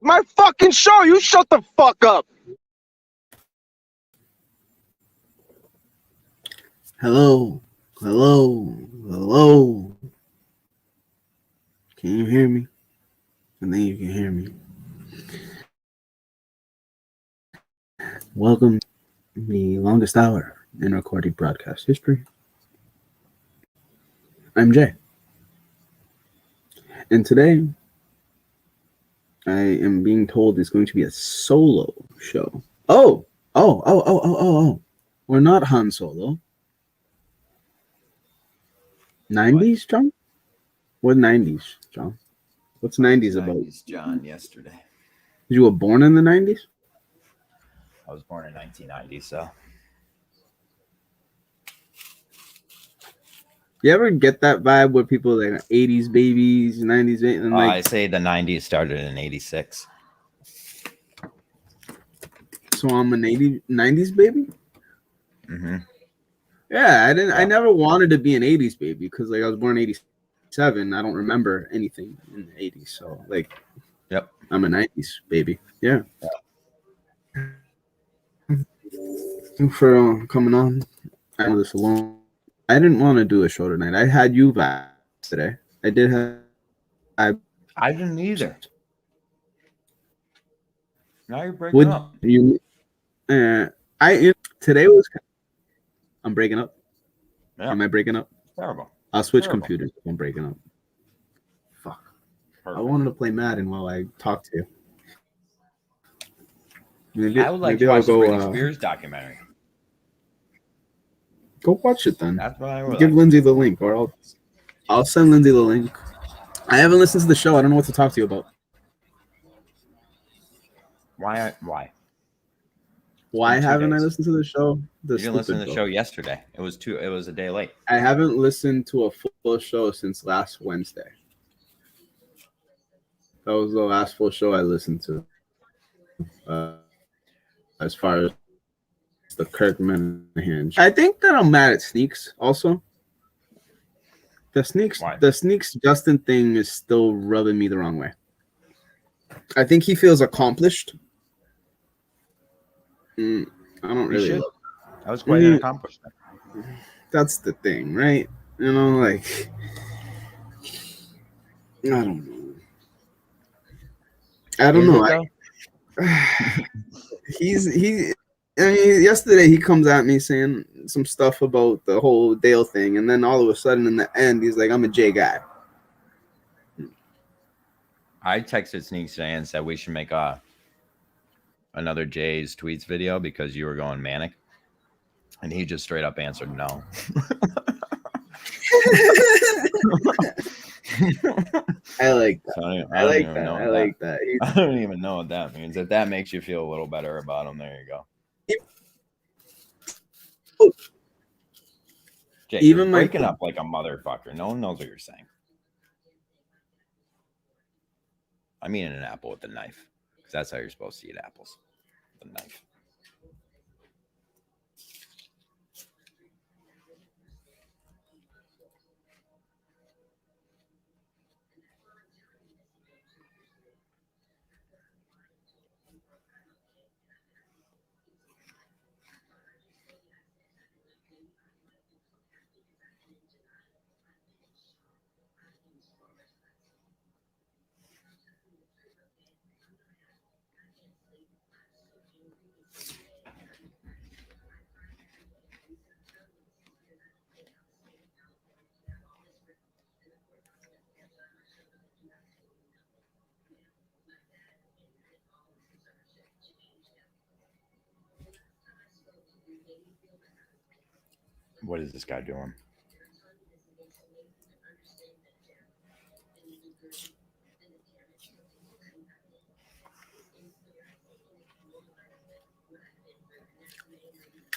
my fucking show. You shut the fuck up. Hello. Can you hear me? I think you can hear me. Welcome to the longest hour in recorded broadcast history. I'm Jay. And today, I am being told it's going to be a solo show. Oh. We're not Han Solo. 90s, John? What 90s, John? What's 90s about? 90s, John, yesterday. You were born in the 90s? I was born in 1990, so. You ever get that vibe where people are like 80s babies, 90s babies? And like, I say the 90s started in 86. so I'm an 90s baby? Mm-hmm. Yeah, I never wanted to be an 80s baby because like I was born in 87. I don't remember anything in the 80s. So like, Yep. I'm a 90s baby. Yeah. Thanks for coming on. I know this alone. I didn't want to do a show tonight. I had you vibes today. I did have. I didn't either. Now you're breaking Would up. you? Today was. I'm breaking up. Yeah. Am I breaking up? Terrible. I'll switch Terrible. computers if I'm breaking up. Fuck. Perfect. I wanted to play Madden while I talk to you. Maybe, I would like to watch the Britney Spears documentary. Go watch it then. That's what I would Give like. Lindsay the link, or I'll send Lindsay the link. I haven't listened to the show. I don't know what to talk to you about. Why? Why In 2 haven't I days. listened to the show? You didn't listen to the show yesterday. It was a day late. I haven't listened to a full show since last Wednesday. That was the last full show I listened to. As far as the Kirk Minahan, I think that I'm mad at Sneaks also. The Sneaks Justin thing is still rubbing me the wrong way. I think he feels accomplished. I don't really. Should. That was quite an accomplishment. That's the thing, right? You know, like I don't know. I mean, yesterday he comes at me saying some stuff about the whole Dale thing, and then all of a sudden in the end he's like, "I'm a Jay guy." I texted Sneaks today and said we should make another Jay's tweets video because you were going manic, and he just straight up answered no. I like that. So I like that. I don't even know what that means. If that makes you feel a little better about him, there you go. Jay, even you're breaking up like a motherfucker. No one knows what you're saying. I'm eating an apple with a knife because that's how you're supposed to eat apples, with a knife. What is this guy doing?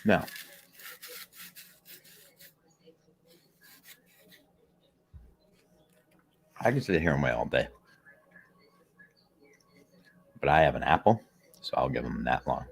Now, I can sit here and wait all day, but I have an apple, so I'll give him that long.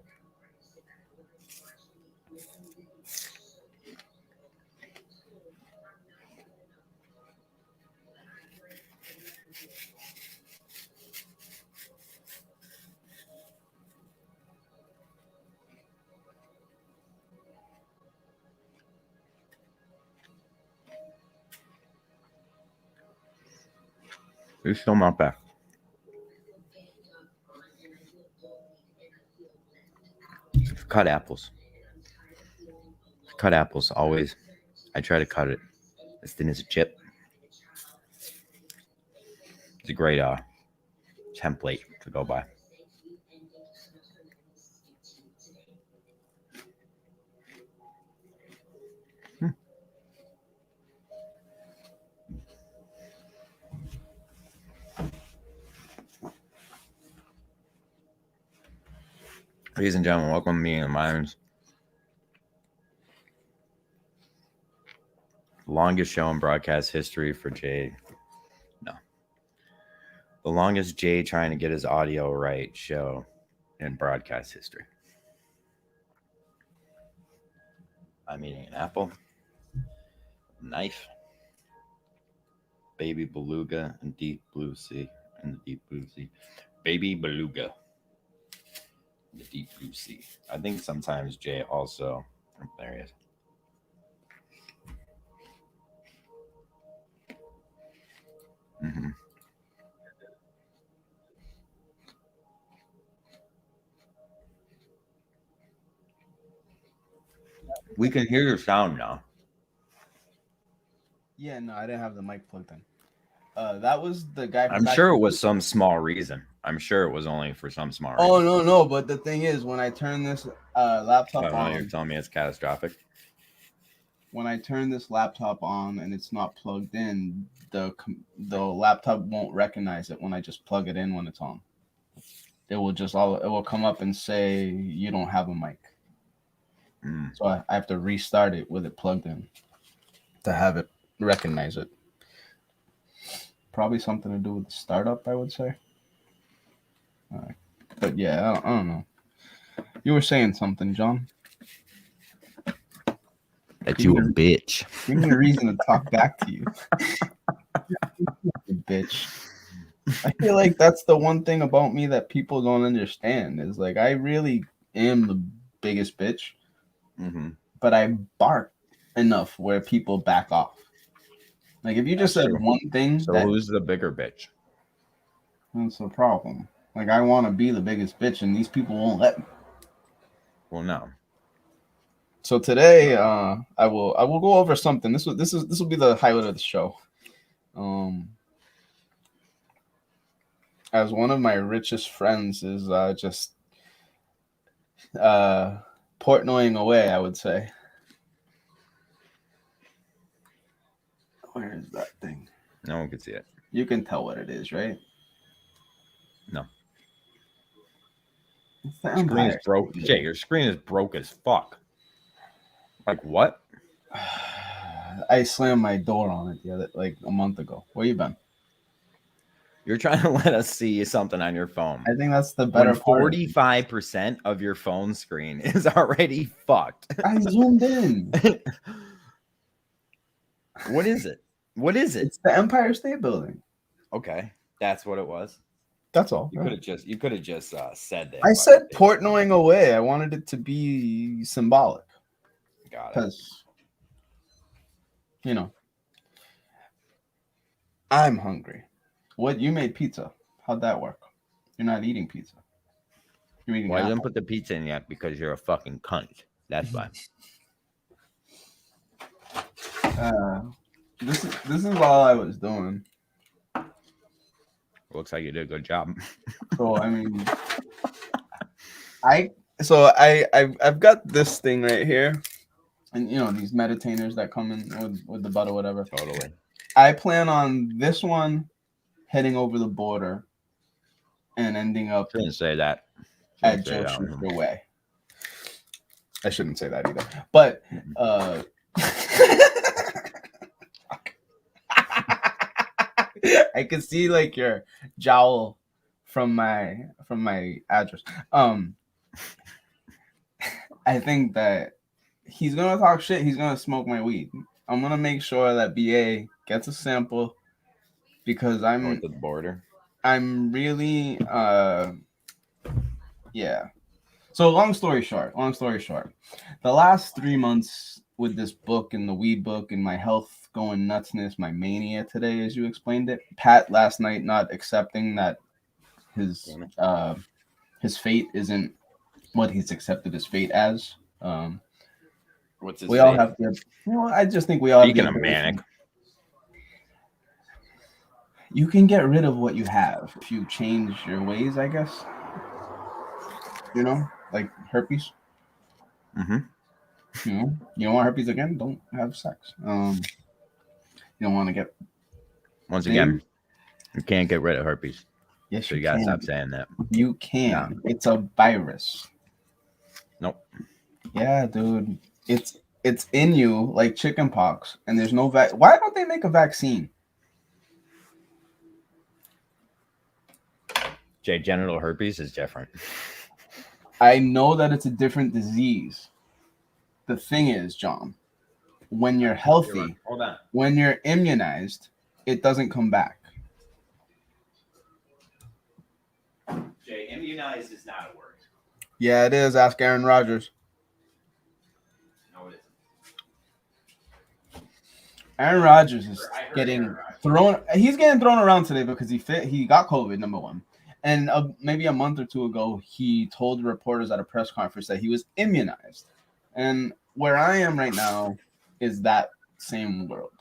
It's still not bad. Cut apples. Cut apples always. I try to cut it as thin as a chip. It's a great template to go by. Ladies and gentlemen, welcome to me and Mine's longest show in broadcast history for Jay. No. The longest Jay trying to get his audio right show in broadcast history. I'm eating an apple, knife, baby beluga, and deep blue sea. In the deep blue sea. Baby beluga. The deep blue sea. I think sometimes Jay also. Oh, there he is. Mm-hmm. We can hear your sound now. Yeah, no, I didn't have the mic plugged in. That was the guy. I'm sure it was some small reason. I'm sure it was only for some small reason. Oh no, but the thing is, when I turn this laptop on, you're telling me it's catastrophic. When I turn this laptop on and it's not plugged in, the laptop won't recognize it when I just plug it in when it's on. It will come up and say you don't have a mic. So I have to restart it with it plugged in to have it recognize it. Probably something to do with the startup, I would say. But yeah, I don't know. You were saying something, John. That you a bitch. Give me a reason to talk back to you. You bitch. I feel like that's the one thing about me that people don't understand is like I really am the biggest bitch, but I bark enough where people back off. Like if you just said one thing, so who's the bigger bitch? That's the problem. Like I want to be the biggest bitch, and these people won't let me. Well, no. So today, I will go over something. This will be the highlight of the show. As one of my richest friends is just Portnoying away, I would say. Where is that thing? No one can see it. You can tell what it is, right? No. It's the screen is broke. Jay, your screen is broke as fuck. Like what? I slammed my door on it a month ago. Where you been? You're trying to let us see something on your phone. I think that's the better part. 45% of your phone screen is already fucked. I zoomed in. What is it? What is it? It's the Empire State Building. Okay, that's what it was. That's all. You could have just said that. I said Portnoying away. I wanted it to be symbolic. Got it. Because I'm hungry. What, you made pizza? How'd that work? You're not eating pizza. You're eating. Well, I didn't put the pizza in yet because you're a fucking cunt. That's why. This is all I was doing. Looks like you did a good job. So I mean, I've got this thing right here, and these meditators that come in with the butt or whatever. Totally. I plan on this one heading over the border and ending up. Shouldn't say that. At Joe Schuster Way. I shouldn't say that either. But I can see like your jowl from my address. I think that he's gonna talk shit. He's gonna smoke my weed. I'm gonna make sure that BA gets a sample because I'm north of the border. I'm really yeah. So long story short, the last 3 months with this book and the weed book and my health going nutsness, my mania today, as you explained it. Pat last night not accepting that his fate isn't what he's accepted his fate as. What's his we fate? all have to. I just think we all. Speaking have of manic, you can get rid of what you have if you change your ways, I guess. Like herpes. Mm-hmm. You don't want herpes again? Don't have sex. You don't want to get. Once again, you can't get rid of herpes. Yes, so you gotta stop saying that. You can. No. It's a virus. Nope. Yeah, dude. It's in you like chickenpox, and there's no Why don't they make a vaccine? Jay, genital herpes is different. I know that it's a different disease. The thing is, John, when you're healthy, when you're immunized, it doesn't come back. Jay, immunized is not a word. Yeah, it is. Ask Aaron Rodgers. No, it isn't. Aaron Rodgers is getting thrown. He's getting thrown around today because he got COVID, number one. And maybe a month or two ago, he told reporters at a press conference that he was immunized. And where I am right now is that same world.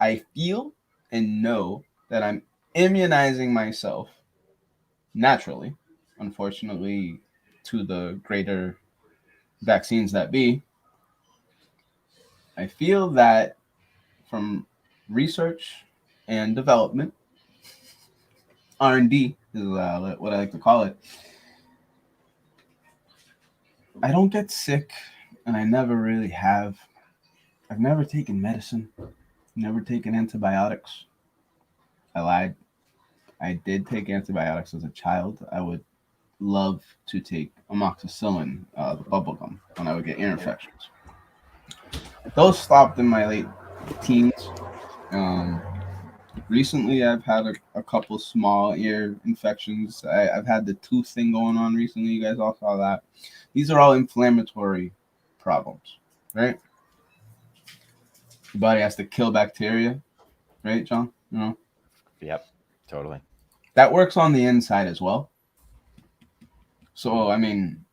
I feel and know that I'm immunizing myself naturally, unfortunately, to the greater vaccines that be. I feel that from research and development, R&D is what I like to call it. I don't get sick, and I never really have. I've never taken medicine, never taken antibiotics. I lied. I did take antibiotics as a child. I would love to take amoxicillin, the bubble gum, when I would get ear infections. Those stopped in my late teens. Recently, I've had a couple small ear infections. I've had the tooth thing going on recently. You guys all saw that. These are all inflammatory problems, right? Your body has to kill bacteria, right, John? Yep, totally. That works on the inside as well. So, I mean,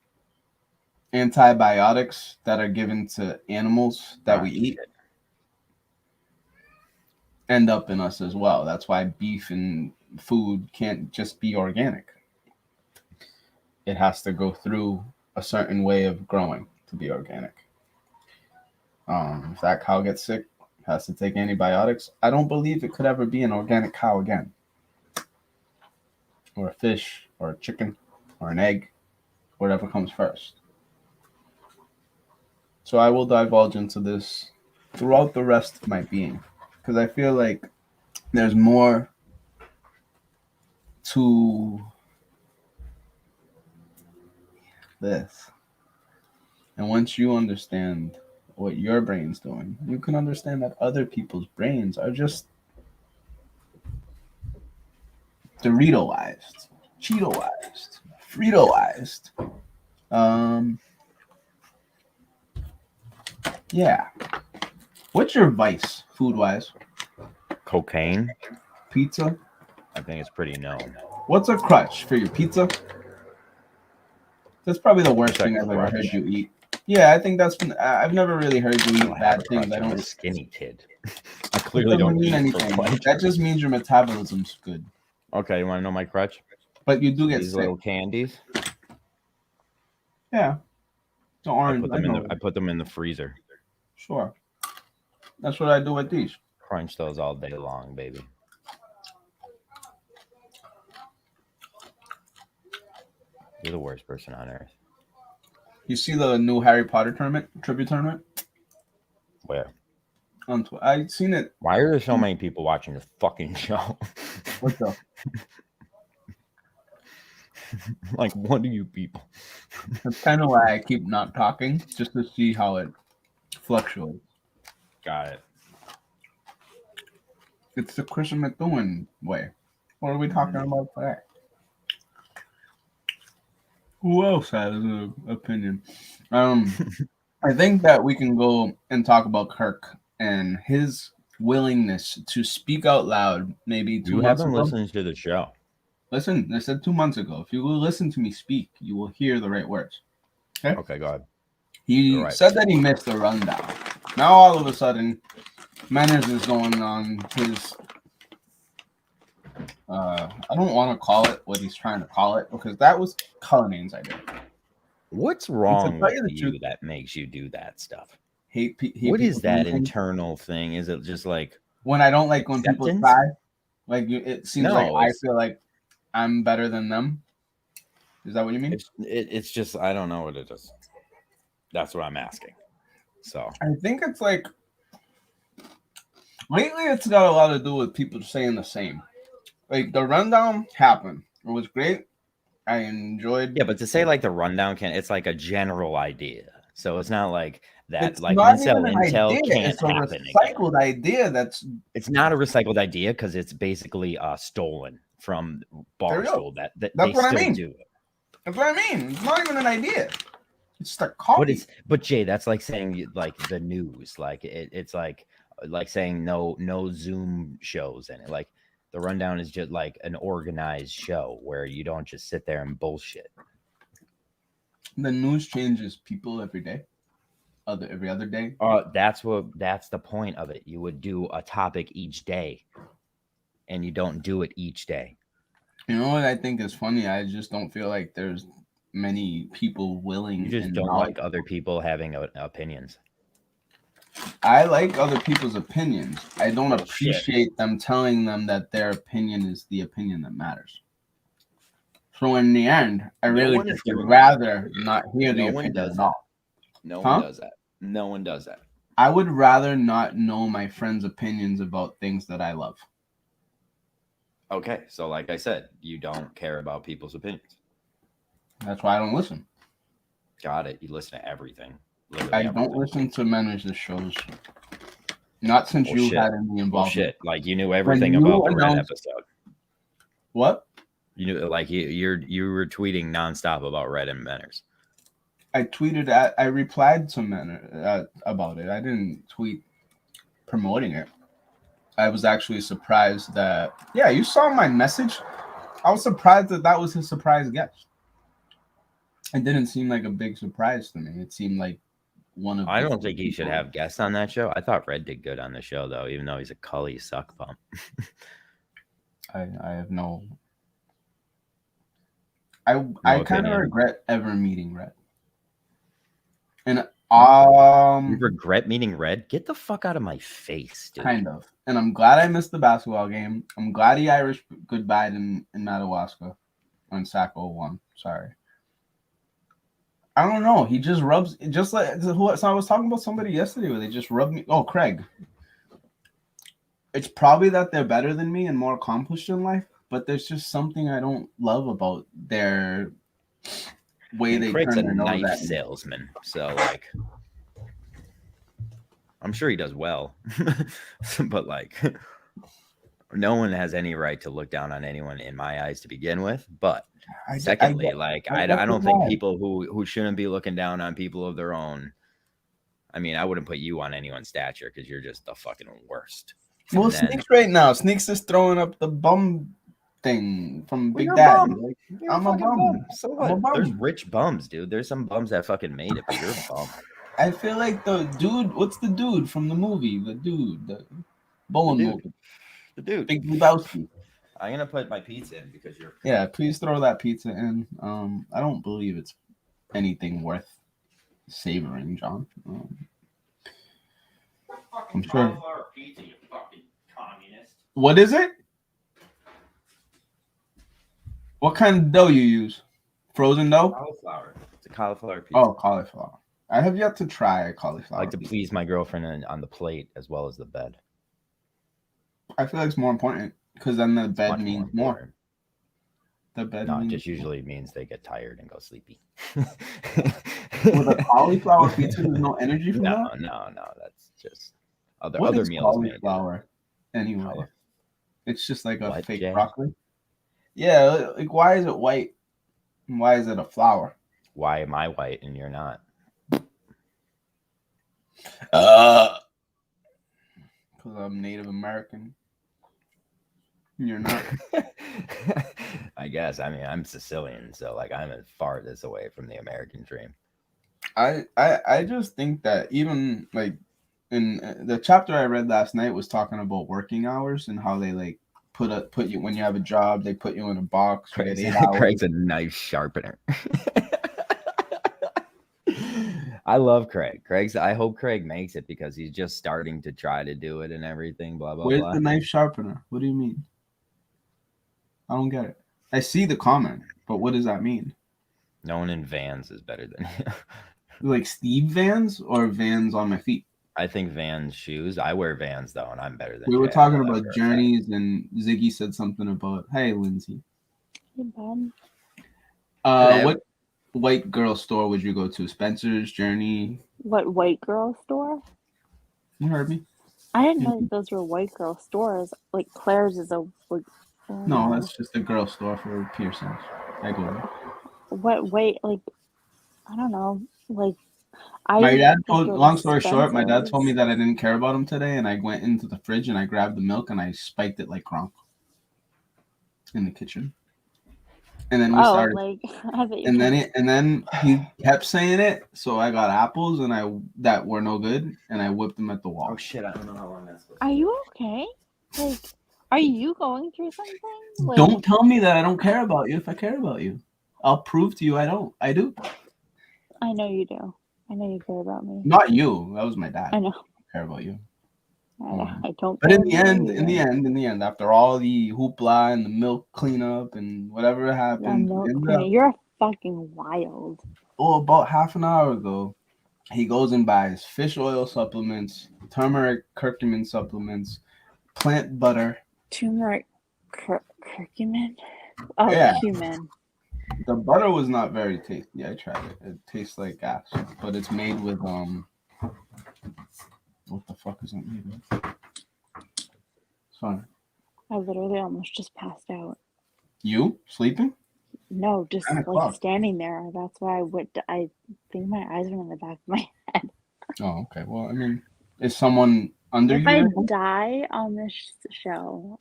antibiotics that are given to animals that we eat end up in us as well. That's why beef and food can't just be organic. It has to go through a certain way of growing to be organic. If that cow gets sick, has to take antibiotics, I don't believe it could ever be an organic cow again. Or a fish, or a chicken, or an egg, whatever comes first. So I will divulge into this throughout the rest of my being, because I feel like there's more to this. And once you understand what your brain's doing, you can understand that other people's brains are just Dorito-ized, Cheeto-ized, Frito-ized. Yeah. What's your vice, food-wise? Cocaine? Pizza? I think it's pretty known. What's a crutch for your pizza? That's probably the worst thing I've ever heard you eat. Yeah, I think that's been. I've never really heard you eat bad things. I'm a skinny kid. I clearly don't mean anything. That just means your metabolism's good. Okay, you want to know my crutch? But you do get these sick. Little candies. Yeah. The orange. I put them in the freezer. Sure. That's what I do with these. Crunch those all day long, baby. You're the worst person on earth. You see the new Harry Potter tribute tournament? Where? I've seen it. Why are there so many people watching the fucking show? What the? Like, what are you people? That's kind of why I keep not talking, just to see how it fluctuates. Got it. It's the Christian McDowan way. What are we talking about today? Who else has an opinion? I think that we can go and talk about Kirk and his willingness to speak out loud. Maybe 2 You months haven't ago. listened to the show. Listen, I said 2 months ago. If you will listen to me speak, you will hear the right words. Okay, go ahead. He Right. said that he missed the rundown. Now all of a sudden, Manners is going on his. I don't want to call it what he's trying to call it because that was Cullinane's idea. What's wrong tell with you the you truth- that makes you do that stuff? Hate What is people that doing things. internal thing? Is it just like When I don't like when people acceptance? try? Like it seems No, like I it's- feel like I'm better than them. Is that what you mean? it's just I don't know what it is. That's what I'm asking. So I think it's like lately it's got a lot to do with people saying the same. Like the rundown happened. It was great. I enjoyed. yeah, but to say like the rundown it's like a general idea. So it's not like that. It's Like not Incel even an Intel idea. can't It's a happen again. recycled idea. That's It's not a recycled idea because it's basically stolen from There you go. Barstool. That That's they what I still mean. do it. that's what I mean. It's not even an idea. It's just a copy. But Jay, that's like saying like the news. Like it's like saying no Zoom shows in it. Like the rundown is just like an organized show where you don't just sit there and bullshit. The news changes people every day. Every other day. That's the point of it. You would do a topic each day, and you don't do it each day. You know what I think is funny? I just don't feel like there's many people willing. You just don't like other people having opinions. I like other people's opinions. I don't Bullshit. appreciate them telling them that their opinion is the opinion that matters. So in the end, I really one is just would doing rather not hear the No one opinion does at that. all. No Huh? one does that. No one does that. I would rather not know my friends' opinions about things that I love. Okay, so like I said, you don't care about people's opinions. That's why I don't listen. Got it. You listen to everything. Literally I don't everything. listen to Manners' shows. Not since you Bullshit. had any involvement. Bullshit. Like you knew everything you about the Red announced- episode. What? You knew like you were tweeting nonstop about Red and Manners. I replied to Manners about it. I didn't tweet promoting it. I was actually surprised that, yeah, you saw my message. I was surprised that was his surprise guest. It didn't seem like a big surprise to me. It seemed like one of. I don't think he should have guests on that show. I thought Red did good on the show though, even though he's a cully suck bump. I have no. I kind of regret ever meeting Red. And You regret meeting Red? Get the fuck out of my face, dude. kind of. And I'm glad I missed the basketball game. I'm glad he Irish goodbye in Madawaska when Sacco won. Sorry. I don't know. He just rubs just like so I was talking about somebody yesterday where they just rubbed me. Oh, Craig. It's probably that they're better than me and more accomplished in life, but there's just something I don't love about their way they Craig's a turn their nose knife at me. salesman, so like I'm sure he does well, but like no one has any right to look down on anyone in my eyes to begin with. But secondly, I don't think people who shouldn't be looking down on people of their own. I mean, I wouldn't put you on anyone's stature because you're just the fucking worst. Well, And then- Sneaks right now. Sneaks is throwing up the bum thing from Well, Big you're a Daddy. bum. Like, You're a I'm a fucking bum. So I'm a what? There's bum. rich bums, dude. There's some bums that fucking made it, but you're a bum. I feel like the dude. What's the dude from the movie? The Bowen The dude. movie. The dude. Big Lebowski. I'm gonna put my pizza in because you're. Yeah, please throw that pizza in. I don't believe it's anything worth savoring, John. I'm sure. Cauliflower pizza, you fucking communist. What is it? What kind of dough you use? Frozen dough? Cauliflower. It's a cauliflower pizza. Oh, cauliflower. I have yet to try a I cauliflower. like to pizza. please my girlfriend on the plate as well as the bed. I feel like it's more important because then the bed Much means more. important. The bed No, it means just usually means they get tired and go sleepy. with a cauliflower pizza, there's no energy from No, that. no. That's just What other is meals. Maybe. cauliflower anyway? Cauli- It's just like a What, fake Jay? broccoli. Yeah, like why is it white? And why is it a flower? Why am I white and you're not? Because I'm Native American. You're not. I guess. I mean, I'm Sicilian, so like I'm as farthest away from the American dream. I just think that even like in the chapter I read last night was talking about working hours and how they like put you when you have a job, they put you in a box. You get 8 hours. Craig's a knife sharpener. I love Craig. I hope Craig makes it because he's just starting to try to do it and everything. Blah blah. Where's blah. the knife sharpener? What do you mean? I don't get it. I see the comment, but what does that mean? No one in Vans is better than you. Like Steve Vans or Vans on my feet? I think Vans shoes. I wear Vans though, and I'm better than. We were talking about journeys, and Ziggy said something about, "Hey, Lindsay, Hey, Ben. What white girl store would you go to? Spencer's, Journey? What white girl store? You heard me. I didn't know that those were white girl stores. Like Claire's is a like. No, that's just a girl store for piercings. I go there. What wait like? I don't know. Like my dad told. Long story short, my dad told me that I didn't care about him today, and I went into the fridge and I grabbed the milk and I spiked it like Gronk in the kitchen. And then we started. Like, and then he kept saying it, so I got apples and that were no good, and I whipped them at the wall. Oh shit! I don't know how long that's supposed. Are you okay? Like, are you going through something? Like, don't tell me that I don't care about you. If I care about you, I'll prove to you I don't. I do. I know you do. I know you care about me. Not you. That was my dad. I know. I care about you. I don't. But in the end, after all the hoopla and the milk cleanup and whatever happened, you're a fucking wild. Oh, about half an hour ago, he goes and buys fish oil supplements, turmeric curcumin supplements, plant butter. Turmeric curcumin? Oh, yeah. cumin. The butter was not very tasty. I tried it. It tastes like gas, but it's made with what the fuck is it made with? Sorry. I literally almost just passed out. You sleeping? No, just like standing there. That's why I think my eyes were in the back of my head. Oh, okay. Well, I mean, is someone under you? If I die on this show,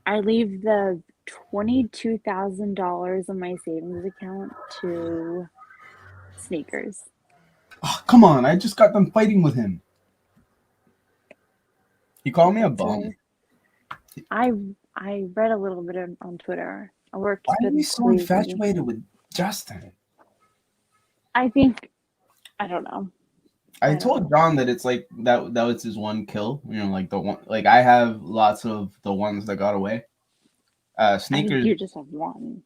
I leave the $22,000 in my savings account to Sneakers. Oh, come on! I just got done fighting with him. He called me a bum. I read a little bit on Twitter. I worked. Why are you so infatuated with Justin? I think I don't know. I told John that it's like that was his one kill. You know, like the one. Like I have lots of the ones that got away. Sneakers. You just have one.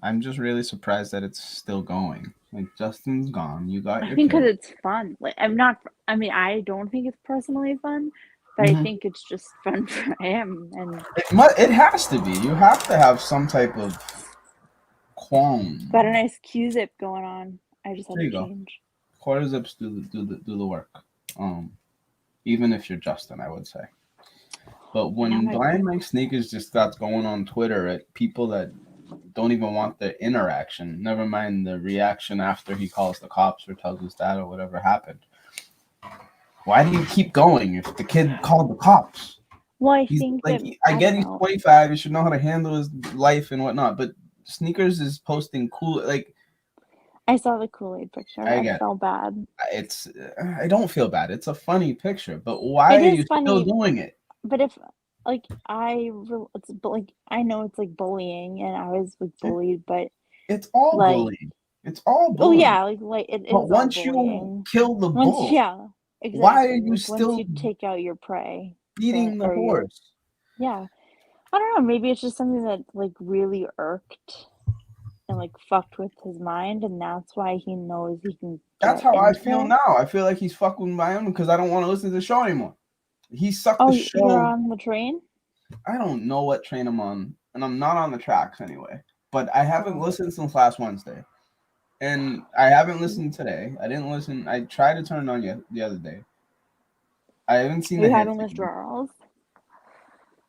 I'm just really surprised that it's still going. Like Justin's gone. You got. I think because it's fun. Like I'm not. I mean, I don't think it's personally fun, but I think it's just fun for him. And it has to be. You have to have some type of qualm. Got a nice Q-zip going on. I just had to change. Quarter zips do the work. Even if you're Justin, I would say. But when Blind Mike Sneakers just got going on Twitter at people that don't even want the interaction, never mind the reaction after he calls the cops or tells his dad or whatever happened. Why do you keep going if the kid called the cops? Well, I think like I get he's 25, he should know how to handle his life and whatnot, but Sneakers is posting cool like I saw the Kool-Aid picture. I felt bad. I don't feel bad. It's a funny picture, but why are you still doing it? But if like I know it's like bullying, and I was like bullied, but it's all like, bullying. It's all bullying. Oh yeah, like it is. But once you kill the bull, exactly. Why are you still once you take out your prey, beating the horse? Yeah, I don't know. Maybe it's just something that like really irked and like fucked with his mind, and that's why he knows he can. That's how I feel now. I feel like he's fucking with my own because I don't want to listen to the show anymore. He sucked the show. You're on the train? I don't know what train I'm on, and I'm not on the tracks anyway. But I haven't listened since last Wednesday, and I haven't listened today. I didn't listen. I tried to turn it on the other day. I haven't seen. You having withdrawals?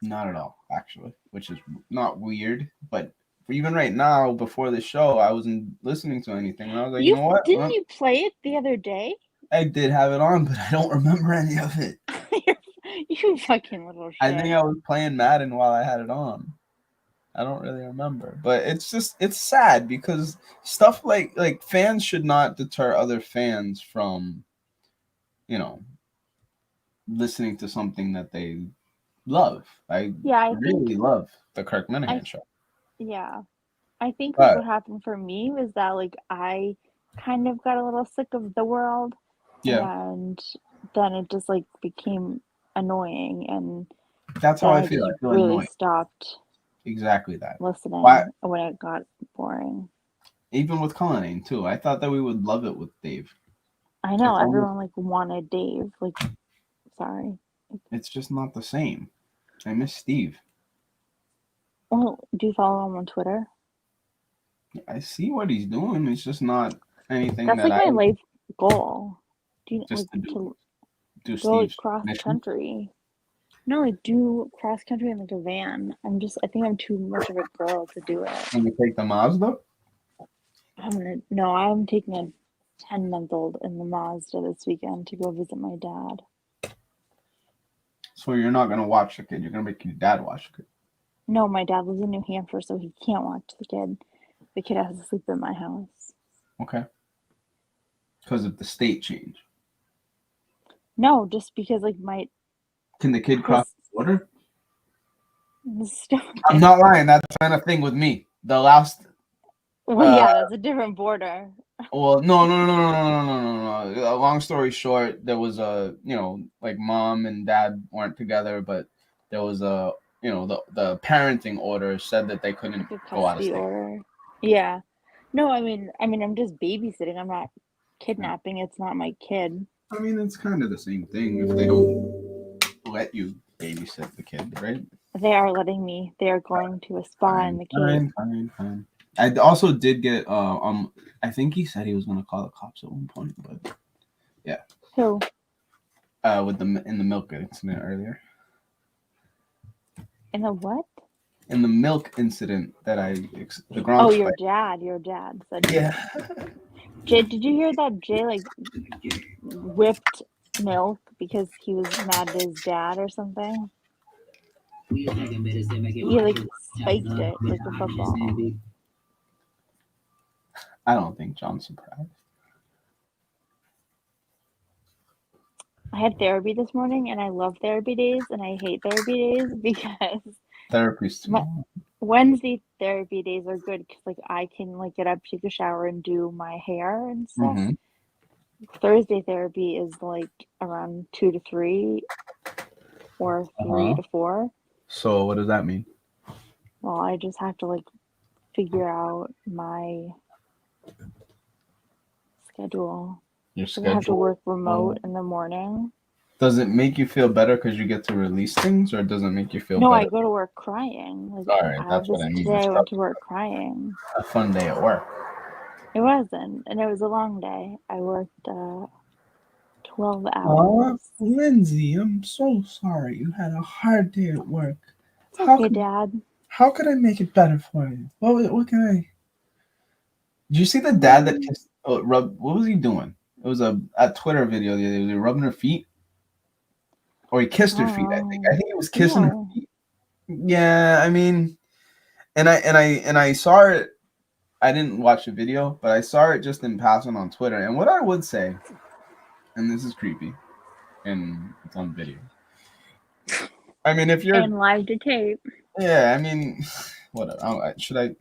Not at all, actually, which is not weird, but even right now before the show, I wasn't listening to anything. And I was like, you know what? Didn't you play it the other day? I did have it on, but I don't remember any of it. You fucking little shit. I think I was playing Madden while I had it on. I don't really remember, but it's sad because stuff like fans should not deter other fans from, listening to something that they love. I really love the Kirk Minahan show. Yeah, I think what happened for me was that like I kind of got a little sick of the world, and then it just like became annoying, and that's how I feel. I feel really annoyed. Stopped. Exactly that. Listening when it got boring. Even with Cullinane too. I thought that we would love it with Dave. I know everyone like wanted Dave. Like, sorry. It's just not the same. I miss Steve. Well, do you follow him on Twitter? I see what he's doing. It's just not anything that's that like my life goal. Do you just like do go Steve's cross mission? country? No, like do cross country in like a van. I think I'm too much of a girl to do it. Can you take the Mazda? I'm taking a 10-month-old in the Mazda this weekend to go visit my dad. So you're not gonna watch the kid. You're gonna make your dad watch the kid. No, my dad lives in New Hampshire, so he can't watch the kid. The kid has to sleep in my house. Okay. Because of the state change. No, just because like my. Can the kid cross the border? Stop. I'm not lying. That's kind of thing with me. The last. Well, yeah, that's a different border. Well, no. Long story short, there was like mom and dad weren't together, but there was the parenting order said that they couldn't go out of state. Order. Yeah. No, I mean, I'm just babysitting. I'm not kidnapping. It's not my kid. I mean, it's kind of the same thing if they don't let you babysit the kid, right? They are letting me. They are going to a spa in the Cape. Fine. I also did get I think he said he was gonna call the cops at one point, but yeah. Who? In the milk incident earlier. In the what? In the milk incident that the Gronk. Oh, your dad said. Yeah. Jay, did you hear that Jay like whipped milk because he was mad at his dad or something? He like spiked it like a football. I don't think John's surprised. I had therapy this morning, and I love therapy days, and I hate therapy days because therapy's tomorrow. Wednesday therapy days are good because like I can like get up, take a shower, and do my hair and stuff. Mm-hmm. Thursday therapy is like around 2 to 3 or 3 to 4. So what does that mean? Well, I just have to like figure out my schedule. Your schedule. I have to work remote in the morning. Does it make you feel better because you get to release things, or does it make you feel better? No, I go to work crying. Like, all right, that's what I mean. Today I went to work crying. A fun day at work. It wasn't, and it was a long day. I worked 12 hours. Lindsay, I'm so sorry. You had a hard day at work. It's okay, Dad. How could I make it better for you? What can I? Did you see the dad that kissed? What was he doing? It was a Twitter video the other day. Was he rubbing her feet? Or he kissed her feet, I think. I think he was kissing her feet. Yeah, I mean, and I saw it. I didn't watch the video, but I saw it just in passing on Twitter. And what I would say, and this is creepy, and it's on video. I mean, if you're and live to tape. Yeah, I mean, whatever. Should I?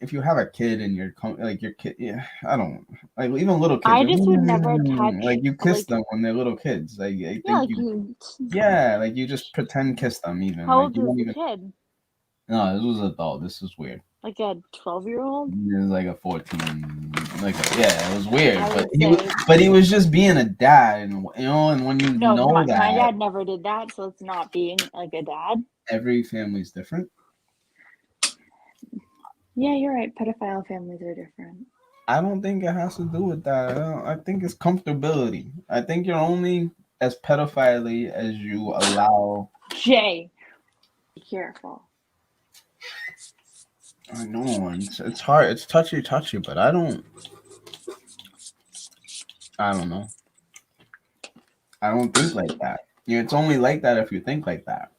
If you have a kid and you're like your kid, yeah, I don't like even little kids. I just would never touch. Like you kiss them when they're little kids. Like I think like you just pretend kiss them even. How old was the kid? No, this was adult. This is weird. Like a 12-year-old. It was like a 14. It was weird. But he was just being a dad, and and when you know that my dad never did that, so it's not being like a dad. Every family's different. Yeah, you're right. Pedophile families are different. I don't think it has to do with that. I think it's comfortability. I think you're only as pedophile as you allow. Jay, be careful. I know it's hard. It's touchy, but I don't know. I don't think like that. Yeah, it's only like that if you think like that.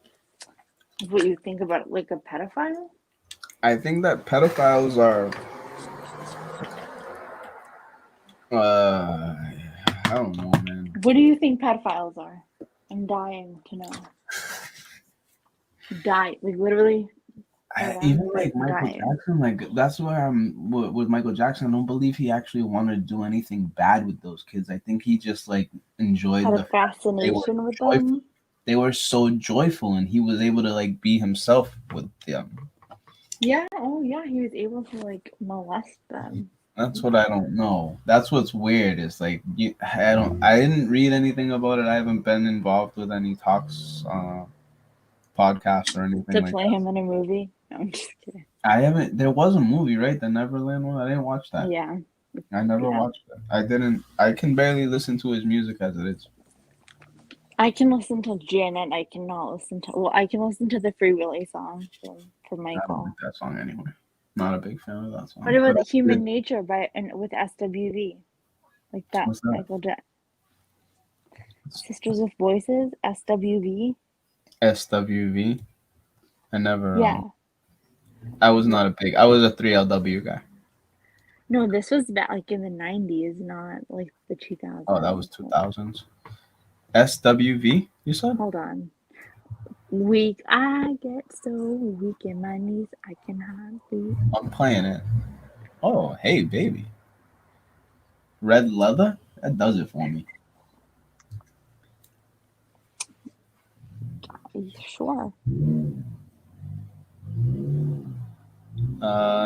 What you think about like a pedophile? I think that pedophiles are. I don't know, man. What do you think pedophiles are? I'm dying to know. Like literally. Even like Michael Jackson, like that's where I'm with Michael Jackson. I don't believe he actually wanted to do anything bad with those kids. I think he just like enjoyed the fascination with them. They were so joyful, and he was able to like be himself with them. Yeah. Oh yeah, he was able to like molest them. That's what I don't know. That's what's weird. Is like I didn't read anything about it. I haven't been involved with any talks, podcasts or anything. To play him in a movie. No, I'm just kidding. I haven't. There was a movie, right? The Neverland one. I didn't watch that. Yeah. I never watched it. I didn't. I can barely listen to his music as it is. I can listen to Janet. I cannot listen to. Well, I can listen to the Free Willy song from Michael. I don't like that song anyway. Not a big fan of that song. What about Human Nature with SWV? Like that. What's that? Michael Jackson. Sisters of Voices, SWV. SWV. I never. Yeah. I was not a big. I was a 3LW guy. No, this was back like in the 90s, not like the 2000s. Oh, that was 2000s. SWV, you said? Hold on. Weak. I get so weak in my knees, I can hardly. I'm playing it. Oh, hey, baby. Red Leather? That does it for me. Sure.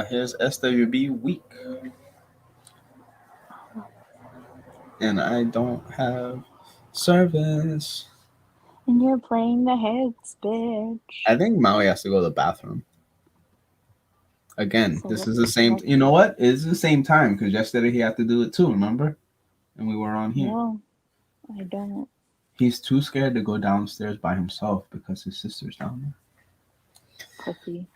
Here's SWB Week. And I don't have service. And you're playing the hits, bitch. I think Maui has to go to the bathroom. Again, so this is the same. You know what? It's the same time because yesterday he had to do it too, remember? And we were on here. No, I don't. He's too scared to go downstairs by himself because his sister's down there. Pussy.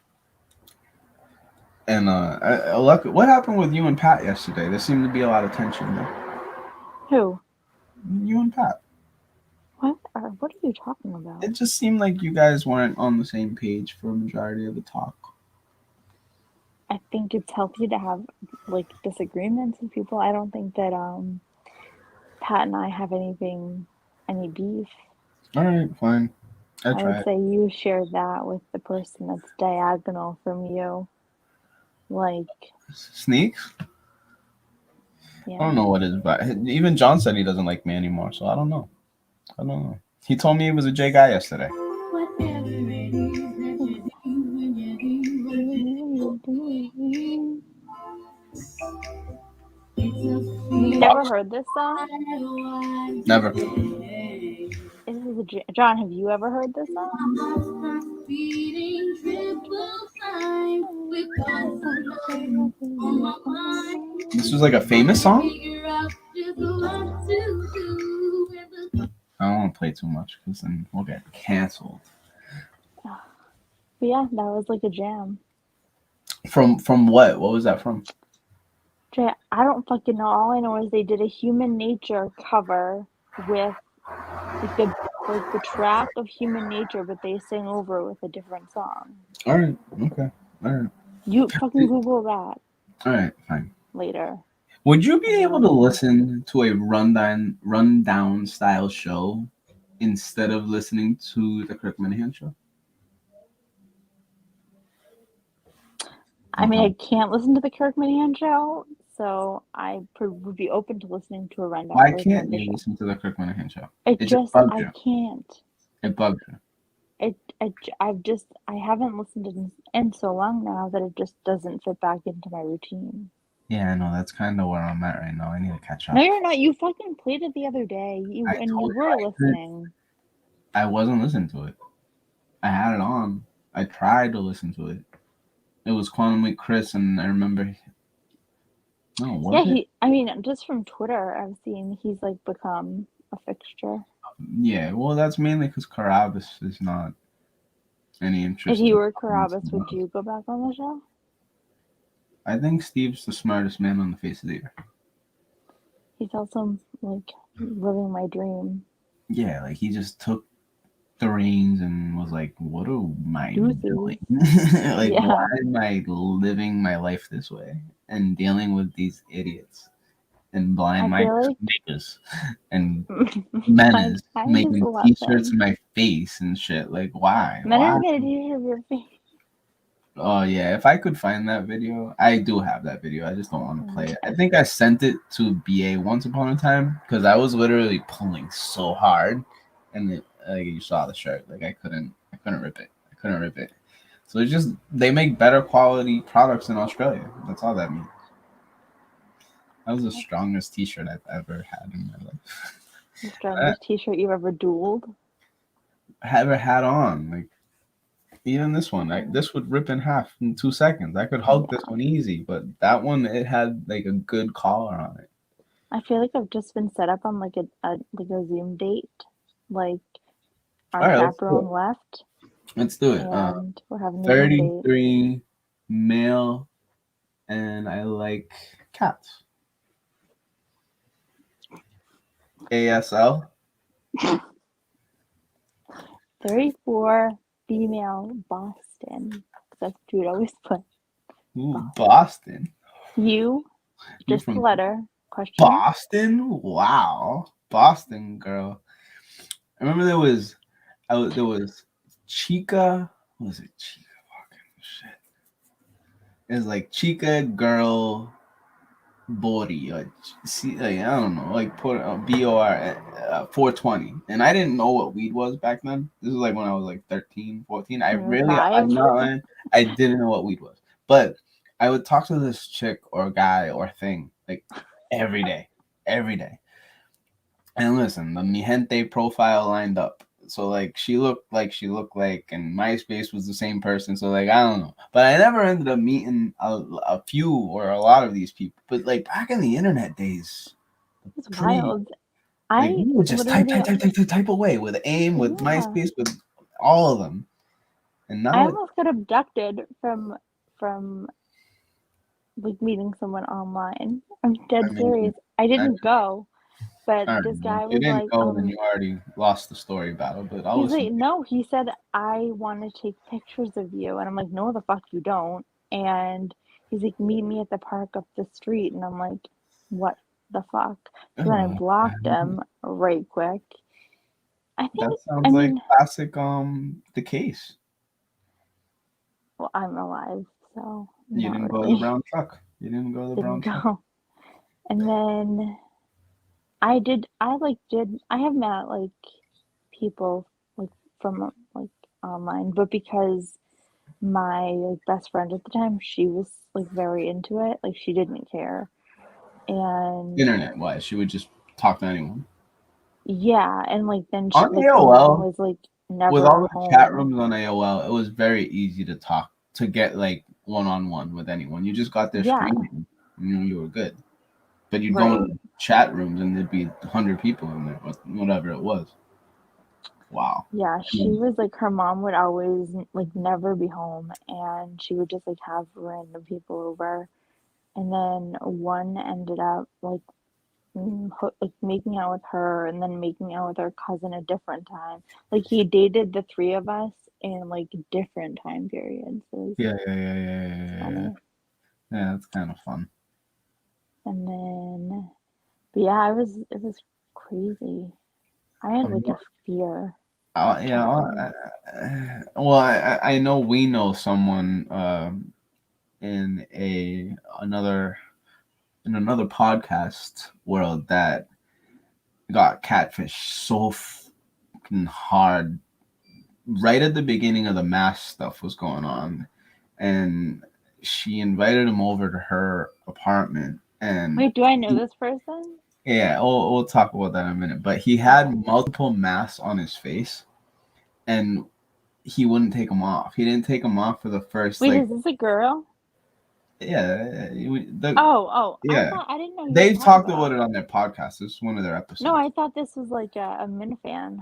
And what happened with you and Pat yesterday? There seemed to be a lot of tension there. Who? You and Pat. What are you talking about? It just seemed like you guys weren't on the same page for a majority of the talk. I think it's healthy to have like disagreements with people. I don't think that Pat and I have any beef. All right, fine. I would say you share that with the person that's diagonal from you. Like Sneaks? Yeah. I don't know what it is, but even John said he doesn't like me anymore, so I don't know. He told me he was a J guy yesterday. You never heard this song? Never. John, have you ever heard this song? This was like a famous song? I don't want to play too much because then we'll get canceled. But yeah, that was like a jam. From what? What was that from? I don't fucking know. All I know is they did a Human Nature cover with like the track of Human Nature, but they sang over with a different song. All right. Okay. All right. You fucking Google that. All right. Fine. Later. Would you be able to listen to a rundown style show instead of listening to the Kirk Minahan show? I mean, I can't listen to the Kirk Minahan show, so I would be open to listening to a rundown. Why can't you listen to the Kirk Minahan show? I can't. It bugs you. I haven't listened in so long now that it just doesn't fit back into my routine. Yeah, I know. That's kind of where I'm at right now. I need to catch up. No, you're not. You fucking played it the other day. You were listening. I wasn't listening to it. I had it on. I tried to listen to it. It was Quantum Week Chris, and I remember. No, I mean, just from Twitter, I've seen he's like become a fixture. Yeah, well, that's mainly because Carabas is not any interest. If you were Carabas, would you go back on the show? I think Steve's the smartest man on the face of the earth. He's also like living my dream. Yeah, like he just took the reins and was like, "What am I Deuces. doing? Like, Yeah. why am I living my life this way and dealing with these idiots and blind makers and menace making t-shirts in my face and shit? Like, why? Menace made a t-shirt of your face. Oh yeah, if I could find that video, I do have that video. I just don't want to play it. I think I sent it to BA once upon a time because I was literally pulling so hard, and it, like you saw the shirt, like I couldn't rip it. So it's just they make better quality products in Australia. That's all that means. That was the strongest T-shirt I've ever had in my life. The strongest T-shirt you've ever dueled? Ever had on, like. Even this one, this would rip in half in 2 seconds. I could hug this one easy, but that one, it had like a good collar on it. I feel like I've just been set up on like a Zoom date. Like our chaperone left. Let's do it. And we're having 33 male, and I like cats. ASL. 34 female Boston. That's what you would always put. Ooh, Boston. You, just the letter. Question. Boston? Wow. Boston girl. I remember there was Chica. What was it? Chica fucking shit. It was like Chica girl body. Like, I don't know. Like put BOR 420. And I didn't know what weed was back then. This was like when I was like 13, 14. I didn't know what weed was. But I would talk to this chick or guy or thing like every day. And listen, the Mi Gente profile lined up. So like she looked like, and MySpace was the same person. So like I don't know, but I never ended up meeting a few or a lot of these people. But like back in the internet days, it's wild. Like, you would just type away with AIM, with MySpace, with all of them. And now I almost got abducted from like meeting someone online. I'm dead serious. I didn't go. But this guy was like, then you already lost the story battle. But he's like, no, he said, I want to take pictures of you. And I'm like, no, the fuck you don't. And he's like, meet me at the park up the street. And I'm like, what the fuck? So then I blocked him right quick. I think that sounds like classic the case. Well, I'm alive, so you didn't go to the brown truck. Truck. And then I have met like people like from like online, but because my like best friend at the time, she was like very into it, like she didn't care. And internet wise, she would just talk to anyone. Yeah, and like then she on AOL was like never with all the home. chat rooms on AOL, it was very easy to talk, to get like one-on-one with anyone. You just got their screen, and you were good. But you'd go in chat rooms and there'd be 100 people in there, whatever it was. Wow. Yeah, she was like, her mom would always like never be home, and she would just like have random people over. And then one ended up like making out with her, and then making out with her cousin a different time. Like he dated the three of us in like different time periods. Yeah, that's kind of fun. And then, but yeah, it was crazy. I had like a fear. Well, I know we know someone in another podcast world that got catfished so fucking hard right at the beginning of the mass stuff was going on, and she invited him over to her apartment. And wait, do I know this person? Yeah, we'll talk about that in a minute. But he had multiple masks on his face, and he wouldn't take them off. He didn't take them off for the first. Wait, is this a girl? Yeah. Yeah. I didn't know. They've talked about it on their podcast. This is one of their episodes. No, I thought this was like a Minifan.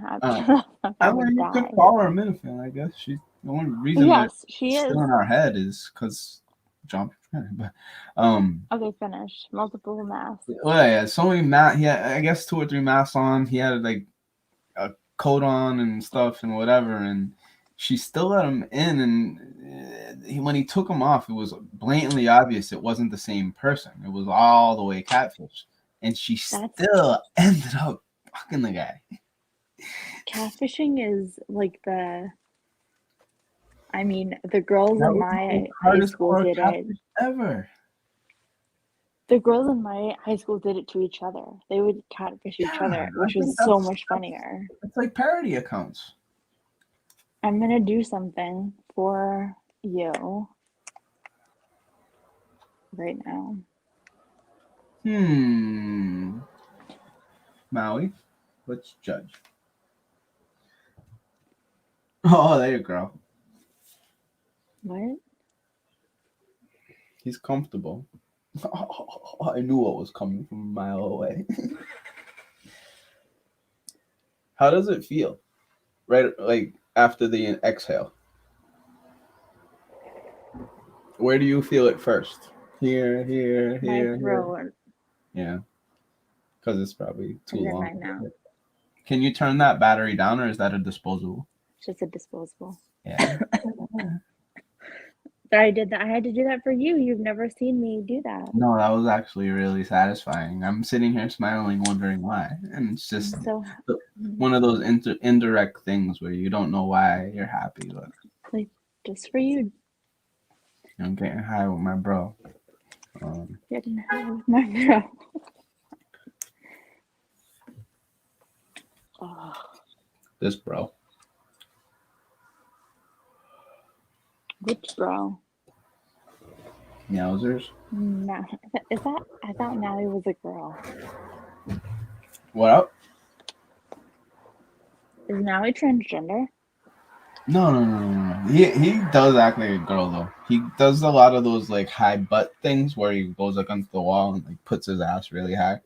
I mean, you could call her a Minifan, I guess. The only reason she is still in our head is because John. But Okay, finish. Multiple masks. well, yeah, so many masks. He had, I guess, 2 or 3 masks on. He had like a coat on and stuff and whatever, and she still let him in. And when he took him off, it was blatantly obvious it wasn't the same person. It was all the way catfish, and she still ended up fucking the guy. Catfishing is like the. I mean, the girls in my high school did it. Ever. The girls in my high school did it to each other. They would catfish each other, which was so much funnier. It's like parody accounts. I'm gonna do something for you right now. Maui, let's judge. Oh, there you go. What? He's comfortable. Oh, I knew what was coming from a mile away. How does it feel? Right, like after the exhale. Where do you feel it first? Here. My throat. Yeah. Because it's probably too long. Right now. Can you turn that battery down, or is that a disposable? It's just a disposable. Yeah. I did that. I had to do that for you. You've never seen me do that. No, that was actually really satisfying. I'm sitting here smiling, wondering why. And it's just one of those indirect things where you don't know why you're happy. But like, just for you. I'm getting high with my bro. Getting high with my bro. Oh. This bro. Which bro? Meowsers? No. Is that? I thought Maui was a girl. What up? Is Maui transgender? No. He does act like a girl though. He does a lot of those like high butt things where he goes against the wall and like puts his ass really high.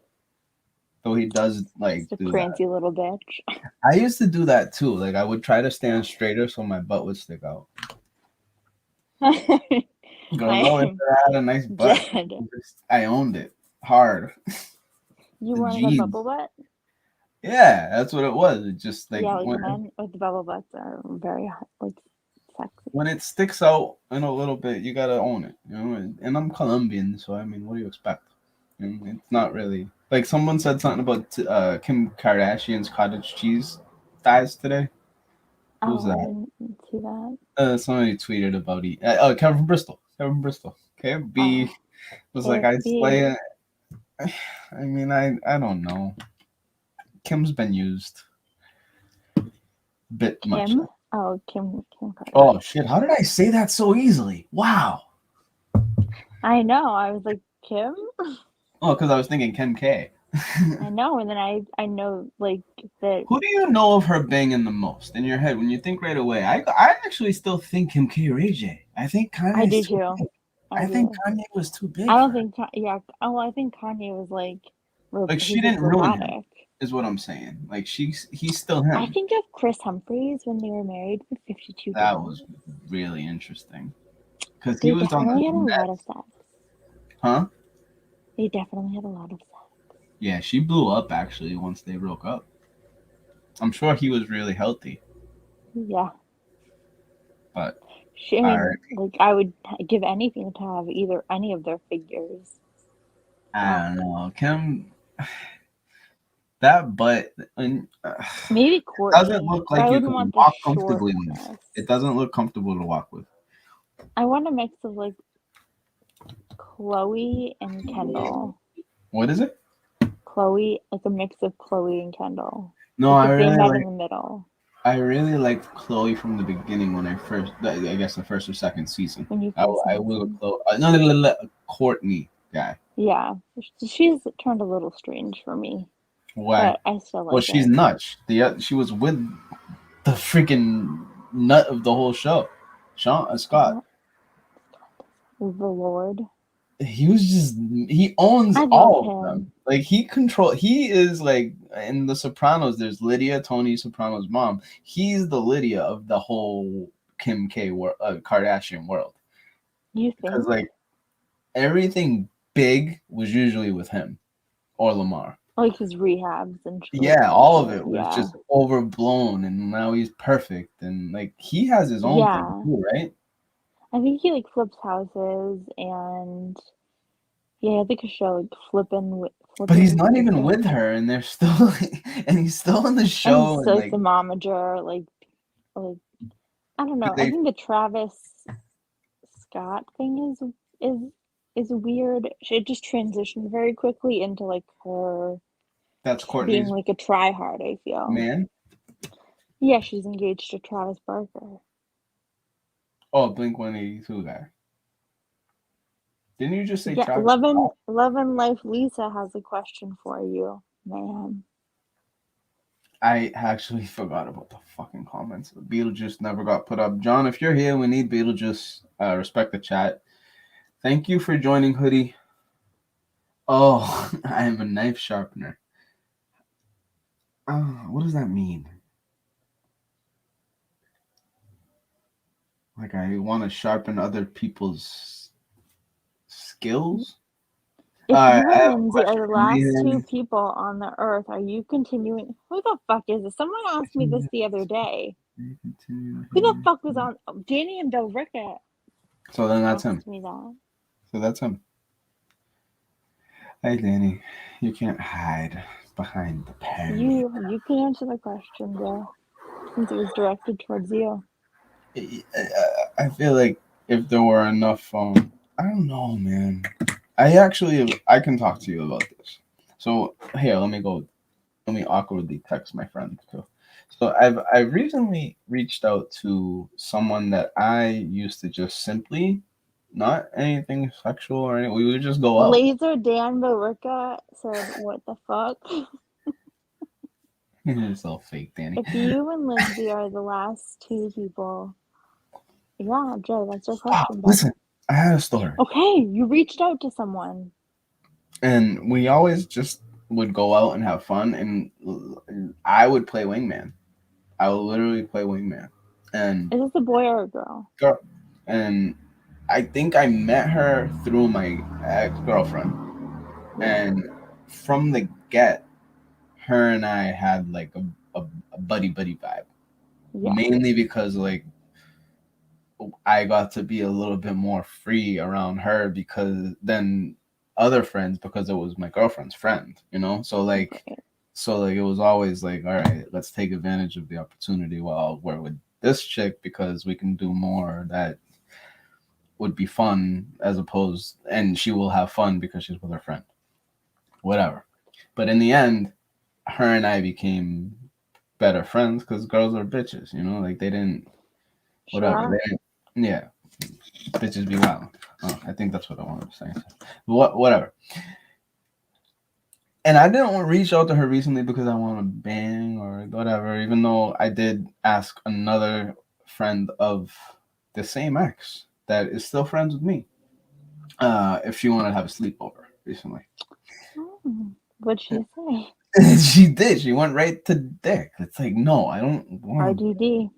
So he does like a cranky little bitch. I used to do that too. Like I would try to stand straighter so my butt would stick out. Go into that, had a nice butt. I owned it hard. You wanted a bubble butt? Yeah, that's what it was. It just like men with the bubble butts are very like sexy. When it sticks out in a little bit, you gotta own it, you know. And I'm Colombian, so I mean, what do you expect? It's not really like someone said something about Kim Kardashian's cottage cheese thighs today. Who's that? I didn't see that. Somebody tweeted about it. Kevin from Bristol. KB was like, I'd play it. I mean, I don't know. Kim's been used a bit much. Oh, Kim Kardashian. Oh shit! How did I say that so easily? Wow. I know. I was like, Kim. Oh, because I was thinking Kim K. I know, and then I know like that. Who do you know of her banging the most in your head when you think right away? I actually still think Kim K or AJ. I think Kanye. I do too. I think Kanye was too big. I don't think. Yeah. Oh, I think Kanye was like. Like she didn't ruin him, is what I'm saying. Like he's still him. I think of Chris Humphries when they were married for 52 That days. was really interesting because he was on the had a lot of sex. Huh? They definitely had a lot of sex. Yeah, she blew up actually once they broke up. I'm sure he was really healthy. Yeah. But I would give anything to have any of their figures. I don't know. Kim, that butt maybe Courtney doesn't look like you can walk comfortably with. It doesn't look comfortable to walk with. I want a mix of like Chloe and Kendall. What is it? Chloe, like a mix of Chloe and Kendall. No, like I really met in the middle. I really liked Chloe from the beginning when I guess the first or second season. When you I will Chloe. Courtney guy. Yeah, she's turned a little strange for me. Why? But I still like. Well, she's nuts. She was with the freaking nut of the whole show, Scott. The Lord. He owns all of them. Like he is like in The Sopranos. There's Lydia, Tony Soprano's mom. He's the Lydia of the whole Kim K Kardashian world. You think? Because like everything big was usually with him or Lamar. Like his rehabs and shit. Yeah, all of it was just overblown, and now he's perfect, and like he has his own thing too, right? I think he like flips houses, and I think a show like flipping. But he's not even with her, and they're still, and he's still in the show. And so like, the momager, like I don't know. I think the Travis Scott thing is weird. It just transitioned very quickly into like her. That's Courtney's being like a tryhard, I feel. Man? Yeah, she's engaged to Travis Barker. Oh, Blink-182 guy. Didn't you just say Travis? Love and Life Lisa has a question for you, man. I actually forgot about the fucking comments. Beetlejuice never got put up. John, if you're here, we need Beetlejuice. Respect the chat. Thank you for joining, Hoodie. Oh, I am a knife sharpener. What does that mean? Like I want to sharpen other people's skills? If you and Lindsay are the last two people on the earth, are you continuing? Who the fuck is this? Someone asked me this the other day. Who the fuck was on? Danny and Bill Rickett. So then that's him. Me that. So that's him. Hey, Danny, you can't hide behind the pen. You can answer the question, Bill, since it was directed towards you. I feel like if there were enough, I don't know, man. I can talk to you about this. So here, let me awkwardly text my friend too. So I've recently reached out to someone that I used to just simply, not anything sexual or anything. We would just go out. Laser Dan Borica said, "What the fuck?" It's all fake, Danny. If you and Lindsay are the last two people, yeah, Jay, that's your question. Listen, I had a story. Okay, you reached out to someone. And we always just would go out and have fun, and I would play wingman. I would literally play wingman. And is this a boy or a girl? Girl. And I think I met her through my ex-girlfriend. And from the get, her and I had like a buddy vibe. Yeah. Mainly because like I got to be a little bit more free around her because then other friends, because it was my girlfriend's friend, you know? So like it was always like, all right, let's take advantage of the opportunity while we're with this chick because we can do more that would be fun as opposed, and she will have fun because she's with her friend. Whatever. But in the end, her and I became better friends because girls are bitches, you know? Like they didn't, whatever. Sure. They didn't, yeah. Bitches be wild. Oh, I think that's what I wanted to say. Whatever. And I didn't want to reach out to her recently because I want to bang or whatever, even though I did ask another friend of the same ex that is still friends with me if she wanted to have a sleepover recently. What'd she say? She did. She went right to dick. It's like, no, I don't want RDD.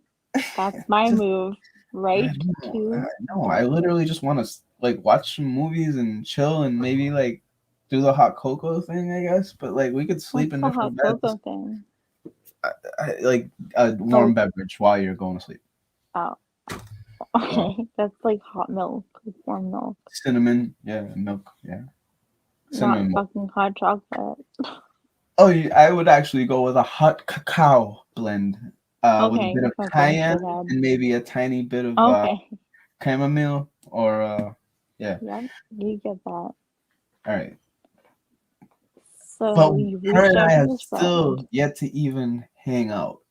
That's my move. Right to. No, I literally just want to like watch some movies and chill and maybe like do the hot cocoa thing, I guess. But like we could sleep in different beds. Hot cocoa thing? I like a warm beverage while you're going to sleep. Oh, okay. That's like hot milk, like warm milk. Cinnamon, yeah, milk, yeah. Cinnamon not fucking hot chocolate. Oh, I would actually go with a hot cacao blend. With a bit of cayenne and maybe a tiny bit of chamomile or yeah. Yeah, you get that. All right. So but her and I have still yet to even hang out.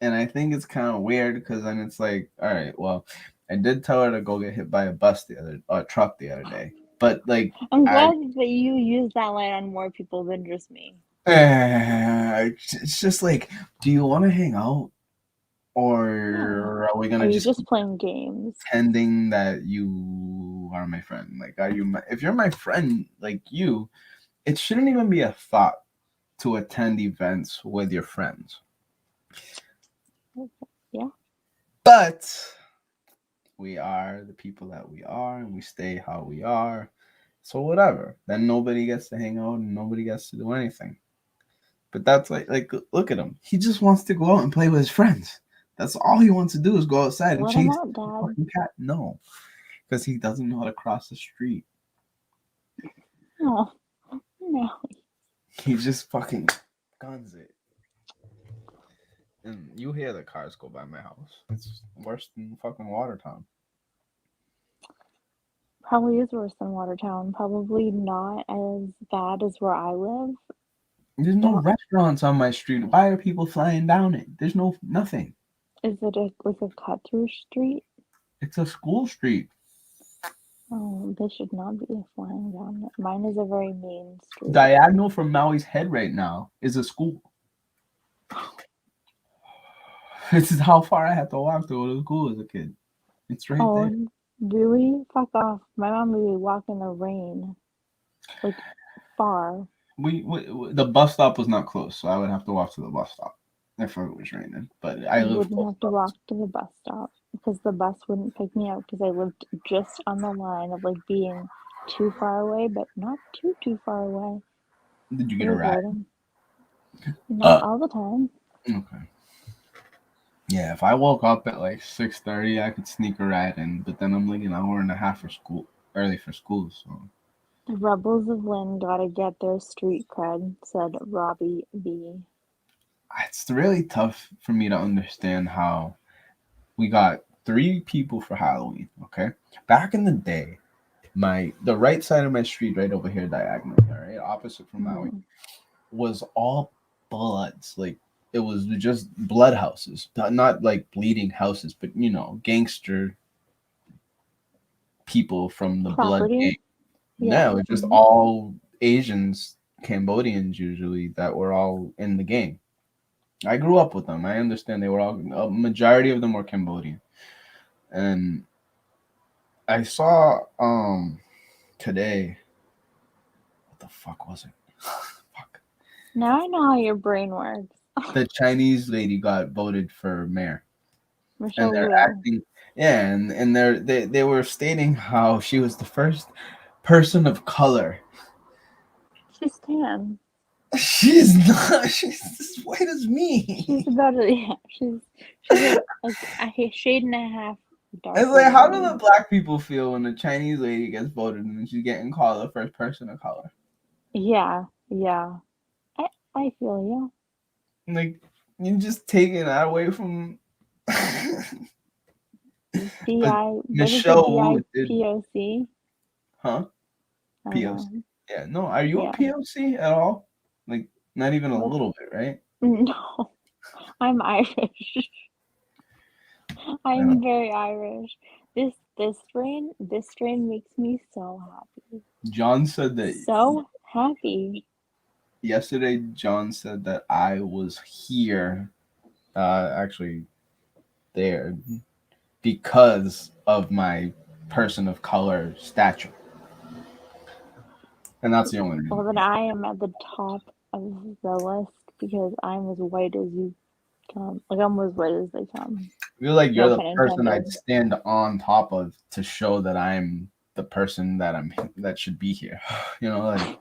And I think it's kind of weird because then it's like, all right, well, I did tell her to go get hit by a truck the other day. But like I'm glad that you use that line on more people than just me. It's just like, do you want to hang out? Or are we gonna just playing games, pretending that you are my friend? Like, are you? If you're my friend, like you, it shouldn't even be a thought to attend events with your friends. Yeah. But we are the people that we are, and we stay how we are. So whatever. Then nobody gets to hang out and nobody gets to do anything. But that's like look at him. He just wants to go out and play with his friends. That's all he wants to do is go outside and chase out, the fucking cat. No, because he doesn't know how to cross the street. No. He just fucking guns it. And you hear the cars go by my house. It's worse than fucking Watertown. Probably is worse than Watertown. Probably not as bad as where I live. There's no restaurants on my street. Why are people flying down it? There's nothing. Is it like a cut-through street? It's a school street. Oh, they should not be flying down it. Mine is a very main street. Diagonal from Maui's head right now is a school. This is how far I had to walk to go to school as a kid. It's right there. Really? Fuck off. My mom would walk in the rain. Like, far. We the bus stop was not close, so I would have to walk to the bus stop if it was raining. But I wouldn't have to walk to the bus stop because the bus wouldn't pick me up because I lived just on the line of like being too far away, but not too far away. Did you get a ride? Not all the time. Okay. Yeah, if I woke up at like 6:30, I could sneak a ride in, but then I'm like an hour and a half early for school, so. The Rebels of Lynn gotta get their street cred, said Robbie B. It's really tough for me to understand how we got 3 people for Halloween, okay? Back in the day, the right side of my street, right over here, diagonally, all right, opposite from Maui, was all bloods. Like, it was just blood houses, not like bleeding houses, but, gangster people from the blood gang. Yeah, it was just all Asians, Cambodians usually, that were all in the gang. I grew up with them. I understand they were all, a majority of them were Cambodian. And I saw today, what the fuck was it? Fuck. Now I know how your brain works. The Chinese lady got voted for mayor. Michelle and they're acting, and they were stating how she was the first person of color. She's tan. She's not. She's as white as me. She's about she's like a shade and a half darker. It's like, how do the black people feel when a Chinese lady gets voted and then she's getting called the first person of color? Yeah. I feel you. Like, you just taking that away from Michelle POC. Huh? POC. Yeah, no. Are you a POC at all? Like, not even a little bit, right? No, I'm Irish. I'm very Irish. This strain makes me so happy. John said that. So happy. Yesterday, John said that I was here, actually there, because of my person of color stature. And that's the only reason. Well, then I am at the top of the list because I'm as white as you come. Like, I'm as white as they come. I feel like you're the person I'd stand on top of to show that I'm the person that should be here. Like,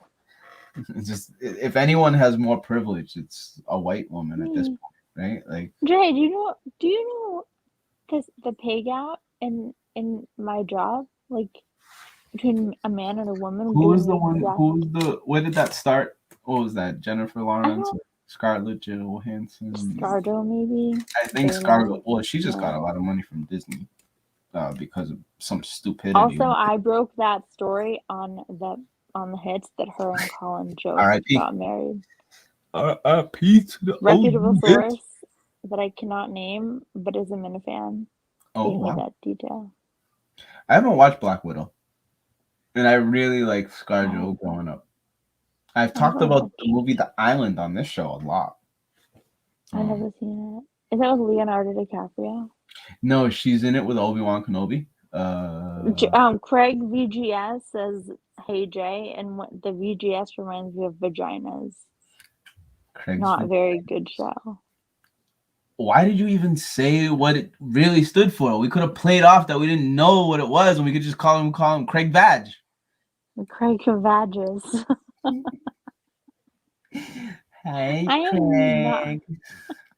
it's just, if anyone has more privilege, it's a white woman at this point, right? Like, Jay, do you know the pay gap in my job, like between a man and a woman? Where did that start? What was that? Jennifer Lawrence, Scarlett Johansson, Scarjo, maybe? I think Scarlett. Well, she just got a lot of money from Disney because of some stupidity. Also, I broke that story on the hits that her and Colin Jost got married. R.I.P. to the reputable source that I cannot name, but is a Minifan. Gave me that detail. I haven't watched Black Widow, and I really like ScarJo growing up. I've talked about the movie The Island on this show a lot. I've never seen it. Is that with Leonardo DiCaprio? No, she's in it with Obi-Wan Kenobi. Craig VGS says, "Hey Jay," and what the VGS reminds me of vaginas. Craig's not very good show. Why did you even say what it really stood for? We could have played off that we didn't know what it was, and we could just call him Craig Vag. Craig Cavages. Hey, I am not. Craig.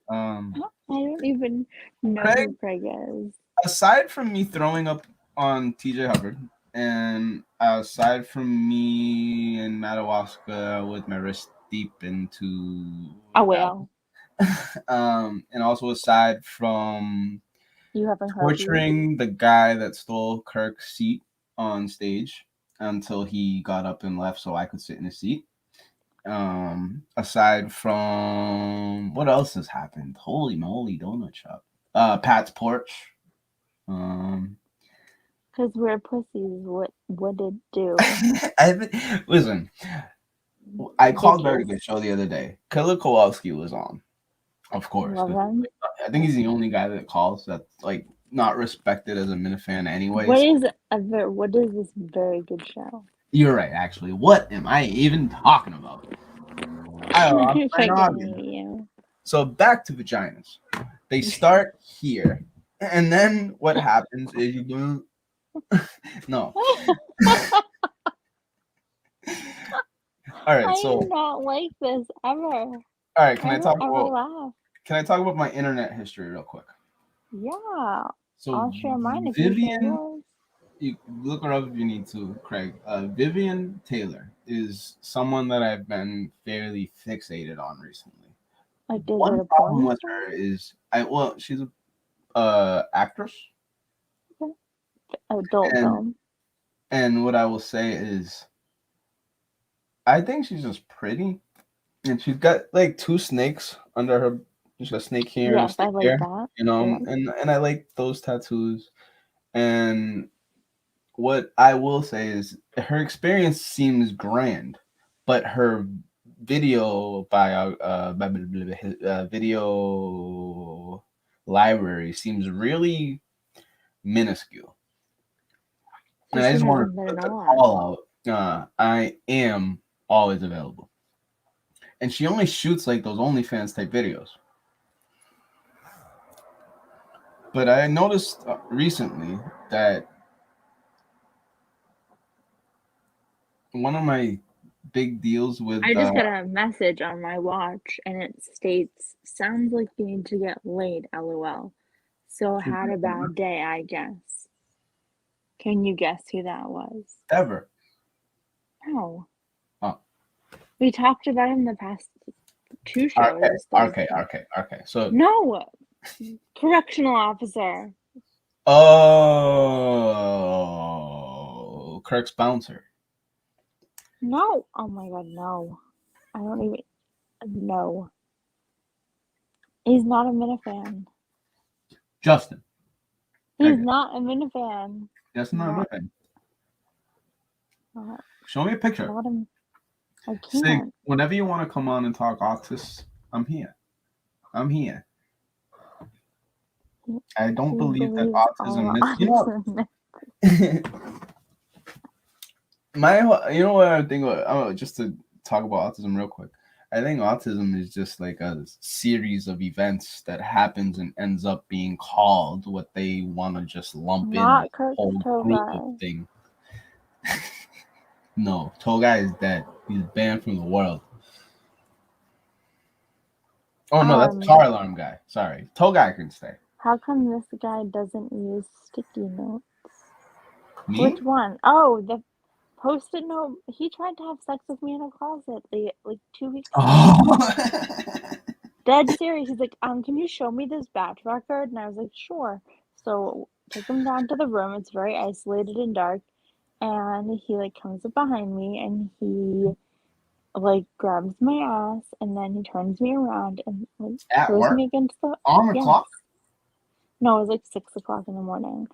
I don't even know Craig, who Craig is. aside from me throwing up on TJ Hubbard, and aside from me in Madawaska with my wrist deep into a whale, and also aside from you haven't heard torturing the guy that stole Kirk's seat on stage until he got up and left so I could sit in his seat. Aside from what else has happened? Holy moly, donut shop. Pat's porch. Because we're pussies. What did it do? Listen, I called back the show the other day. Killer Kowalski was on, of course. I think he's the only guy that calls that's like not respected as a Minifan anyway. What is this very good show? You're right, actually. What am I even talking about? So back to vaginas. They start here, and then what happens is you do. No. All right, so I do not like this ever. All right, can I talk about my internet history real quick? Yeah. So I'll share mine if Vivian, you look her up if you need to, Craig. Vivian Taylor is someone that I've been fairly fixated on recently. Like, one problem with her is she's a actress. Adult film. And what I will say is I think she's just pretty. And she's got like two snakes under her. She's got a snake here and a snake there. That. You know, yeah. and I like those tattoos. And what I will say is her experience seems grand, but her video video library seems really minuscule. And I just want to put the call out. I am always available. And she only shoots like those OnlyFans type videos. But I noticed recently that one of my big deals with I just got a message on my watch and it states, sounds like you need to get laid, LOL. So had a bad day, I guess. Can you guess who that was? Ever. No. Oh. We talked about him in the past 2 shows. Okay. So no. Correctional officer. Oh, Kirk's bouncer. No. Oh my god, no. I don't even. No. He's not a Minifan. Justin. He's not a Minifan. Justin not a Minifan. Show me a picture. I can't. Say, whenever you want to come on and talk autists, I'm here. I don't believe that autism is. You know what I think? Just to talk about autism real quick. I think autism is just like a series of events that happens and ends up being called what they want to just lump in a whole group of thing. No, Togai is dead. He's banned from the world. Oh no, that's car alarm guy. Sorry, Togai can stay. How come this guy doesn't use sticky notes? Me? Which one? Oh, the Post-it note. He tried to have sex with me in a closet like 2 weeks ago. Dead serious. He's like, can you show me this batch record? And I was like, sure. So took him down to the room. It's very isolated and dark. And he like comes up behind me and he like grabs my ass and then he turns me around and like throws me against the clock. No, it was like 6 o'clock in the morning.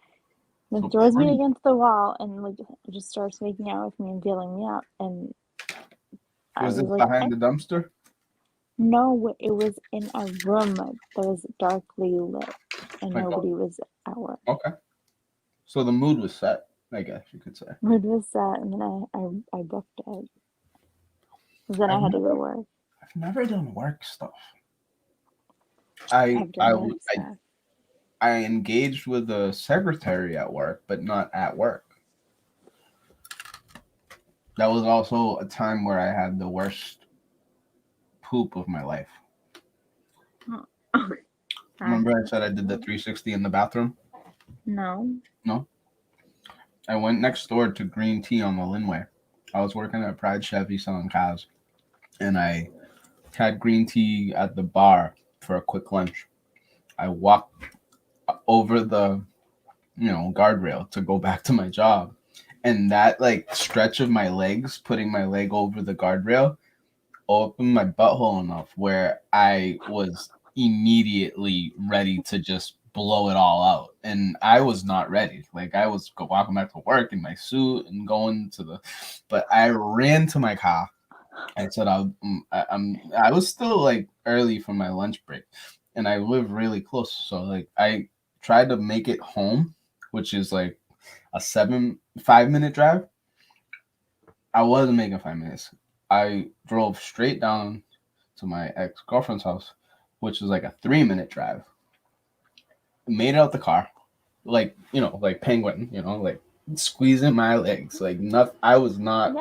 Then throws me against the wall and like just starts making out with me and feeling me up. And was it like, behind the dumpster? No, it was in a room that was darkly lit and nobody was at work. Okay. So the mood was set, I guess you could say. Mood was set, and then I booked it. Then I had to go to work. I've never done work stuff. I engaged with a secretary at work, but not at work. That was also a time where I had the worst poop of my life. Remember I said I did the 360 in the bathroom? No. No. I went next door to Green Tea on the Linway. I was working at Pride Chevy selling cars, and I had green tea at the bar for a quick lunch. I walked over the guardrail to go back to my job, and that like stretch of my legs, putting my leg over the guardrail, opened my butthole enough where I was immediately ready to just blow it all out, and I was not ready. Like I was walking back to work in my suit and going to the, but I ran to my car. I said I was still like early for my lunch break, and I live really close, so like I tried to make it home, which is like a 5 minute drive. I wasn't making 5 minutes. I drove straight down to my ex-girlfriend's house, which was like a 3 minute drive. Made it out the car, like like penguin, like squeezing my legs, like not. I was not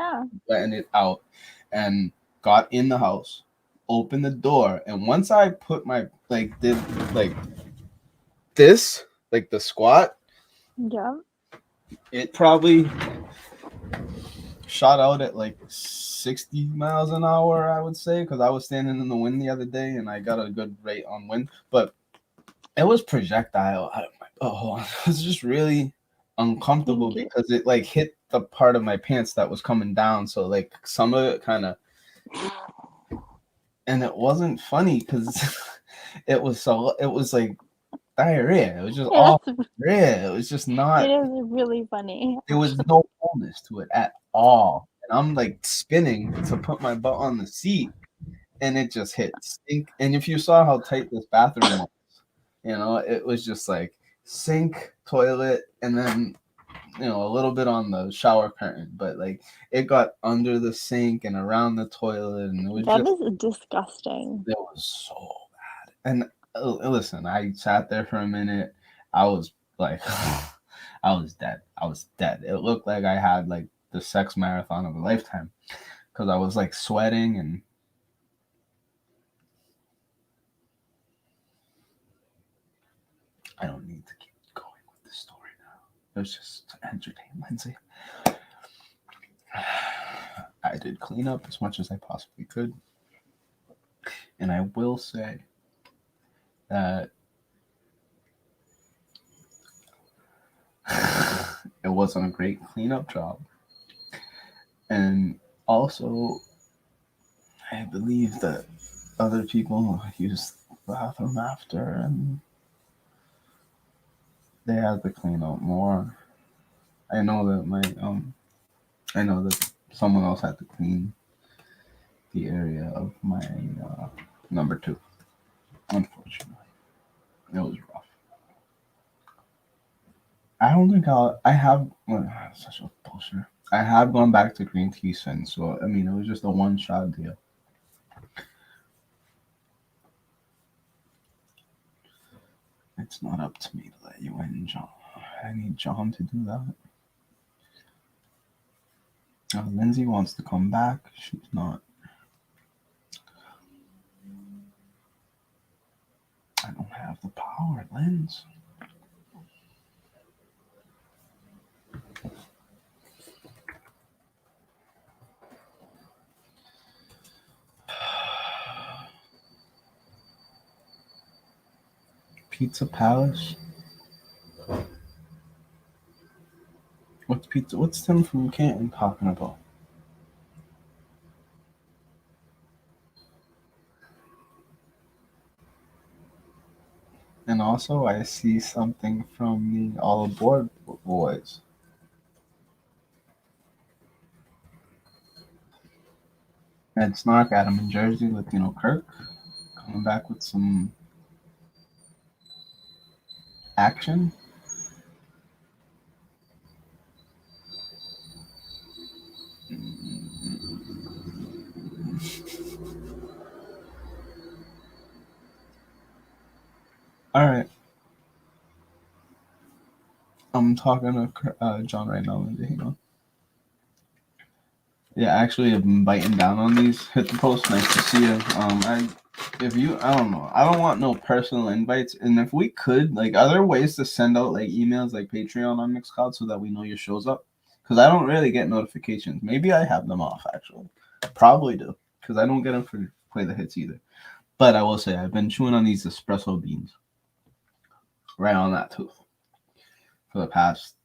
letting it out, and got in the house, opened the door, and once I put my did like this, like the squat, it probably shot out at like 60 miles an hour, I would say, because I was standing in the wind the other day and I got a good rate on wind, but it was projectile out of my butthole. It was just really uncomfortable because it like hit the part of my pants that was coming down, so like some of it kind of, and it wasn't funny because it was like diarrhea. It was just all diarrhea. It was just not. It is really funny. There was no fullness to it at all. And I'm like spinning to put my butt on the seat, and it just hit sink. And if you saw how tight this bathroom was, it was just like sink, toilet, and then a little bit on the shower curtain, but like it got under the sink and around the toilet, and it was is disgusting. It was so bad. And listen, I sat there for a minute. I was like, I was dead. I was dead. It looked like I had like the sex marathon of a lifetime because I was like sweating and. I don't need to keep going with this story now. It was just to entertain Lindsay. I did clean up as much as I possibly could. And I will say that it wasn't a great cleanup job. And also, I believe that other people used the bathroom after and they had to clean up more. I know that someone else had to clean the area of my number 2. Unfortunately, it was rough. I don't think I have such a bullshit. I have gone back to green tea since, so I mean it was just a one-shot deal. It's not up to me to let you in, John. I need John to do that. Lindsay wants to come back. She's not. I don't have the power, Linz. Pizza Palace. What's pizza? What's Tim from Canton talking about? And also, I see something from the All Aboard boys. Ed Snark, Adam in Jersey, Latino Kirk, coming back with some action. All right. I'm talking to John right now. Hang on. Yeah, actually, I've been biting down on these. Hit the post. Nice to see you. I don't know. I don't want no personal invites. And if we could, like, are there ways to send out like emails like Patreon on Mixcloud so that we know your show's up? Because I don't really get notifications. Maybe I have them off actually. Probably do. Because I don't get them for Play the Hits either. But I will say I've been chewing on these espresso beans. Right on that tooth. For the past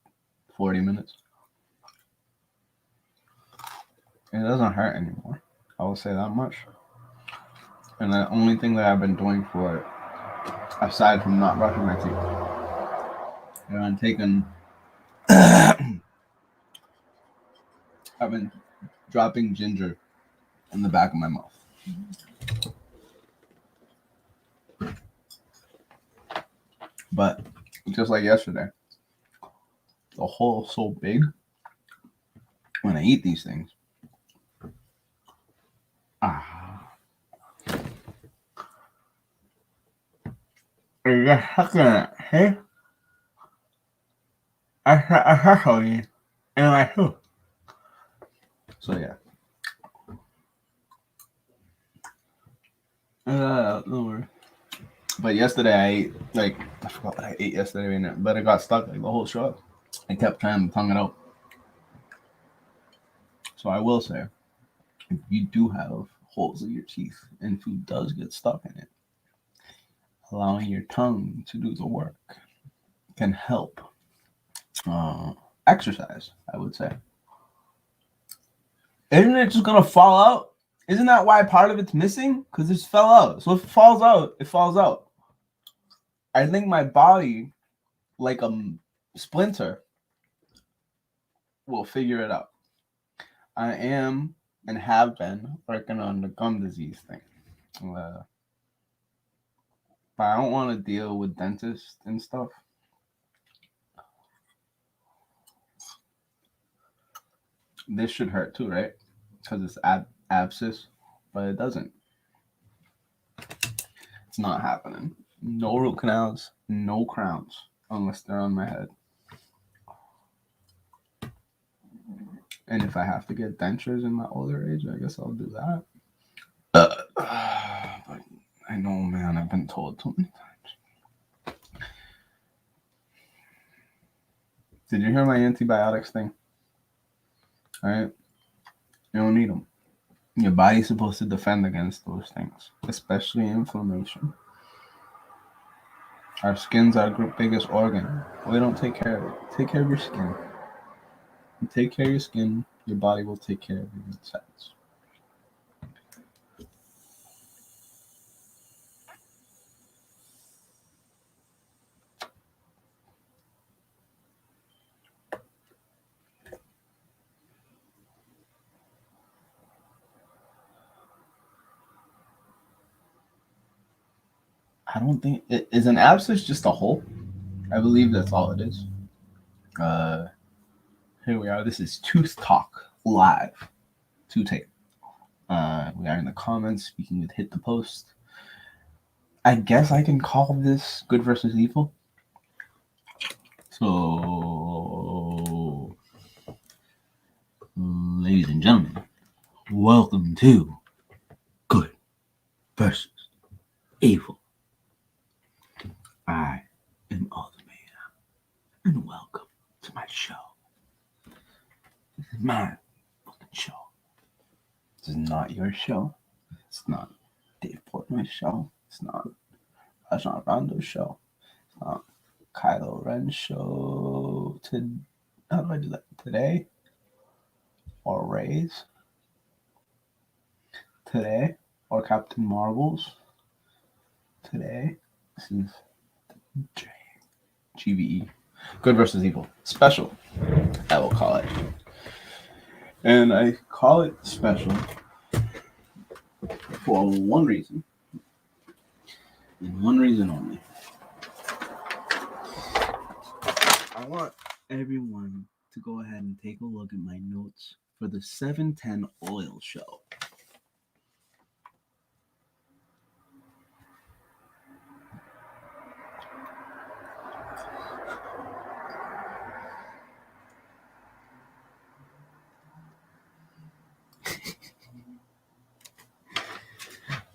40 minutes. It doesn't hurt anymore. I will say that much. And the only thing that I've been doing for it, aside from not brushing my teeth, I've been dropping ginger in the back of my mouth. But just like yesterday, the hole's so big when I eat these things. Hey? So yeah. No worries. But yesterday I ate I forgot what I ate yesterday, but it got stuck like the whole show. I kept trying to tongue it out. So I will say, if you do have holes in your teeth and food does get stuck in it, allowing your tongue to do the work can help. Exercise, I would say. Isn't it just gonna fall out? Isn't that why part of it's missing? Because it fell out. So if it falls out, it falls out. I think my body, like a splinter, will figure it out. I am and have been working on the gum disease thing. But I don't want to deal with dentists and stuff. This should hurt too, right? Because it's abscess, but it doesn't. It's not happening. No root canals, no crowns, unless they're on my head. And if I have to get dentures in my older age, I guess I'll do that. But I know, man, I've been told too many times. Did you hear my antibiotics thing? All right? You don't need them. Your body's supposed to defend against those things, especially inflammation. Our skin's our biggest organ. We don't take care of it. Take care of your skin. You take care of your skin, your body will take care of your insides. I don't think is an abscess just a hole. I believe that's all it is. Here we are. This is Tooth Talk live to tape. We are in the comments speaking with Hit the Post. I guess I can call this good versus evil. So, ladies and gentlemen, welcome to Good versus Evil. I am Ultimate, and welcome to my show. This is my fucking show. This is not your show. It's not Dave Portnoy's show. It's not Rajon Rondo's show. It's not Kylo Ren's show. How do I do that? Today? Or Ray's? Today? Or Captain Marvel's? Today? This is GVE. Good versus Evil. Special, I will call it. And I call it special for one reason. And one reason only. I want everyone to go ahead and take a look at my notes for the 710 Oil Show.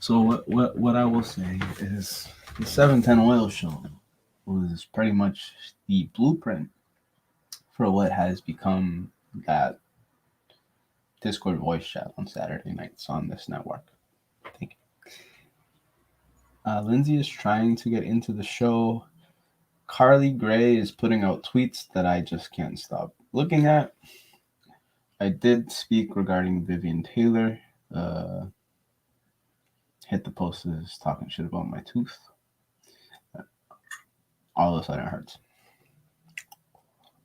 So what I will say is the 710 Oil Show was pretty much the blueprint for what has become that Discord voice chat on Saturday nights on this network. Thank you. Lindsay is trying to get into the show. Carly Gray is putting out tweets that I just can't stop looking at. I did speak regarding Vivian Taylor. Hit the post is talking shit about my tooth. All of a sudden it hurts.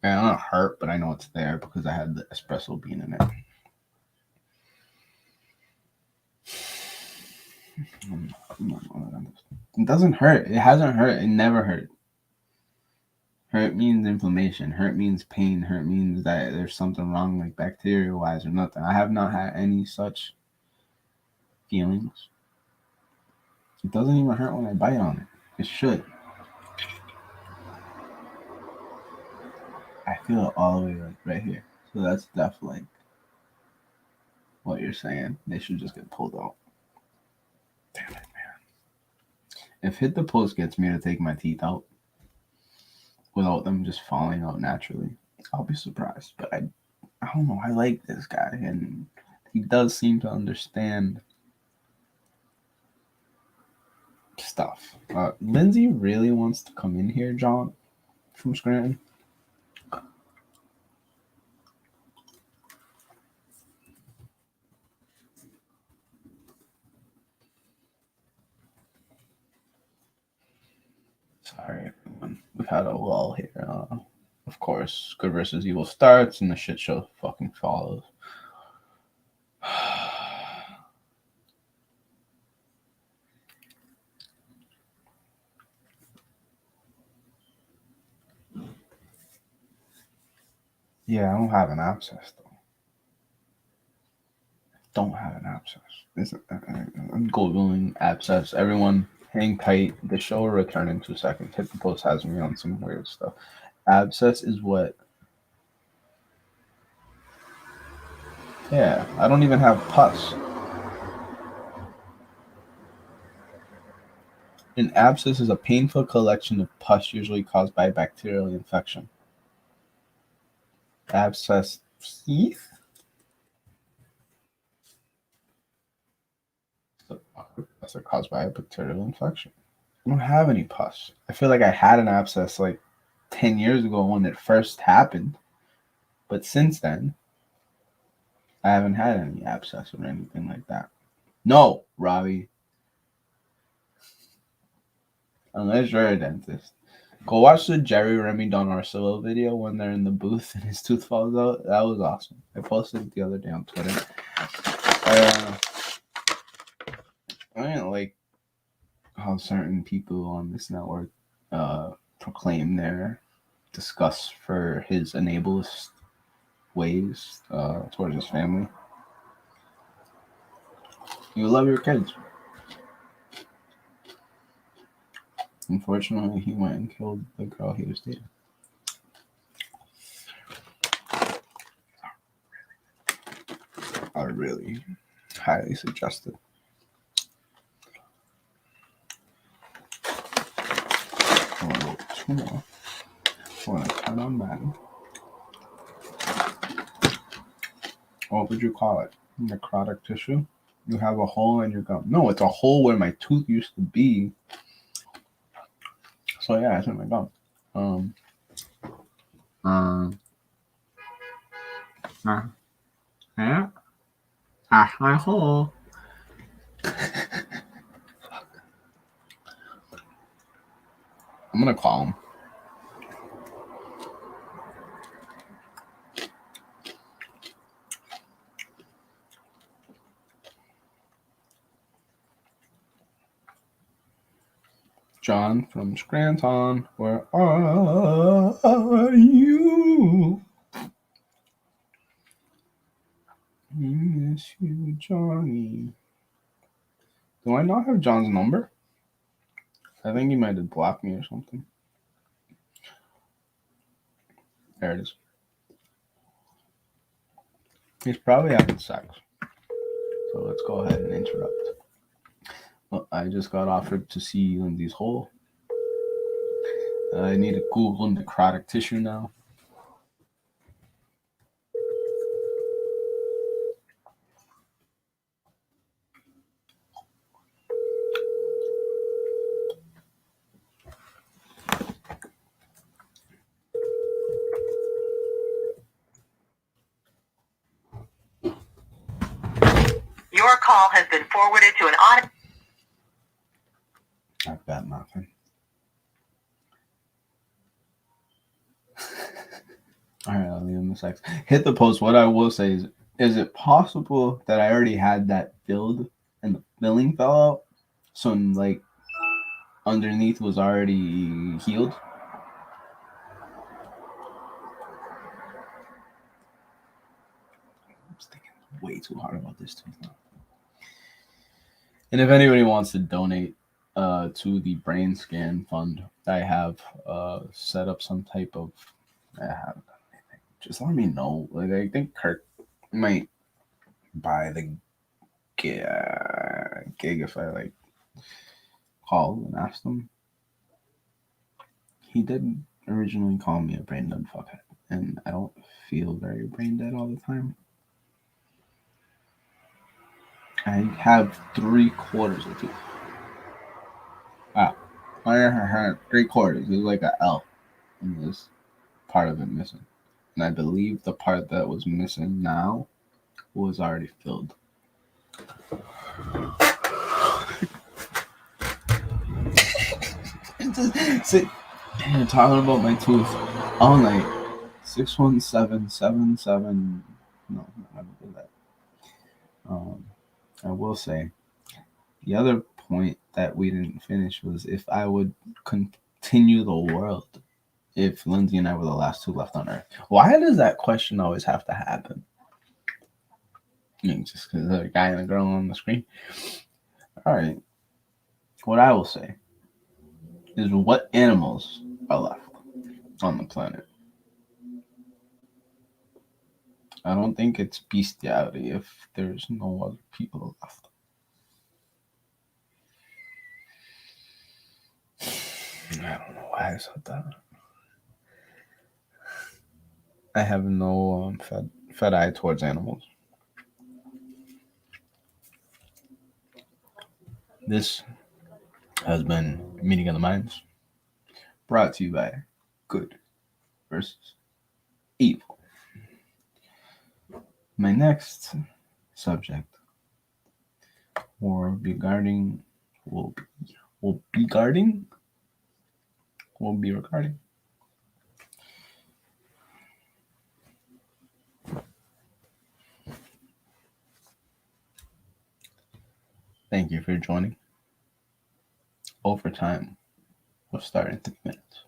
And I'm not hurt, but I know it's there because I had the espresso bean in it. It doesn't hurt. It hasn't hurt. It never hurt. Hurt means inflammation. Hurt means pain. Hurt means that there's something wrong, like bacteria-wise or nothing. I have not had any such feelings. It doesn't even hurt when I bite on it. It should. I feel it all the way right here. So that's definitely what you're saying. They should just get pulled out. Damn it, man. If Hit the Post gets me to take my teeth out without them just falling out naturally, I'll be surprised. But I don't know. I like this guy, and he does seem to understand stuff. Lindsay really wants to come in here, John, from Scranton. Sorry, everyone. We've had a lull here. Of course, Good versus Evil starts, and the shit show fucking follows. Yeah, I don't have an abscess, though. Don't have an abscess. I'm Googling abscess. Everyone, hang tight. The show will return in 2 seconds. Hit the Post has me on some weird stuff. Abscess is what? Yeah, I don't even have pus. An abscess is a painful collection of pus usually caused by a bacterial infection. Abscess teeth? That's caused by a bacterial infection. I don't have any pus. I feel like I had an abscess like 10 years ago when it first happened. But since then, I haven't had any abscess or anything like that. No, Robbie. Unless you're a dentist. Go watch the Jerry Remy Don Arcelo video when they're in the booth and his tooth falls out. That was awesome. I posted it the other day on Twitter. I didn't like how certain people on this network proclaim their disgust for his enablest ways towards his family. You love your kids. Unfortunately, he went and killed the girl he was dating. I really highly suggest it. I'm gonna go 2 more. I'm gonna turn on Madden. What would you call it? Necrotic tissue? You have a hole in your gum. No, it's a hole where my tooth used to be. So yeah, it's in my gum. Yeah. That's my hole. I'm gonna call him. John from Scranton, where are you? Miss you, Johnny. Do I not have John's number? I think he might have blocked me or something. There it is. He's probably having sex. So let's go ahead and interrupt. Well, I just got offered to see Lindsay's hole. I need to Google necrotic tissue now. Your call has been forwarded to an audit. I've got nothing. All right, I'll leave him a sec. Hit the post. What I will say is it possible that I already had that filled and the filling fell out? So, like, underneath was already healed? I'm just thinking way too hard about this too now. And if anybody wants to donate to the brain scan fund, I have set up some type of. I haven't done anything. Just let me know. Like, I think Kirk might buy the gig if I like call and ask them. He did originally call me a brain dead fuckhead, and I don't feel very brain dead all the time. I have 3/4 of it. I had 3/4. It's like an L, and there's part of it missing. And I believe the part that was missing now was already filled. See, man, talking about my tooth all night. 61777. No, I don't do that. I will say the other point that we didn't finish was if I would continue the world if Lindsay and I were the last two left on Earth. Why does that question always have to happen? I mean, just because there's a guy and a girl on the screen. All right. What I will say is what animals are left on the planet. I don't think it's bestiality if there's no other people left. I don't know why I said that. I have no fed eye towards animals. This has been Meeting of the Minds, brought to you by Good versus Evil. My next subject will be regarding. Thank you for joining. Overtime will start in 3 minutes.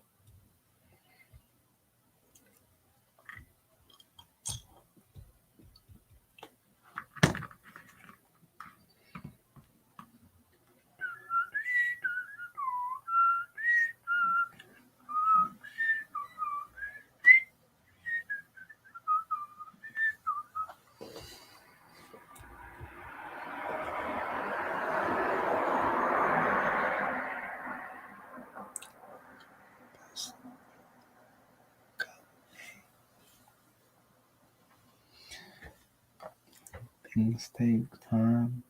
Things take time.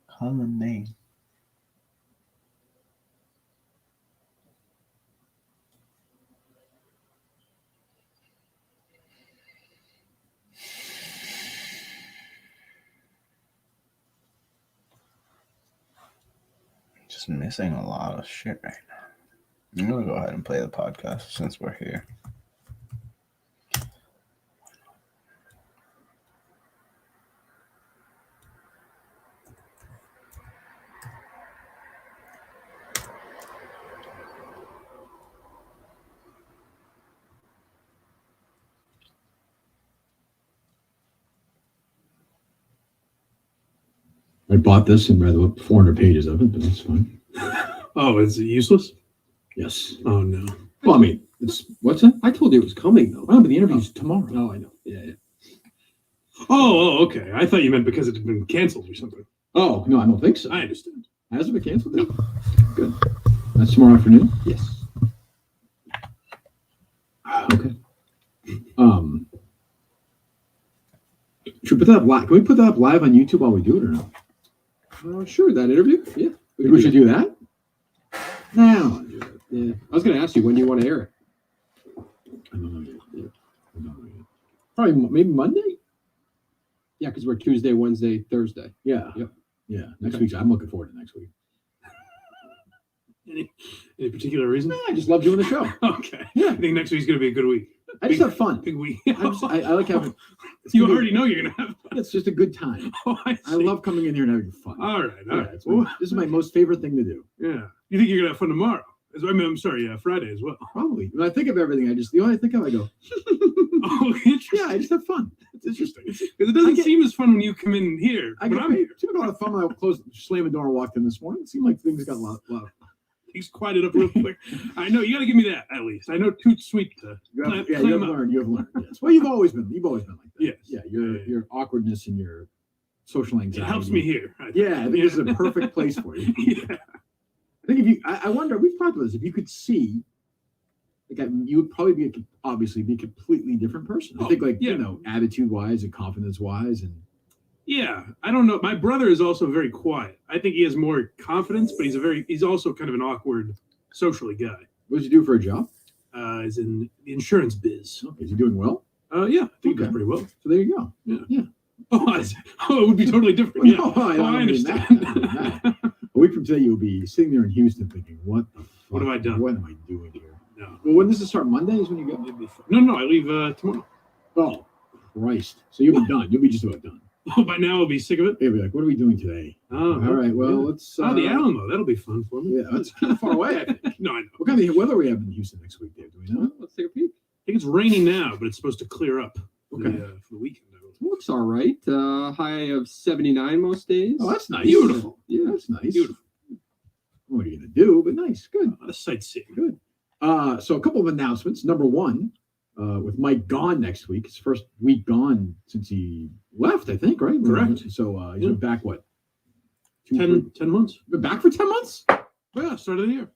Call a name. Just missing a lot of shit right now. I'm gonna go ahead and play the podcast since we're here. I bought this and read about 400 pages of it, but that's fine. Oh, is it useless? Yes. Oh, no. Well, I mean, it's what's that? I told you it was coming, though. Oh, but the interview's tomorrow. Oh, I know. Yeah. Oh, okay. I thought you meant because it had been canceled or something. Oh, no, I don't think so. I understand. Has it been canceled? No. Good. That's tomorrow afternoon? Yes. Okay. Should we put that up live? Can we put that up live on YouTube while we do it or not? Sure, that interview. Yeah. We should do that? No, I don't want to do that. Yeah. I was going to ask you when you want to air it. I don't know yet. Yeah. I don't know yet. Probably maybe Monday? Yeah, because we're Tuesday, Wednesday, Thursday. Yeah. Yep. Yeah. Next Okay. week. I'm looking forward to next week. Any particular reason? No, I just love doing the show. Okay. Yeah. I think next week's going to be a good week. I just have fun. Big week. I like having. You already know you're going to have fun. It's just a good time. Oh, I I love coming in here and having fun. All right. All Yeah, right. it's this is my most favorite thing to do. Yeah. You think you're going to have fun tomorrow? I'm sorry. Friday as well. Probably. When I think of everything, the only I think of, I go, Oh, interesting. yeah, I just have fun. It's interesting. Because it doesn't seem as fun when you come in here. I But get I'm here. a lot of fun when I slam the door and walked in this morning. It seemed like things got a lot. He's quieted up real quick. I know. You got to give me that at least. I know Toot Sweet to You clam have up. learned. You have learned. Yes. Well, you've always been like that. Yes. Yeah. Yeah. Your awkwardness and your social It anxiety. helps me here. I think. Yeah, I think this is a perfect place for you. Yeah. I think if you, I wonder, we've talked about this. If you could see, you would probably obviously be a completely different person. I think, attitude wise and confidence wise, and Yeah, I don't know. My brother is also very quiet. I think he has more confidence, but he's also kind of an awkward socially guy. what does he do for a job? He's in the insurance biz. Is he doing well? Yeah, I think he Okay. does pretty well. So there you go. Yeah. Oh, it would be totally different. Yeah. No, I I don't mean understand. that. I mean that. A week from today, you'll be sitting there in Houston thinking, "What the fuck? What have I done? What am I doing here?" No. Well, when does it start? Monday is when you go. It'd be fun. No, I leave tomorrow. Oh, Christ! So you'll be done. You'll be just about done. Oh, by now I'll be sick of it. You'll be like, "What are we doing today?" Oh, All right. Well, yeah. let's. The Alamo. That'll be fun for me. Yeah, that's kind of far away. I think. No, I know. What kind of weather we have in Houston next week, Dave? Do we know? Let's take a peek. I think it's raining now, but it's supposed to clear up for Okay. the weekend. Looks all right. High of 79 most days. Oh, that's nice. Beautiful. Yeah, that's nice. Beautiful. What are you gonna do? But nice, good. A lot of sightseeing. Good. So a couple of announcements. Number one, with Mike gone next week, his first week gone since he left, I think, right? Correct. So he's been back, what? 10 months. Been back for 10 months? Yeah, start of the year.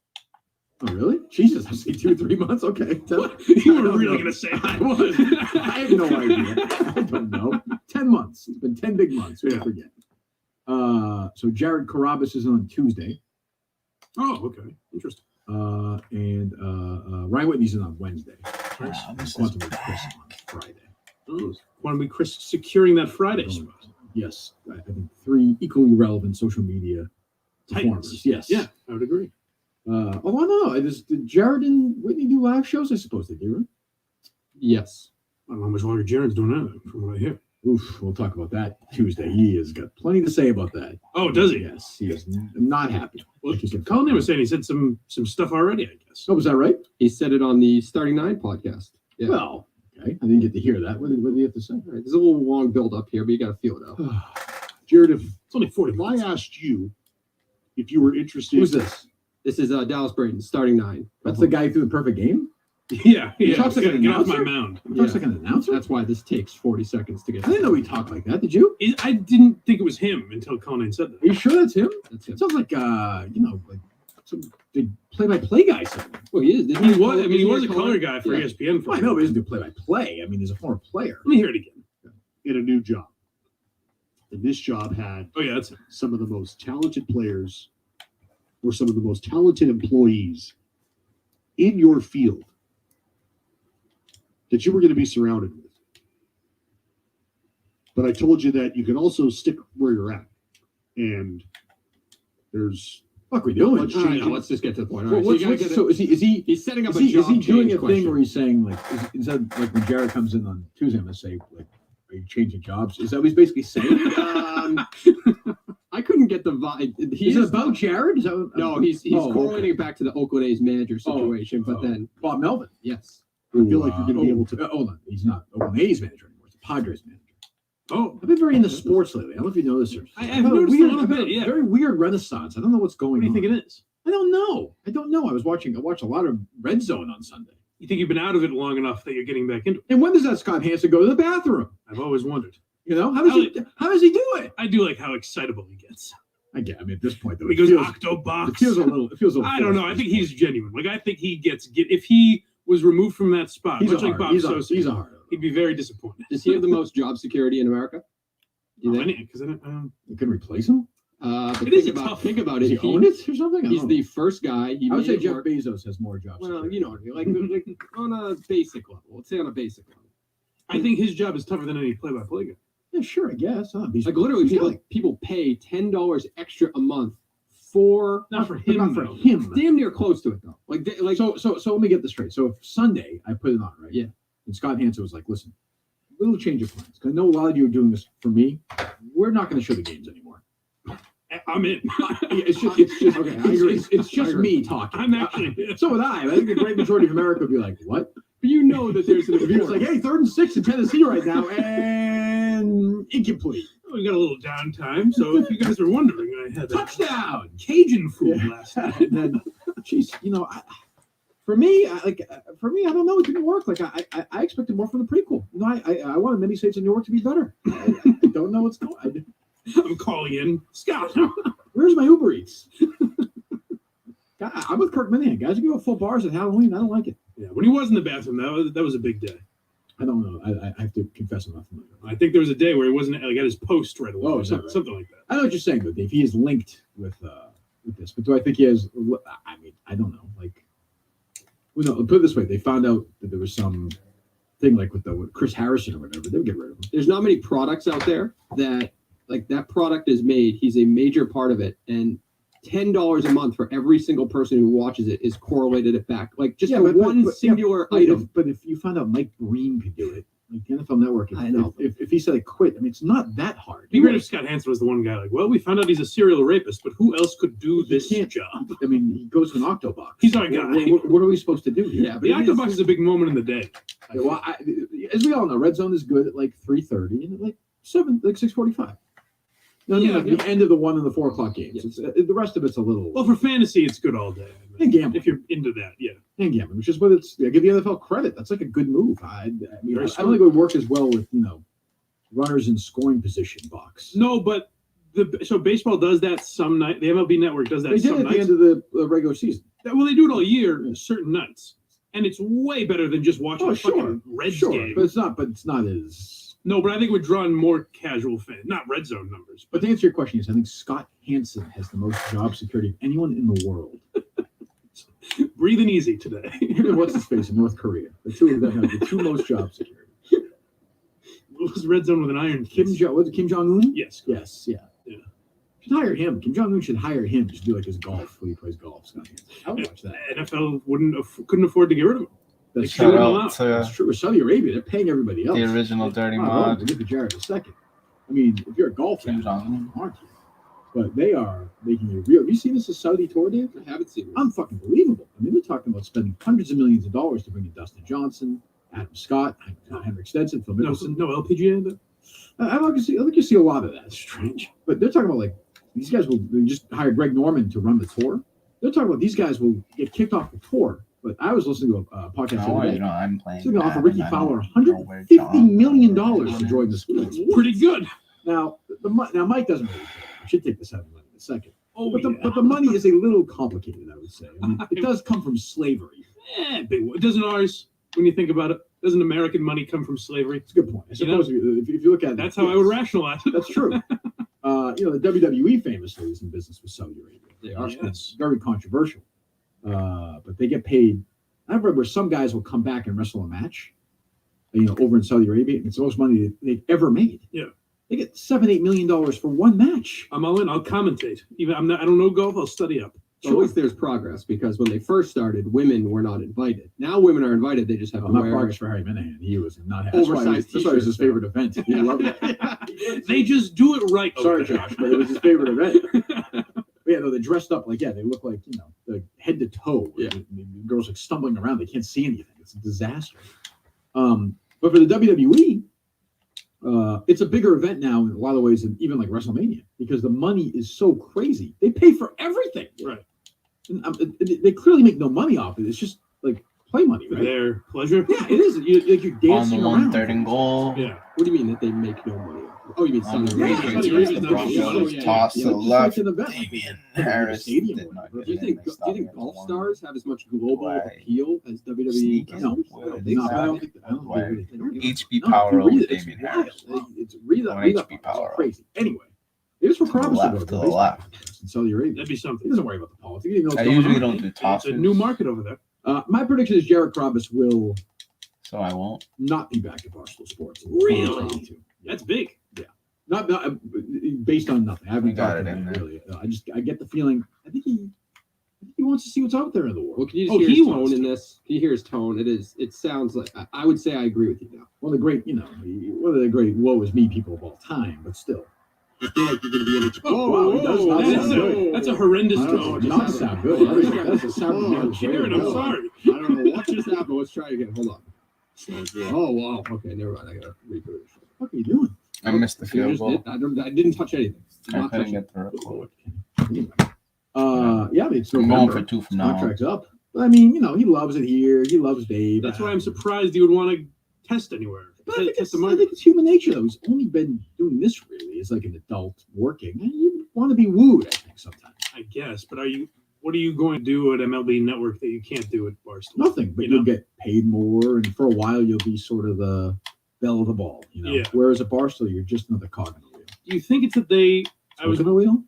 Oh, really? Jesus, I say 2 or 3 months. Okay. You were really going to say that. I was. I have no idea. I don't know. 10 months. It's been 10 big months. We forget. So Jared Carabas is on Tuesday. Oh, okay. Interesting. And Ryan Whitney's in on Wednesday. Nice. Quantum with Chris on Friday. Oh, Quantum with Chris securing that Friday spot. Yes. I think 3 equally relevant social media performers. Titans. Yes. Yeah, I would agree. I don't know. Did Jared and Whitney do live shows? I suppose they do, right? Yes. I don't know how much longer Jared's doing that, from what I hear. Oof, we'll talk about that Tuesday. He has got plenty to say about that. Oh, does he? Yes, he is not happy. Well, Colin was saying he said some stuff already, I guess. Oh, was that right? He said it on the Starting 9 podcast. Yeah. Well, okay. I didn't get to hear that. What did he have to say? All right, there's a little long build up here, but you got to feel it out. Jared, if It's only 40 I minutes. asked you if you were interested, Who's this? This is Dallas Braden, Starting 9. That's the guy who threw the perfect game? Yeah. He talks like an Get off my announcer? mound. He talks like an announcer? That's why this takes 40 seconds to get. I didn't know he talked like that. Did you? I didn't think it was him until Colin said that. Are you sure that's him? That's It it. sounds like like some big play-by-play guy. Something. Well, he is. He was. I mean, he was a color guy for Yeah. ESPN. For Well, I know, but he doesn't do play-by-play. I mean, he's a former player. Let me hear it again. in a new job. And this job had Oh yeah, that's it. some of the most talented players or some of the most talented employees in your field that you were going to be surrounded with. But I told you that you can also stick where you're at. And there's What are we doing? Let's All right, change now it. let's just get to the point. All Well, right, so you gotta get it. so is he He's setting up is a he, job is he doing change a question. thing where he's saying like instead of like when Jared comes in on Tuesday, I'm gonna say like, are you changing jobs? Is that what he's basically saying? I couldn't get the vibe. Is it about Jared? Is that what, No, he's Oh, correlating okay. it back to the Oakland A's manager situation, but then Bob Melvin. yes, I feel like you're going to be able to. Hold on, he's not Oakland A's manager anymore. He's the Padres manager. Oh, I've been very into sports lately. I don't know if you know this or I've noticed a little bit. Yeah. Very weird renaissance. I don't know what's going What do you on. think it is? I don't know. I watched a lot of Red Zone on Sunday. You think you've been out of it long enough that you're getting back into it? And when does that Scott Hansen go to the bathroom? I've always wondered. You know, how does he do it? I do like how excitable he gets. I mean, at this point, though, He goes Octobox. It feels a little. I don't know. I think he's genuine. Like I think he gets. If he was removed from that spot, much like Bob Sosa, he's a hard. he'd be very disappointed. Does he have the most job security in America? You can replace him. But It is think about it. Does he own it or something? He's the first guy. I would say Jeff Bezos has more jobs. Well, you know, like on a basic level. Let's say on a basic level. I think his job is tougher than any play-by-play guy. Yeah, sure, I guess. Huh? Like literally, people pay $10 extra a month for not for him. Damn near close to it though. Like so let me get this straight. So if Sunday I put it on, right? Yeah. And Scott Hansen was like, "Listen, little change of plans. Because I know a lot of you are doing this for me. We're not going to show the games anymore." I'm in. It's just okay. I agree. It's just me talking. I'm actually. So would I. I think the great majority of America would be like, "What?" But you know that there's an. If he was like, "Hey, 3rd and 6 in Tennessee right now, and incomplete." We got a little downtime, so if you guys are wondering, I had touchdown Cajun food last night. And then, geez, you know, for me, I don't know. It didn't work. Like I expected more from the prequel. You know, I wanted many states in New York to be better. I don't know what's going on. I'm calling in Scott. Where's my Uber Eats? I'm with Kirk Minahan. Guys, you go full bars at Halloween. I don't like it. Yeah, when he was in the bathroom, that was a big day. I don't know. I have to confess I'm not familiar. I think there was a day where he wasn't like at his post right away. Oh, something like that. I know what you're saying, but if he is linked with this, but do I think he has? I mean, I don't know. Like, well, no. Put it this way: they found out that there was some thing like with Chris Harrison or whatever. They would get rid of him. There's not many products out there that like that product is made. He's a major part of it, and $10 a month for every single person who watches it is correlated it back. Like just one singular item. But if you found out Mike Breen could do it, like the NFL Network, I know. If he said I quit, I mean, it's not that hard. It'd be great if Scott Hansen was the one guy. Like, well, we found out he's a serial rapist, but who else could do this job? I mean, he goes to an Octobox. He's our guy. What are we supposed to do here? Yeah, but the Octobox is a big moment in the day. Well, as we all know, Red Zone is good at like 3:30 and at like 6:45. No, the end of the 1 and the 4 o'clock games. It's, the rest of it's a little. Well, for fantasy, it's good all day. And gambling. If you're into that, yeah. And gambling, which is what it's. I give the NFL credit. That's like a good move. I mean, I don't think it would work as well with runners in scoring position box. No, but so baseball does that some night. The MLB Network does that. They did at the end of the regular season. Well, they do it all year, certain nights, and it's way better than just watching a fucking Reds game. But it's not as. No, but I think we're drawing more casual fans, not red zone numbers. But to answer your question, I think Scott Hansen has the most job security of anyone in the world. Breathing easy today. What's his face in North Korea? The two of them have the two most job security. What was red zone with an iron? Kim Jong-un? Yes. Yes. Yeah. Should hire him. Kim Jong-un should hire him to do like his golf when he plays golf. Scott Hansen. I would watch that. NFL couldn't afford to get rid of him. That's true. That's true. With Saudi Arabia, they're paying everybody else. The original Dirty Mod. We'll get to Jared in a second. I mean, if you're a golf fan, aren't you? But they are making it real. Have you seen this Saudi tour, Dave? I haven't seen it. Unfucking believable. I mean, they're talking about spending hundreds of millions of dollars to bring in Dustin Johnson, Adam Scott, Henrik Stenson, Phil Mickelson. No LPGA in it? I think you see a lot of that. It's strange. But they're talking about like these guys they just hire Greg Norman to run the tour. They're talking about these guys will get kicked off the tour. But I was listening to a podcast the other day. I'm playing. So they're going to offer Ricky Fowler $150 million to join the school. That's pretty good. Now Mike doesn't really care. I should take this out in a second. Oh, but the money is a little complicated, I would say. I mean, it does come from slavery. Doesn't ours, when you think about it, doesn't American money come from slavery? It's a good point. I suppose if you look at it. That's how I would rationalize it. That's true. The WWE famously is in business with Saudi Arabia. They are. It's very controversial. But they get paid. I've read where some guys will come back and wrestle a match, over in Saudi Arabia. It's the most money they've ever made. Yeah. They get $7-8 million for one match. I'm all in. I'll commentate. I don't know golf. I'll study up. Sure. At least there's progress because when they first started, women were not invited. Now women are invited. They just have to not wear progress for Harry Minahan. He was not happy. Oversized. That's why it was his favorite event. He loved it. They just do it right. Sorry, Josh, but it was his favorite event. Yeah, no, they dressed up like they look like like head to toe. Yeah, the girls like stumbling around. They can't see anything. It's a disaster. But for the WWE, it's a bigger event now in a lot of ways than even like WrestleMania because the money is so crazy. They pay for everything. Right. And, they clearly make no money off it. It's just like play money, For right? their pleasure. Yeah, it is. You're On dancing the around. 1/3 and goal. Yeah. What do you mean that they make no money off? Oh, you mean On the Saudi Arabia? Patriots Saudi against Arabia's the not the show. Broncos, Yeah, toss yeah. to the Just left. like to the back. Damian The Harris stadium did or not whatever. Do you get in think the do you stadium think for golf one. stars have as much global Why? appeal as WWE? Sneaking No, with no, I don't Saudi. think. I don't think they really think. HB No, Power if you over read it, it's Damian wild. Harris. It's read On up. HB It's Power. crazy. Anyway, it is for To the Kravis left, go to the baseball left. contest in Saudi Arabia. That'd be He something. doesn't worry about the politics. He knows what's I going usually on. don't do It's tosses. a new market over there. My prediction is Jared Kravis will So I won't. not be back at Barstool Sports. Really? Yeah. That's big. Not based on nothing. I haven't We got talked it to in him there. really. I get the feeling. I think he wants to see what's out there in the world. Well, can you just Oh, hear he his wants tone in to. this? Can you hear his tone? It sounds like I would say I agree with you now. One of the great, one of the great woe is me people of all time, but still. I feel like you're going to be in it. wow, he does not That's sound good. a horrendous I don't know, tone. it does not sound good. That's a sound Oh, Jared, I'm sorry. I don't know what just happened. Let's try again. Hold on. Oh wow. Okay, never mind. I gotta reboot it. What are you doing? I missed the You field just goal. I didn't touch anything. Did I not touch couldn't it. get the record. Yeah, I mean, it's I'm November. going for 2 from His now. contract's up. But I mean, he loves it here. He loves Dave. That's why I'm surprised you would want to test anywhere. But I think, Test the I market. think it's human nature, though. He's only been doing this really as like an adult working. And you want to be wooed, I think, sometimes. I guess, but what are you going to do at MLB Network that you can't do at Barstool? Nothing, but You you'll know? get paid more, and for a while you'll be sort of the belle of the ball. Yeah. Whereas at Barstool, you're just another cog in the wheel. Do you think it's that they? I was. Cog in the wheel.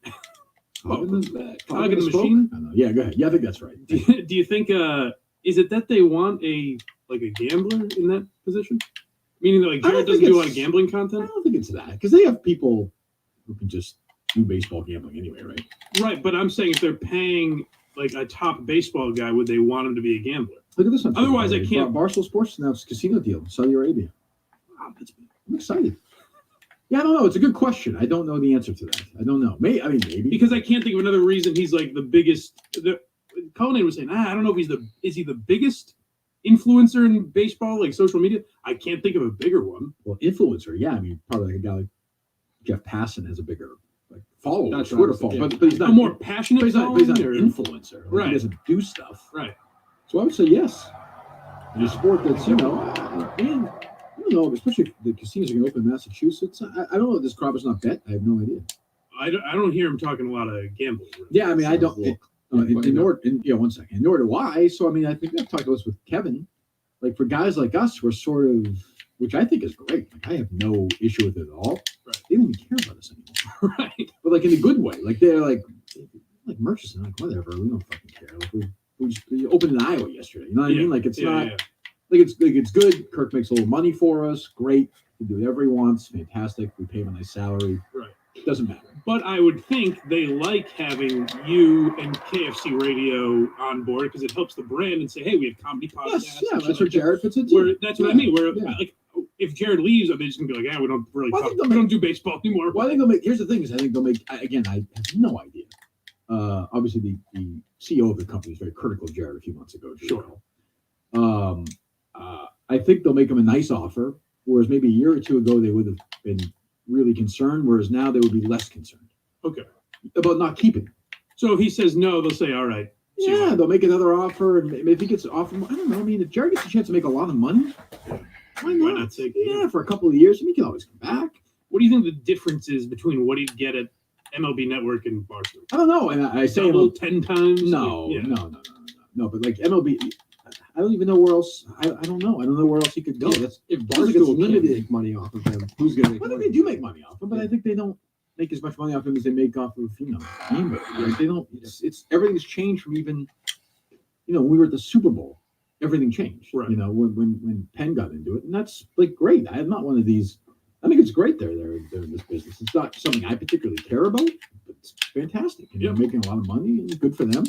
Well, Cog in the cog in the spoke? machine? I don't know. Yeah, go ahead. Yeah, I think that's right. Do you think? Is it that they want a gambler in that position? Meaning that I Jared don't doesn't think do a lot of it's- gambling I content, don't think it's that because they have people who can just do baseball gambling anyway, right? right? But I'm saying if they're paying like a top baseball guy, would they want him to be a gambler? Look at this one. Otherwise, I can't- Barstool Sports announced a casino deal in Saudi Arabia. Wow, that's I'm excited. Yeah, I don't know. It's a good question. I don't know the answer to that. I don't know. Maybe. because I can't think of another reason he's like the biggest. Conan was saying, I don't know if is he the biggest influencer in baseball, like social media? I can't think of a bigger one. Well, influencer. Yeah, I mean, probably like a guy like Jeff Passan has a bigger follower, That's Twitter what I was follower, thinking. but he's A not more passionate, But he's not an following, or- influencer. Like, Right. He doesn't do stuff. Right. So I would say yes. In a sport that's, and I don't know, especially if the casinos are going to open in Massachusetts. I don't know if this crop is not bet. I have no idea. I don't hear him talking a lot of gambling. Yeah, I mean, I don't. One second. Nor do I. So, I mean, I think I've talked about this with Kevin. Like, for guys like us, we're sort of, which I think is great. Like, I have no issue with it at all. Right. They don't even care about us anymore. Right. But, like, in a good way. Like, they're like Murchison, like, whatever. We don't fucking care. Like, we opened in Iowa yesterday. You know what I mean? Like, it's not. Yeah. Like it's good. Kirk makes a little money for us. Great. We do whatever he wants. Fantastic. We pay him a nice salary. Right. Doesn't matter. But I would think they like having you and KFC Radio on board because it helps the brand and say, hey, we have comedy podcasts. Yes, yeah, and that's shit where like that. Jared fits into. Where that's what I mean. Where Yeah. like if Jared leaves, are they just gonna be like, yeah, we don't really Well, I talk, think they'll we don't do baseball anymore. Well, I think they'll make. Here's the thing: is I think they'll make. Again, I have no idea. Obviously, the CEO of the company is very critical of Jared a few months ago. Sure. I think they'll make him a nice offer, whereas maybe a year or two ago they would have been really concerned, whereas now they would be less concerned Okay. about not keeping him. So if he says no, they'll say, all right. see Yeah, what- they'll make another offer, and if he gets an offer, I don't know. I mean, if Jared gets a chance to make a lot of money, why not? not take it? Yeah, for a couple of years, and he can always come back. What do you think the difference is between what he'd get at MLB Network and Barstool? I don't know, and I say Double, 10 times? no, Yeah. no. But like MLB, I don't even know where else. I don't know. I don't know where else he could go. That's If Sounds like it's Barstool limited. can't make money off of him, who's going to make I think money? they do make money off him, but I think they don't make as much money off him as they make off of Gamer. Like, they don't. It's everything's changed from even. When we were at the Super Bowl, everything changed. Right. When Penn got into it, and that's like great. I'm not one of these. I think it's great they're in this business. It's not something I particularly care about, but it's fantastic. And Yep. they're making a lot of money, and good for them.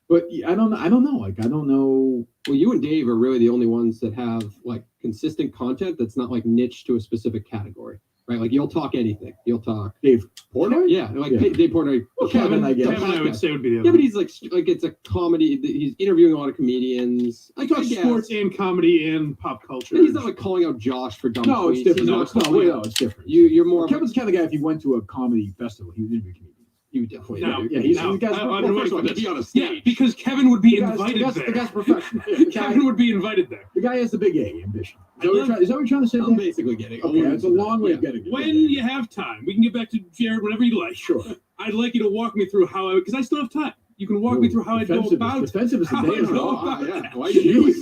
But I don't know. Like, I don't know. Well, you and Dave are really the only ones that have like consistent content that's not like niche to a specific category, right? Like you'll talk anything. You'll talk Dave Portnoy? Yeah, like Yeah. Dave Portnoy. Well, Kevin, I guess. Kevin, I would say, would be the other Yeah, but one. he's like it's a comedy. He's interviewing a lot of comedians. I talk guess. sports and comedy and pop culture. But he's not like calling out Josh for dumb No, it's tweets. different. He's No, not it's not. calling Wait, out- no, it's different. You're more. Kevin's the kind of guy. If he went to a comedy festival, he would interview comedians. He would definitely. No, Yeah, he's no, the guy's I've been waiting for to this. be on a Yeah, stage. because Kevin would be the invited there. the guy's professional. The guy, Kevin would be invited there. the guy has the big A ambition. I love- Is that what you're trying to say? I'm Dan? basically getting. Okay, that's a long way of getting it. When you have time, we can get back to Jared whenever you like. Sure. I'd like you to walk me through how because I still have time. You can walk me through how I go about defensive is the how day I as go well. about yeah. that. Why do you?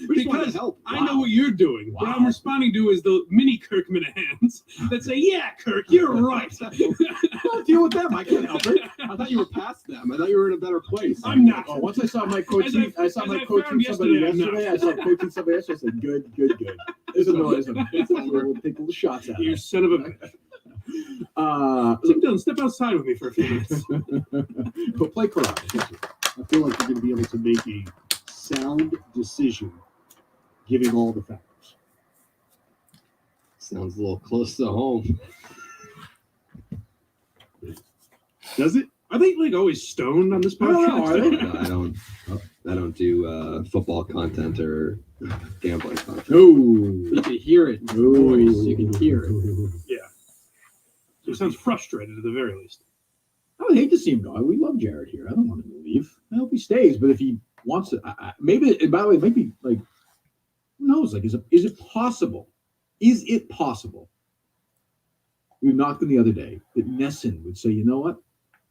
Because help. I know what you're doing. What I'm Wow. responding to is the mini Kirk Minahans that say, "Yeah, Kirk, you're right." I'll deal with them. I can't help it. I thought you were past them. I thought you were in a better place. I'm not. Oh, once I saw Mike coach, As I saw as Mike I coaching found somebody yesterday, I'm yesterday. I saw coaching somebody else. I said, good. There's a noise. We'll take little shots at You it. son of a bitch. Sit down, step outside with me for a few minutes. But play karate. I feel like you're going to be able to make a sound decision, giving all the factors. Sounds a little close to home. Does it? Are they like always stoned on this I don't know, podcast? are they? No, I don't do football content or gambling content. No. You can hear it. Voice. You can hear it. So he sounds frustrated at the very least. I would hate to see him go. We love Jared here. I don't want him to leave. I hope he stays. But if he wants to, maybe. And by the way, it might be like, who knows? Like, is it possible? Is it possible? We knocked on the other day that Nesson would say, you know what?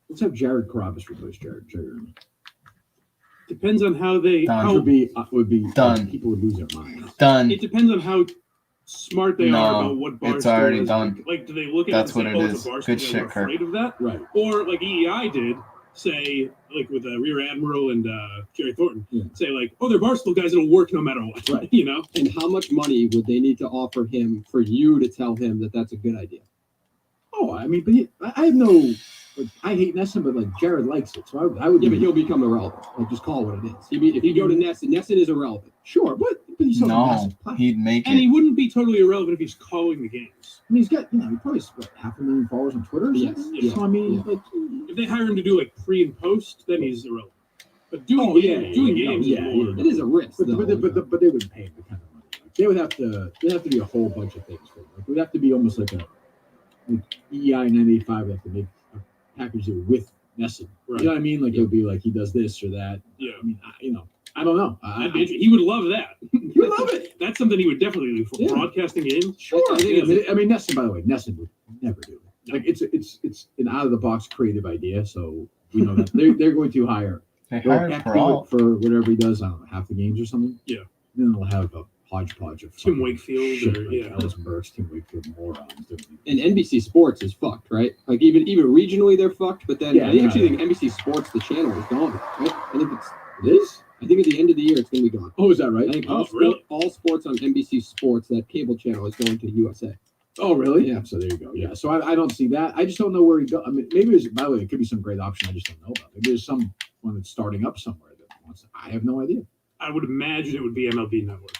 Let's have Jared Carabas replace Jared. Depends on how they. Done. How, Would be Done. People would lose their minds. Done. it depends on how smart they No, are about what Barstool it's already is. done. Like, do they look at That's it and what say, it it's a is. Barstool Good guys shit, are Kirk. afraid of that? Right. Or like EEI did say, like with Rear Admiral and Jerry Thornton, Yeah. say like, oh, they're Barstool guys that'll work no matter what. Right. You know? And how much money would they need to offer him for you to tell him that that's a good idea? Oh, I mean, but I have no. Like, I hate Nesson, but like Jared likes it, so I would. Yeah, but he'll become irrelevant. Like, just call it what it is. If you go to Nesson is irrelevant. Sure, but he's still a No, massive platform. he'd make And it. he wouldn't be totally irrelevant if he's calling the games. I mean, he's got, he probably what, 500,000 followers on Twitter. Or Yes. something? Yeah. So I mean, Yeah. like, If they hire him to do like pre and post, then he's irrelevant. But doing Oh, yeah, games, doing yeah, games yeah, is more. yeah. It is a risk, but, though. but they wouldn't pay him the kind of money. Like, they would have to. There'd have to be a whole bunch of things for him. Like, it would have to be almost like EI 985 would have to make a package deal with Nesson. Right. You know what I mean? Like it would be like he does this or that. Yeah. I mean, I don't know. That'd be interesting. He would love that. He would love it. That's something he would definitely do for Yeah. broadcasting games. Sure. I think I mean, Nesson. By the way, Nesson would never do it. Like it's an out of the box creative idea. So we know that they're going to hire. They They'll hired have Peral. for whatever he does. I don't know, half the games or something. Yeah. Then they'll have a hodgepodge of Tim fucking Wakefield shit, or- like yeah. Ellis Burks, Tim Wakefield, morons. And NBC Sports is fucked, right? Like even regionally they're fucked, but then Yeah, I actually yeah. think NBC Sports, the channel, is gone. Right? I think It is. I think at the end of the year it's going to be gone. Oh, is that right? I think Oh, all, really? all sports on NBC Sports, that cable channel, is going to USA. Oh, really? Yeah. So there you go. Yeah. So I don't see that. I just don't know where he go. I mean, maybe there's. By the way, it could be some great option I just don't know about. Maybe there's some one that's starting up somewhere that wants. I have no idea. I would imagine it would be MLB Network.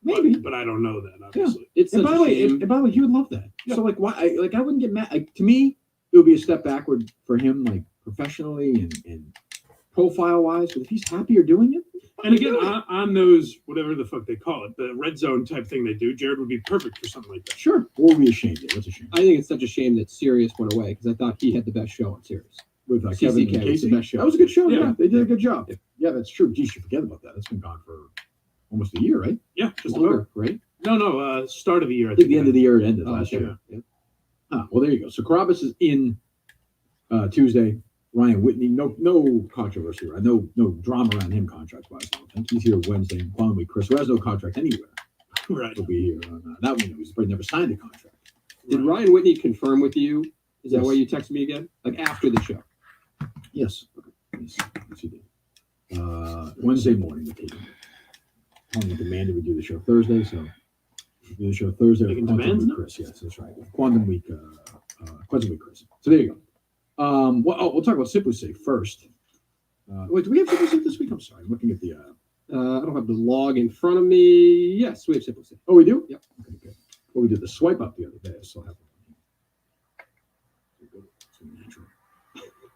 Maybe. But I don't know that, obviously. It's And such by a the way, shame. and by the way, he would love that. Yeah. So like, why? I wouldn't get mad. Like, to me, it would be a step backward for him, like professionally and profile wise. But if he's happier doing it, And again, on those, whatever the fuck they call it, the red zone type thing they do, Jared would be perfect for something like that. sure. Or we ashamed of it. What's a shame? I think it's such a shame that Sirius went away because I thought he had the best show on Sirius. With CCK Kevin and was Casey. the best show. That was a good show. Yeah, Yeah. they did a good job. Yeah, that's true. Geez, you forget about that. It's been gone for almost a year, right? Yeah, just Longer, about. right? No, start of the year. I think the end of the year it ended Oh, last okay. year. Yeah. Huh, well, there you go. So Carabas is in Tuesday. Ryan Whitney, no controversy, right? No drama around him contract wise. I don't think he's here Wednesday. And finally, Chris, who has no contract anywhere, Right. will be here on that one. He's probably never signed a contract. Did Ryan Whitney confirm with you? Is that Yes. why you texted me again? Like after the show? Yes. Yes, he did. Wednesday morning, the team. Telling demanded we do the show Thursday, so we do the show Thursday. Making with Quantum demands Week now? Chris, yes, that's right. Quantum Week, Chris. So there you go. We'll talk about Simply Safe first. Wait, do we have Simply Safe this week? I'm sorry, I'm looking at the. I don't have the log in front of me. Yes, we have Simple Safe. Oh, we do? Yep. Okay, good. Well, we did the swipe up the other day. I still have it.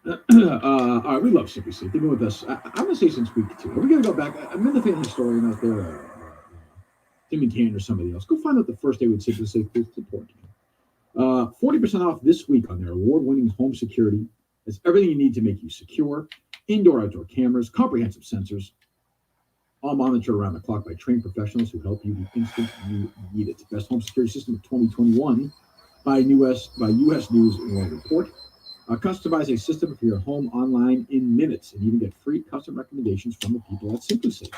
All right, we love Simply Safe. They've been with us. I'm going to say since week 2. We're going to go back. I'm in the fan historian out there, Tim and Can or somebody else. Go find out the first day with Simply Safe. It's important. 40% off this week on their award-winning home security It's everything you need to make you secure. Indoor, outdoor cameras, comprehensive sensors, all monitored around the clock by trained professionals who help you the instant you need it. Best home security system of 2021 by U.S. News and World Report. Customize a system for your home online in minutes, and even get free custom recommendations from the people at SimpliSafe.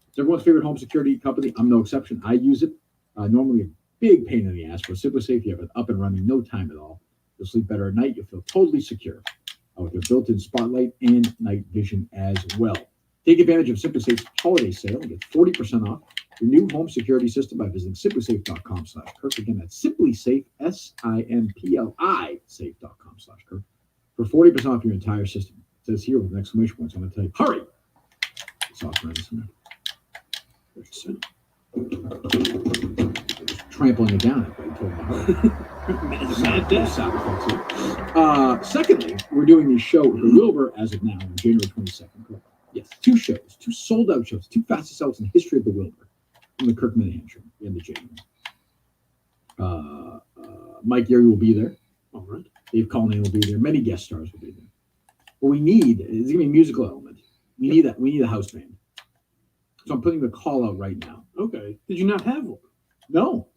It's everyone's favorite home security company. I'm no exception. I use it. Normally a big pain in the ass, but SimpliSafe, you have it up and running, no time at all. You'll sleep better at night. You'll feel totally secure with their built-in spotlight and night vision as well. Take advantage of SimpliSafe's holiday sale and get 40% off your new home security system by visiting simplisafe.com/Kirk. Again, that's SimpliSafe, SIMPLI safe.com/Kirk for 40% off your entire system. It says here with an exclamation point, so I'm going to tell you, hurry! It's off right this minute. Trampling it down. Secondly, we're doing the show at the Wilbur as of now on January 22nd. Correct? Yes, 2 shows, 2 sold-out shows, 2 fastest sells in the history of the Wilbur from the Kirk Minahan show in the January. Mike Gary will be there. All right. Dave Cullinane will be there. Many guest stars will be there. What we need is going to be a musical element. We need that. We need a house band. So I'm putting the call out right now. Okay. Did you not have one? No.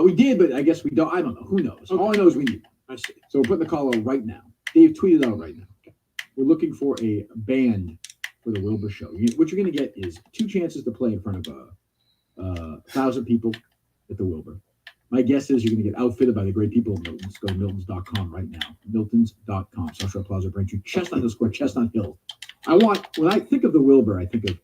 We did, but I guess we don't. I don't know. Who knows? Okay. All I know is we need one. I see. So we're putting the call out right now. Dave tweeted out right now. Okay. We're looking for a band for the Wilbur show. What you're going to get is 2 chances to play in front of 1,000 people at the Wilbur. My guess is you're going to get outfitted by the great people of Milton's. Go to miltons.com right now. Miltons.com. Social Plaza brings you Chestnut Hill Square, Chestnut Hill. When I think of the Wilbur, I think of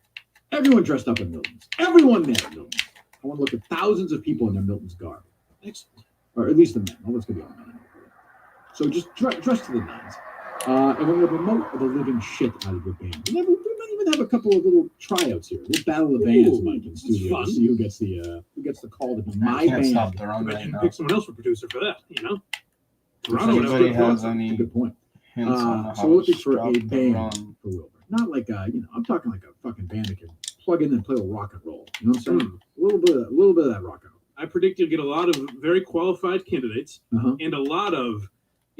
everyone dressed up in Milton's. Everyone there at Milton's. I want to look at thousands of people in their Milton's garb. Excellent. Or at least the men. All that's going to be all men. So just dress to the nines. And we're going to promote the living shit out of your band. We might even have a couple of little tryouts here. We'll battle the bands, Mike, in studio. See who gets the call to be my band. Stop their own right now. Pick someone else for producer for that, Toronto has any good point. hints on how so we're looking for a band for Wilbur. Not like I'm talking like a fucking band that can plug in and play a rock and roll. You know what I'm saying? A little bit of that rock and roll. I predict you'll get a lot of very qualified candidates and a lot of.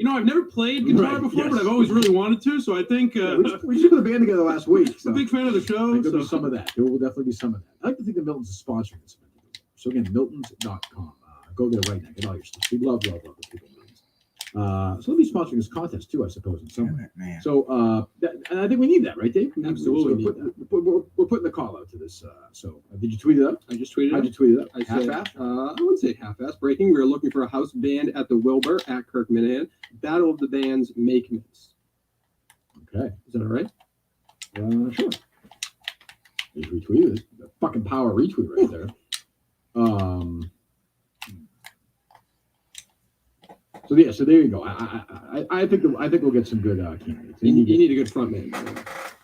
I've never played guitar before, but I've always really wanted to. So I think we just put a band together last week. So. I'm a big fan of the show. There'll be some of that. There will definitely be some of that. I like to think that Milton's is sponsoring this event. So again, miltons.com. Go there right now. Get all your stuff. We love the people at Milton's. So they'll be sponsoring this contest too, I suppose, in some way. So and I think we need that, right, Dave? Absolutely. So we're putting the call out to this. Did you tweet it up? I just tweeted it. How'd you tweet it up? I wouldn't say half-ass. Breaking. We are looking for a house band at the Wilbur at Kirk Minahan. Battle of the Bands Make Mints. Okay. Is that all right? Sure. Just retweeted it. The fucking power retweet right there. So there you go. I think we'll get some good candidates. You need a good front man.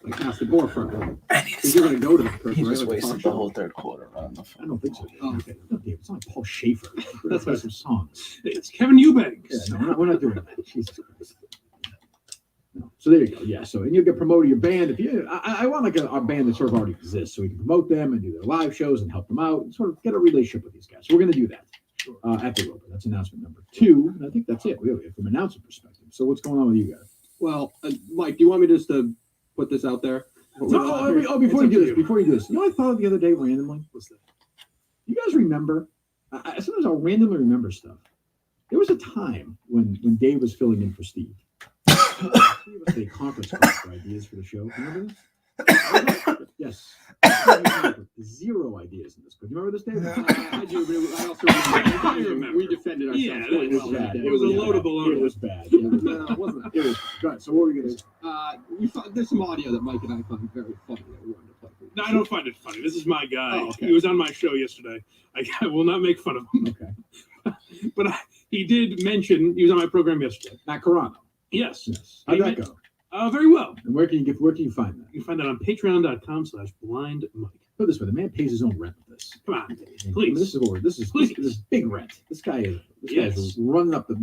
Like ask the more front man. Because you're going to go to that person, He just right? wasted the whole third quarter on the phone. I don't think so. Oh, okay. No, Dave, it's not Paul Schaefer. Let's play some songs. It's Kevin Eubanks. Yeah, no, we're not doing that. Jesus Christ. No. So there you go. Yeah. So and you'll get promoted your band. If you, I want like a band that sort of already exists, so we can promote them and do their live shows and help them out and sort of get a relationship with these guys. So we're going to do that at the Wilbur. That's announcement number 2. And I think that's it. We have from an announcement perspective. So what's going on with you guys? Well, Mike, do you want me just to put this out there? Before you do this, you know what I thought of the other day randomly? What's that? You guys remember? Sometimes I'll randomly remember stuff. There was a time when Dave was filling in for Steve. He gave us a conference call for ideas for the show. Remember this? Yes. 0 ideas in this. Do you remember this, Dave? I do. I also remember. We defended ourselves. Yeah, it was bad. It was a load of baloney. It was bad. No, it wasn't. It was good. So what were we going to do? There's some audio that Mike and I find very funny that we wanted to play for you. No, I don't find it funny. This is my guy. Oh, okay. He was on my show yesterday. I will not make fun of him. Okay. But he did mention he was on my program yesterday. Matt Carano. Yes. How'd that go? Very well. And where can you find that? You can find that on patreon.com/blindmike. Put it this way, the man pays his own rent with this. Come on, Dave, I mean, please. This is big rent. This guy is running up the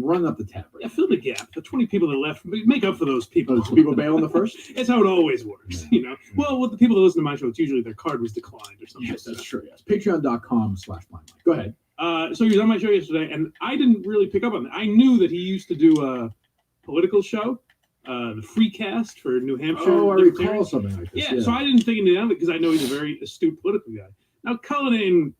tab right Yeah, fill the gap. The 20 people that left, make up for those people. now. People bail on the first? It's how it always works, Well, with the people that listen to my show, it's usually their card was declined or something. Yes, that's true. Yes. Patreon.com/blindmike. Go ahead. So he was on my show yesterday, and I didn't really pick up on that. I knew that he used to do a political show, the free cast for New Hampshire. Oh, I recall something like this. Yeah, so I didn't think anything of it because I know he's a very astute political guy. Now Cullinane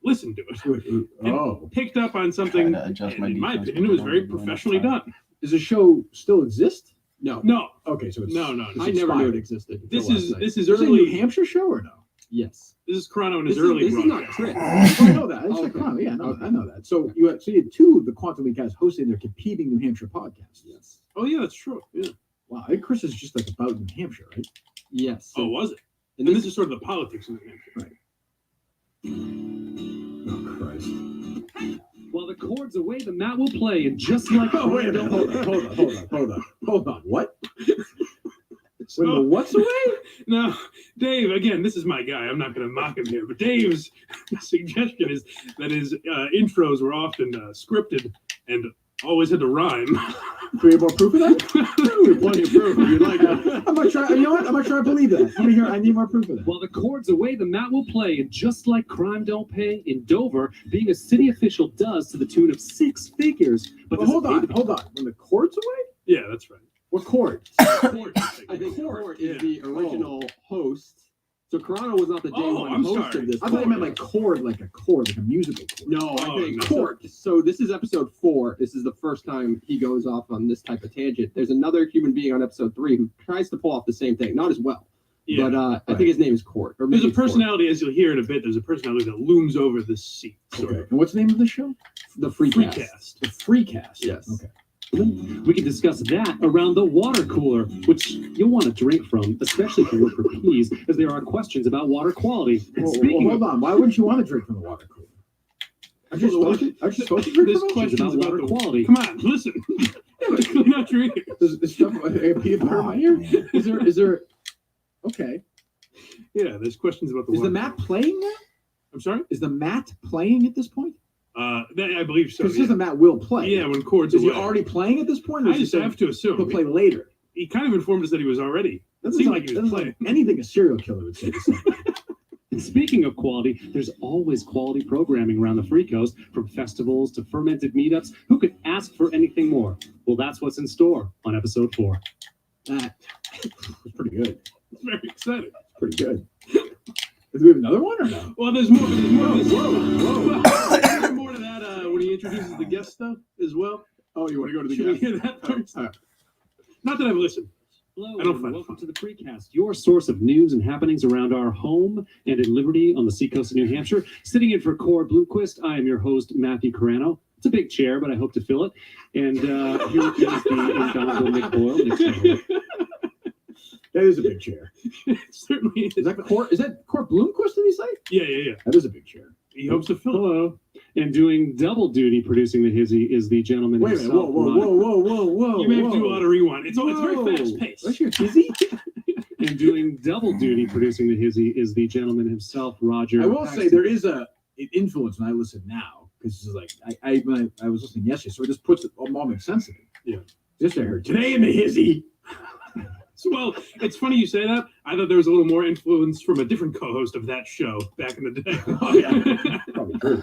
listened to it and picked up on something, and in my opinion, it was very professionally done. Does the show still exist? No. Okay, so it's No. I never knew it existed. This is Is it a early. New Hampshire show or no? Yes. This is Carano in his This is- early this is not broadcast. Chris. Oh, I know that. It's Okay. like, oh, yeah, Okay. I know that. So you had two of the Quantum League guys hosting their competing New Hampshire podcasts. Yes. Oh yeah, that's true. Yeah. Wow, I think Chris is just like about New Hampshire, right? Yes. Oh, was it? And And this is sort of the politics of New Hampshire. Oh Christ. While the cord's away, the mat will play, and just like Oh, wait a minute. Hold on. What? When the what's away? Now, Dave, again, this is my guy. I'm not going to mock him here, but Dave's suggestion is that his intros were often scripted and always had to rhyme. Do we have more proof of that? We have plenty of proof if you'd like. I'm gonna try. You know what? I'm gonna try to believe that. Let me hear. I need more proof of that. While the cord's away, the mat will play, and just like Crime Don't Pay in Dover, being a city official does to the tune of 6 figures. But Well, hold on. When the cord's away? Yeah, that's right. What cord? I think Court is the original host. So Carano was not the day one I'm host sorry. of this. I thought you meant like chord, like a musical chord. No, Oh, I think no. Court. So this is episode 4. This is the first time he goes off on this type of tangent. There's another human being on episode 3 who tries to pull off the same thing, not as well. Yeah. But I think his name is Court. Or There's maybe a it's Court. personality, as you'll hear in a bit, there's a personality that looms over this seat. Sort Okay. of. And what's the name of the show? The free cast. Freecast. The Freecast. Yes. Okay. we can discuss that around the water cooler, which you'll want to drink from, especially if you work for Peas, as there are questions about water quality. And speaking hold on. Why wouldn't you want to drink from the water cooler? Aren't you supposed to drink This from it? question's about about water the quality. Come on, listen. Clean out your ears. Does this stuff peanut butter in my ear? Is there? Okay. Yeah, there's questions about the Is the water. mat playing now? I'm sorry? Is the mat playing at this point? I believe so. Because Yeah. the mat will play. Yeah, when chords Is he away. already playing at this point? Or I is he just saying have to assume. he'll play later? He kind of informed us that he was already. That Seemed doesn't like he was doesn't playing. anything a serial killer would say. To somebody. And speaking of quality, there's always quality programming around the Free Coast, from festivals to fermented meetups. Who could ask for anything more? Well, that's what's in store on episode 4. That was pretty good. It's very exciting. Pretty good. Do we have another one or no? Well, there's more. There's more. There's more to that when he introduces the guest stuff as well. Oh, you want to go to the Should we guest? hear that first? All right. Not that I've listened. Hello, I don't and find it welcome fun. to the Precast, your source of news and happenings around our home and in Liberty on the seacoast of New Hampshire. Sitting in for Core Bloomquist, I am your host, Matthew Carano. It's a big chair, but I hope to fill it. And here is the indomitable Nick Boyle. Nick's That is a big chair. It certainly is. Is that Court Bloomquist? Did he say? Yeah. That is a big chair. He hopes to fill it. Hello. And doing double duty producing the Hizzy is the gentleman Wait a minute. himself, Whoa. You may have to do a lot of rewind. It's very fast paced. What's your dizzy? And doing double duty producing the Hizzy is the gentleman himself, Roger. I will say Paxton. there is an influence when I listen now because it's like when I was listening yesterday, so it just puts it all makes sense to me. Yeah. Just I heard today in the hizzy. Well, it's funny you say that. I thought there was a little more influence from a different co-host of that show back in the day. Oh yeah, probably true.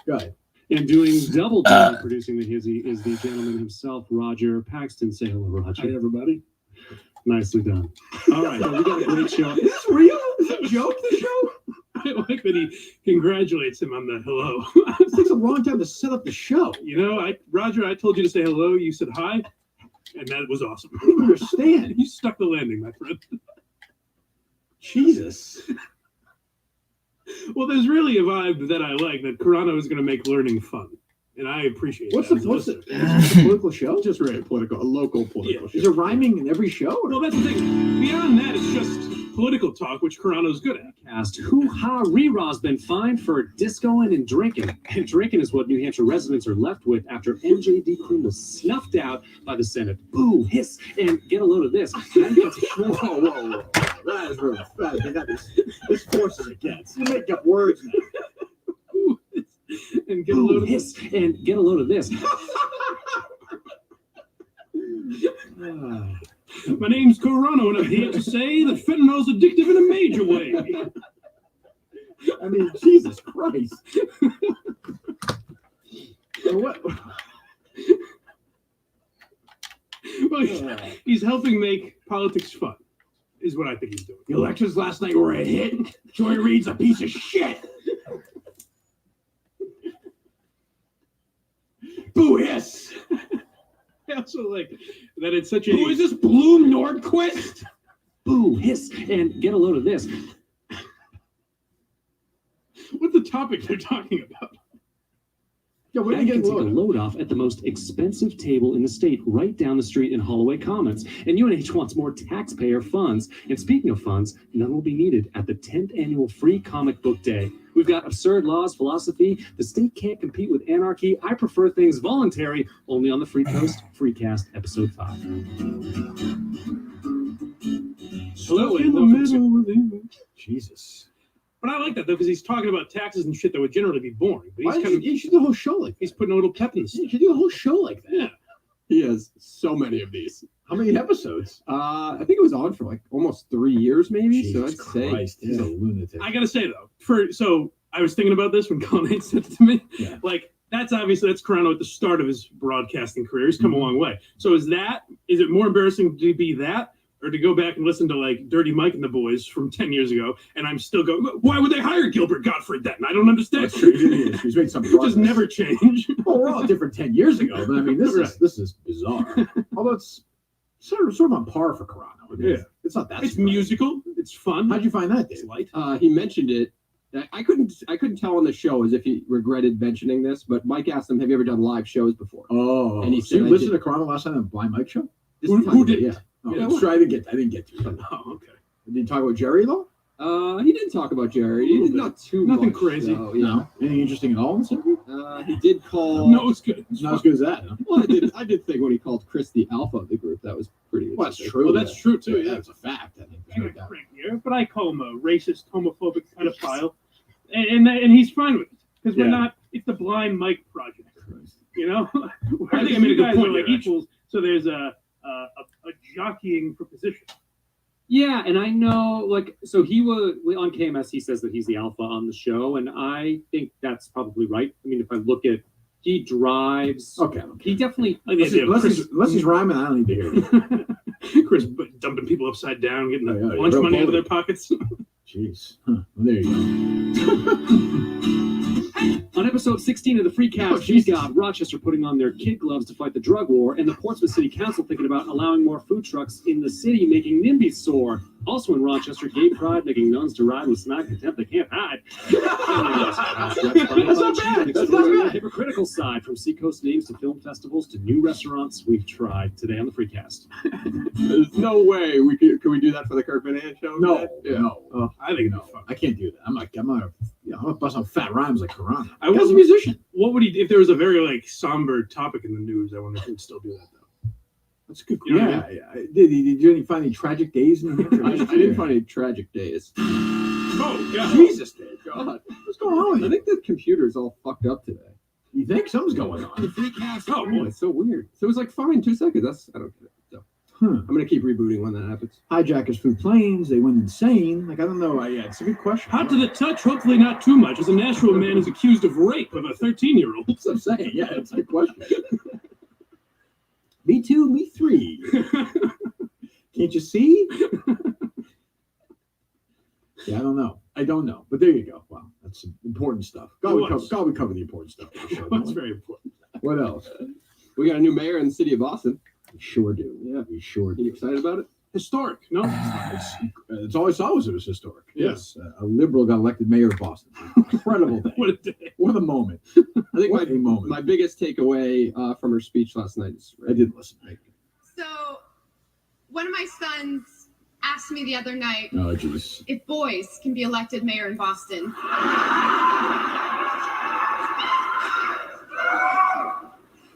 Go ahead. And doing double duty producing the Hizzy is the gentleman himself, Roger Paxton. Say hello, Roger. Hi everybody. Nicely done. All right, well, we got a great show. Is this real? Is it a joke? The show? I like that he congratulates him on the hello. It takes a long time to set up the show. You know, Roger, I told you to say hello. You said hi, and that was awesome. I don't understand. You stuck the landing, my friend. Jesus. Well, there's really a vibe that I like, that Carano is going to make learning fun, and I appreciate What's that. the is it a political show? Just really political, a local political Is it rhyming in every show? Or? Well, that's the thing. Beyond that, it's just political talk, which Carano's good at. Cast Hoo-Ha Rera's been fined for discoing and drinking. And drinking is what New Hampshire residents are left with after MJD Cream was snuffed out by the Senate. Boo, hiss, and get a load of this. Whoa. That is really fat. They got this force is against. You make up words now. And get a Boo, load of hiss, and get a load of this. My name's Carano, and I'm here to say that fentanyl's addictive in a major way. I mean, Jesus Christ. What? Well, he's helping make politics fun, is what I think he's doing. The elections last night were a hit. Joy Reid's a piece of shit. Boo hiss. I also like that it's such a. Who is this Bloom Nordquist? Boo, hiss, and get a load of this. What's the topic they're talking about? Yeah, I can take a load off at the most expensive table in the state right down the street in Holloway Commons. And UNH wants more taxpayer funds. And speaking of funds, none will be needed at the 10th annual Free Comic Book Day. We've got absurd laws, philosophy, the state can't compete with anarchy, I prefer things voluntary, only on the Free Coast Freecast, Episode 5. Hello, in the middle. Jesus. But I like that though, because he's talking about taxes and shit that would generally be boring. But he's You should do a whole show like that. He's putting a little pep in the You should do a whole show like that. Yeah. He has so many of these. How many episodes? I think it was on for like almost 3 years, maybe. Jesus so I'd Christ, say he's a lunatic. I gotta say though, so I was thinking about this when Colin said it to me. Yeah. Like that's Carano at the start of his broadcasting career. He's come a long way. So is it more embarrassing to be that? Or to go back and listen to like Dirty Mike and the Boys from 10 years ago, and I'm still going, why would they hire Gilbert Gottfried then? I don't understand. That's true. He's made some progress. Just never change. Well, we're all different 10 years ago, but I mean, this is bizarre. Although it's sort of on par for Carano. It's not that. It's musical. It's fun. How'd you find that, Dave? It's light. he mentioned it. I couldn't tell on the show as if he regretted mentioning this, but Mike asked him, "Have you ever done live shows before?" Oh, and he so said, you listened to Carano last time on the Blind Mike show? Who did? Yeah. Oh, Yeah, that's true. I didn't get to it. Oh, okay. Did you talk about Jerry though? He didn't talk about Jerry. He did not too Nothing much, crazy. though, yeah. No. Anything interesting at all in this interview? He did call. No, it's good. It's not as good as that. Huh? Well, I did think when he called Chris the alpha of the group, that was pretty. Well, that's interesting. true. Well, that's true too. Yeah, Yeah. that's a fact. I think. I got a crank here, but I call him a racist, homophobic pedophile, and he's fine with it because we're not. It's the Blind Mike project. You know, I think I made a good guys point are like there, equals. So there's a jockeying for position. Yeah, and I know, like, so he was on KMS. He says that he's the alpha on the show, and I think that's probably right. I mean, if I look at, he drives. Okay. He definitely. Unless he's rhyming, I don't need to hear it. Chris dumping people upside down, getting the Yeah, lunch real money out of bully. their pockets. Jeez. Huh. Well, there you go. On episode 16 of the Free Cast, we've got Rochester putting on their kid gloves to fight the drug war, and the Portsmouth City Council thinking about allowing more food trucks in the city, making NIMBYs soar. Also in Rochester, gay pride making nuns to ride with snide contempt they can't hide. That's not bad. That's not The bad. hypocritical side, from Seacoast names to film festivals to new restaurants we've tried today on the Free Cast. There's no way we could we do that for the Kirk Minihane show? No, Yeah. no. I think No, I can't do that. I'm not bust out fat rhymes like Carano. I Guy's a wasn't- musician. What would he? If there was a very like somber topic in the news, I wonder if he'd still do that though. That's a good. You know what I Yeah. Did you find any tragic days in New Hampshire? I didn't find any tragic days. Oh God! Jesus, Dave. God, What's going on with I you? think the computer's all fucked up today. You think something's going on? Oh boy! It's so weird. So it was like fine 2 seconds. I don't get it. So I'm gonna keep rebooting when that happens. Hijackers flew planes. They went insane. Like I don't know. Yeah, it's a good question. Hot to the touch, hopefully not too much, as a Nashville man is accused of rape of a 13-year-old. That's what I'm saying. Yeah, it's a good question. Me too. Me three. Can't you see? Yeah, I don't know. But there you go. Wow, that's some important stuff. God, we cover the important stuff. Sure, That's very important. what else? We got a new mayor in the city of Boston. We sure do. Yeah. We sure You do. excited about it? Historic, no? It's all I saw was it was historic. Yeah. Yes, a liberal got elected mayor of Boston. Incredible day. What a day! What a moment. I think What a moment. my biggest takeaway from her speech last night is I didn't listen. So, one of my sons asked me the other night Oh, jeez. if boys can be elected mayor in Boston.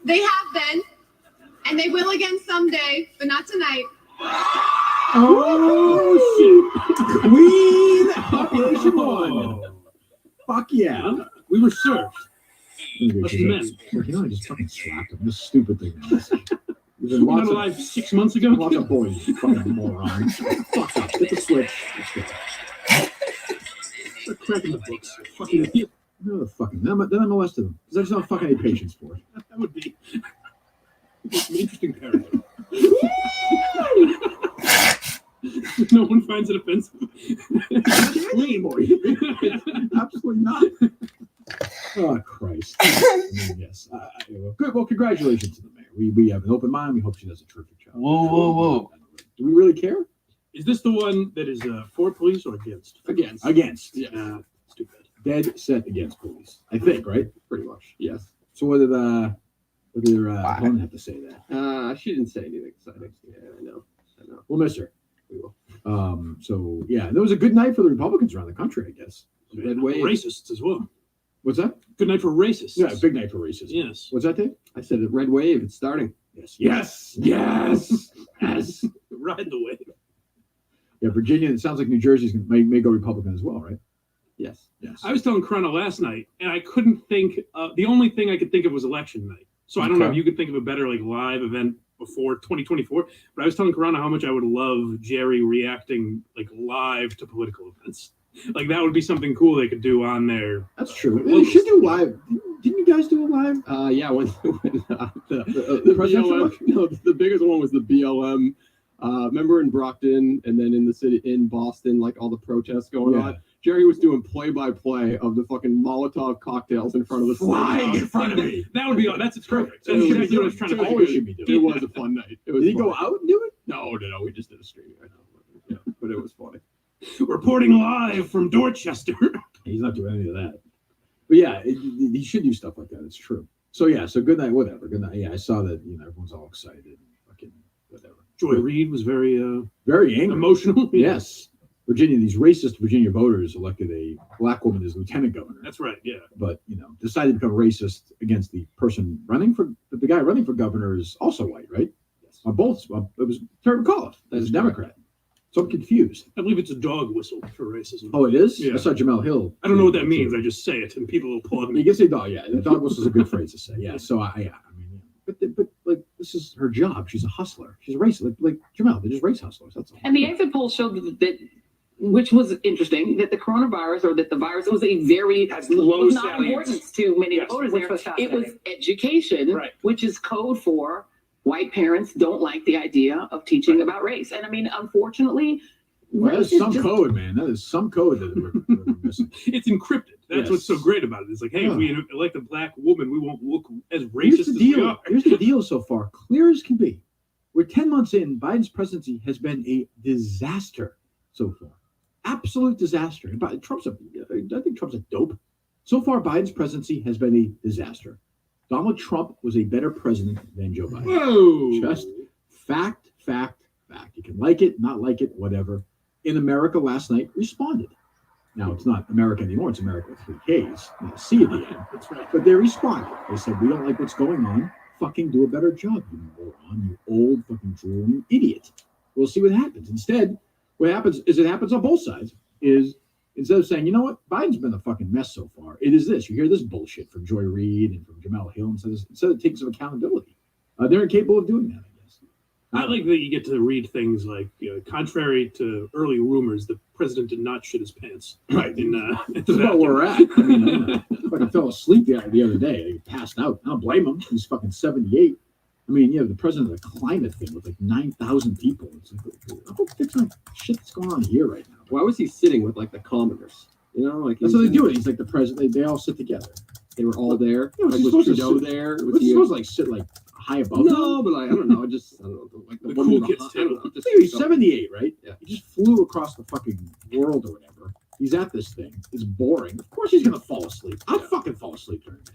They have been, and they will again someday, but not tonight. Oh, shit. Queen Population 1. Fuck yeah. We were served. You Us men. know, I just fucking slapped him. This stupid thing. There's been We were lots not of, alive 6 months ago. lots of boys, you fucking morons. Fuck up. Get the switch. Let's go. They're cracking the books. Fucking idiot. No, the fucking. Then I molested them. Because I just don't have fucking any patience for it. That would be an interesting paradigm. No one finds it offensive. Anymore. Absolutely not. Oh Christ! Yes. Good. Well, congratulations to the mayor. We have an open mind. We hope she does a terrific job. Whoa. Do we really care? Is this the one that is for police or against? Against. Yeah. Stupid. Dead set against police. I think, right? Pretty much. Yes. So what did her opponent have to say that? She didn't say anything exciting. Yeah, I know. We'll miss her. We will. So yeah, there was a good night for the Republicans around the country, I guess. Red wave. Racists as well. What's that? Good night for racists. Yeah, big night for racism. Yes. What's that, Dave? I said a red wave. It's starting. Yes. Ride the wave. Yeah, Virginia. It sounds like New Jersey's may go Republican as well, right? Yes. I was telling Corona last night, and I couldn't think. The only thing I could think of was election night. So I don't know if you could think of a better live event before 2024. But I was telling Corona how much I would love Jerry reacting live to political events. That would be something cool they could do on there. That's true. They should do live. Didn't you guys do a live? Yeah, when the presidential BLM, no, the biggest one was the BLM. Remember in Brockton, and then in the city in Boston, all the protests going on. Jerry was doing play-by-play of the fucking Molotov cocktails in front of the flying in front of me. That would be that's perfect. That's exactly what I was trying to It was a fun night. Did he go out and do it? No. We just did a stream. I know, but it was funny. Reporting live from Dorchester. He's not doing any of that. But yeah, he should do stuff like that. It's true. So yeah, so good night, whatever. Good night. Yeah, I saw that. Everyone's all excited. Fucking whatever. Joy Reid was very angry, emotional. Yes. Virginia, these racist Virginia voters elected a black woman as lieutenant governor. That's right. Yeah. But decided to become racist against the person running for the guy running for governor is also white, right? Yes. On both. It was Terry McAuliffe. That's a Democrat. So I'm confused. I believe it's a dog whistle for racism. Oh, it is? Yeah. I saw Jamel Hill. I don't know what that means. I just say it, and people will pull me. You can say dog. Yeah, the dog whistle is a good phrase to say. Yeah. So but this is her job. She's a hustler. She's a racist. Like Jamel, they're just race hustlers. That's all. And the exit poll showed that which was interesting, that the coronavirus or that the virus was a very low importance to many voters there. It was education, which is code for white parents don't like the idea of teaching about race. And I mean, unfortunately, that is some code, man. That is some code that we're missing. It's encrypted. That's what's so great about it. It's hey, if we elect a black woman, we won't look as racist as we are. Here's the deal so far, clear as can be. We're 10 months in. Biden's presidency has been a disaster so far. Absolute disaster. I think Trump's a dope. So far, Biden's presidency has been a disaster. Donald Trump was a better president than Joe Biden. Whoa. Just fact. You can like it, not like it, whatever. In America last night responded. Now, it's not America anymore. It's America with 3 Ks. C at the end. That's right. But they responded. They said, we don't like what's going on. Fucking do a better job, you moron, you old fucking drooling idiot. We'll see what happens. Instead, what happens is it happens on both sides. Is instead of saying, you know what, Biden's been a fucking mess so far, it is this. You hear this bullshit from Joy Reid and from Jamel Hill instead of taking some accountability. They're incapable of doing that, I guess. I like that you get to read things like, contrary to early rumors, the president did not shit his pants. Right. This is about where we're at. I mean, I fucking fell asleep the other day. He passed out. I don't blame him. He's fucking 78. I mean, the president of the climate thing with 9,000 people. It's I'll fix my shit that's going on here right now. Why was he sitting with the commoners? That's how they do it. He's like the president. They all sit together. They were all there. Was Trudeau there? Was he supposed to sit high above them? No, but I don't know. I don't know. The cool kids too. He's 78, right? Yeah. He just flew across the fucking world or whatever. He's at this thing. It's boring. Of course he's gonna fall asleep. I'll fucking fall asleep during it.